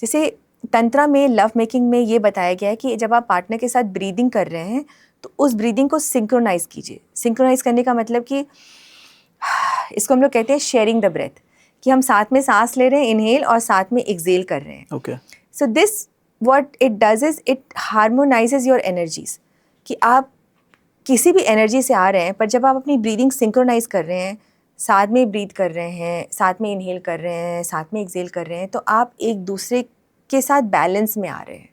जैसे तंत्रा में, लव मेकिंग में ये बताया गया है कि जब आप पार्टनर के साथ ब्रीदिंग कर रहे हैं तो उस ब्रीदिंग को सिंक्रोनाइज कीजिए. सिंक्रोनाइज करने का मतलब कि इसको हम लोग कहते हैं शेयरिंग द ब्रेथ, कि हम साथ में सांस ले रहे हैं, इनहेल, और साथ में एक्सेल कर रहे हैं. Okay. So this what it does is it harmonises your energies, कि आप किसी भी एनर्जी से आ रहे हैं, पर जब आप अपनी ब्रीदिंग सिंक्रोनाइज कर रहे हैं, साथ में ब्रीथ कर रहे हैं, साथ में इनहेल कर रहे हैं, साथ में एक्सेल कर रहे हैं, तो आप एक दूसरे के साथ बैलेंस में आ रहे हैं,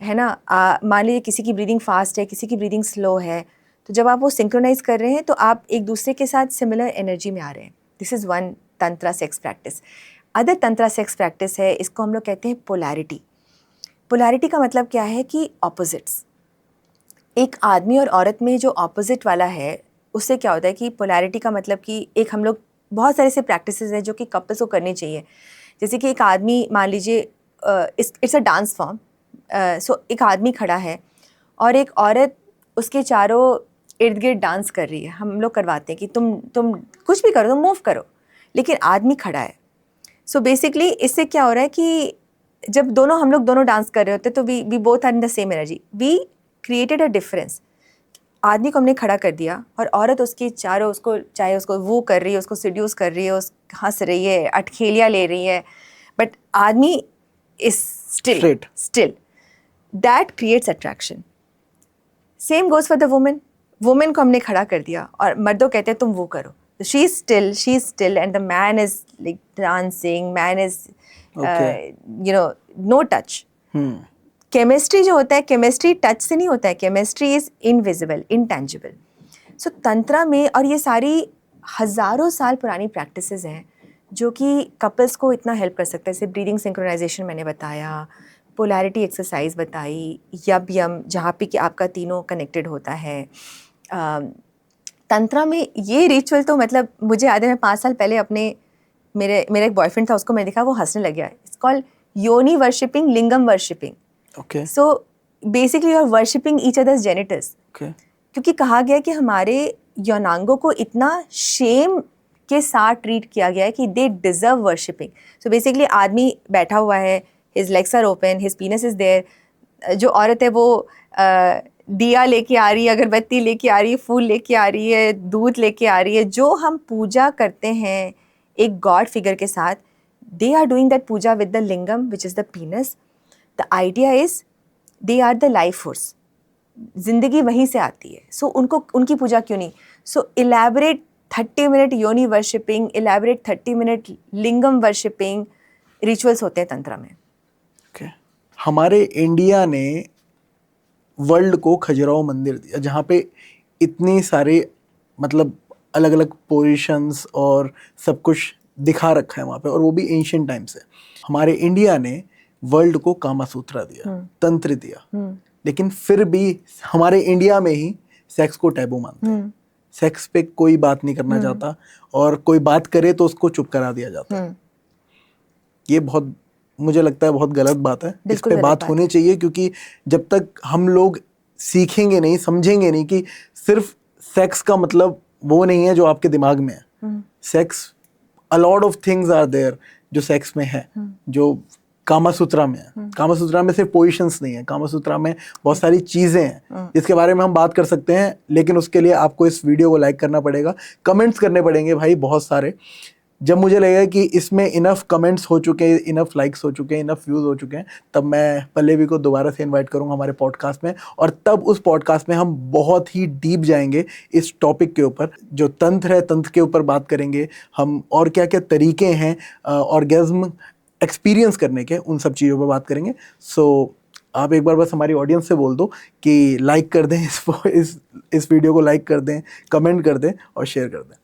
है ना. मान लीजिए किसी की ब्रीदिंग फास्ट है, किसी की ब्रीदिंग स्लो है, तो जब आप वो सिंक्रोनाइज कर रहे हैं तो आप एक दूसरे के साथ सिमिलर एनर्जी में आ रहे हैं. This is one tantra sex practice. Other tantra sex practice है, इसको हम लोग कहते हैं पोलैरिटी. पोलैरिटी का मतलब क्या है कि ऑपोजिट्स. एक आदमी और औरत में जो ऑपोजिट वाला है उससे क्या होता है कि पोलैरिटी का मतलब कि एक हम लोग बहुत सारे ऐसे प्रैक्टिसेस हैं जो कि कपल्स को करनी चाहिए। जैसे कि एक आदमी मान लीजिए इट्स अ डांस फॉर्म, सो एक आदमी खड़ा है और एक औरत उसके चारों इर्द गिर्द डांस कर रही है। हम लोग करवाते हैं कि तुम कुछ भी करो, तुम मूव करो, लेकिन आदमी खड़ा है। सो बेसिकली इससे क्या हो रहा है कि जब हम लोग दोनों डांस कर रहे होते हैं तो we both are in the same energy, we created a difference. आदमी को हमने खड़ा कर दिया और औरत उसके चारों उसको चाहे उसको वो कर रही है, उसको सिड्यूस कर रही है, उस हंस रही है, अटखेलियाँ ले रही है, बट आदमी is still that creates attraction. Same goes for the women को हमने खड़ा कर दिया और मर्दों कहते हैं तुम वो करो, she is still and the man is like dancing, man is no touch. Chemistry जो होता है, केमिस्ट्री टच से नहीं होता है, chemistry is invisible, intangible. So tantra में, और ये सारी हज़ारों साल पुरानी प्रैक्टिसेस हैं जो कि कपल्स को इतना हेल्प कर सकता है। जैसे ब्रीदिंग सिंक्रोनाइजेशन मैंने बताया, पोलैरिटी एक्सरसाइज बताई, यम जहाँ पे कि आपका तीनों कनेक्टेड होता है। तंत्रा में ये रिचुअल तो मतलब मुझे याद है, मैं 5 साल पहले अपने मेरा एक बॉयफ्रेंड था, उसको मैं देखा वो हंसने लग गया। इट्स कॉल्ड योनि worshipping, lingam worshipping. Okay. So basically you are worshipping each other's genitals. Okay. क्योंकि कहा गया कि हमारे यौनांगों को इतना शेम के साथ ट्रीट किया गया है कि they deserve worshipping. So basically आदमी बैठा हुआ है, his legs are open, his penis is there. जो औरत है वो दिया लेके आ रही है, अगरबत्ती लेके आ रही है, फूल लेके आ रही है, दूध लेके आ रही है। जो हम पूजा करते हैं एक गॉड फिगर के साथ, they are doing that puja with the lingam which is the penis. The idea is they are the life force, जिंदगी वहीं से आती है। सो उनकी पूजा क्यों नहीं? सो इलेबरेट 30 मिनट योनि वर्शिपिंग, इलेबरेट 30 मिनट लिंगम वर्शिपिंग रिचुअल्स होते हैं तंत्र में। okay. हमारे इंडिया ने वर्ल्ड को खजुराहो मंदिर दिया, जहाँ पे इतनी सारे मतलब अलग अलग पोजीशंस और सब कुछ दिखा रखा है वहाँ पे, और वो भी एंशिएंट टाइम से। हमारे इंडिया ने वर्ल्ड को कामासूत्रा दिया, तंत्र दिया, लेकिन फिर भी हमारे इंडिया में ही सेक्स को टैबू मानते हैं। सेक्स पे कोई बात नहीं करना चाहता, और कोई बात करे तो उसको चुप करा दिया जाता है। ये बहुत, मुझे लगता है बहुत गलत बात है। इस पे बात होनी चाहिए, क्योंकि जब तक हम लोग सीखेंगे नहीं, समझेंगे नहीं कि सिर्फ सेक्स का मतलब वो नहीं है जो आपके दिमाग में है। Sex, a lot of things are there जो सेक्स में है, जो कामासूत्रा में है। कामासूत्रा में सिर्फ पोजीशंस नहीं है, कामासूत्रा में बहुत सारी चीजें हैं जिसके बारे में हम बात कर सकते हैं, लेकिन उसके लिए आपको इस वीडियो को लाइक करना पड़ेगा, कमेंट्स करने पड़ेंगे भाई बहुत सारे। जब मुझे लगेगा कि इसमें इनफ कमेंट्स हो चुके हैं, इनफ लाइक्स हो चुके हैं, इनफ व्यूज हो चुके हैं, तब मैं पल्लवी को दोबारा से इनवाइट करूंगा हमारे पॉडकास्ट में, और तब उस पॉडकास्ट में हम बहुत ही डीप जाएंगे इस टॉपिक के ऊपर। जो तंत्र है, तंत्र के ऊपर बात करेंगे हम, और क्या क्या तरीके हैं ऑर्गेज्म एक्सपीरियंस करने के, उन सब चीज़ों पर बात करेंगे। सो आप एक बार बस हमारी ऑडियंस से बोल दो कि लाइक कर दें इस वीडियो को, लाइक कर दें, कमेंट कर दें और शेयर कर दें।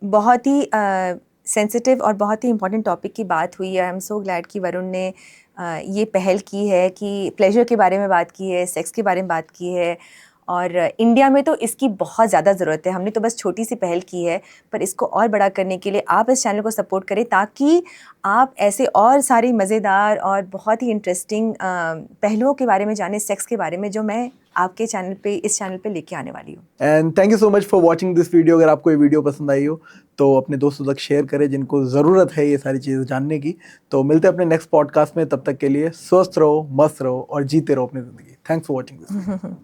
बहुत ही सेंसिटिव और बहुत ही इम्पोर्टेंट टॉपिक की बात हुई है। आई एम सो ग्लैड कि वरुण ने ये पहल की है कि प्लेजर के बारे में बात की है, सेक्स के बारे में बात की है, और इंडिया में तो इसकी बहुत ज़्यादा ज़रूरत है। हमने तो बस छोटी सी पहल की है, पर इसको और बड़ा करने के लिए आप इस चैनल को सपोर्ट करें, ताकि आप ऐसे और सारी मज़ेदार और बहुत ही इंटरेस्टिंग पहलुओं के बारे में जानें, सेक्स के बारे में, जो मैं आपके चैनल पे, इस चैनल पे लेके आने वाली हूँ। And thank you so much for watching this video. अगर आपको ये वीडियो पसंद आई हो तो अपने दोस्तों तक शेयर करें जिनको ज़रूरत है ये सारी चीज़ें जानने की। तो मिलते हैं अपने नेक्स्ट पॉडकास्ट में, तब तक के लिए स्वस्थ रहो, मस्त रहो और जीते रहो अपनी ज़िंदगी। Thanks for watching this video.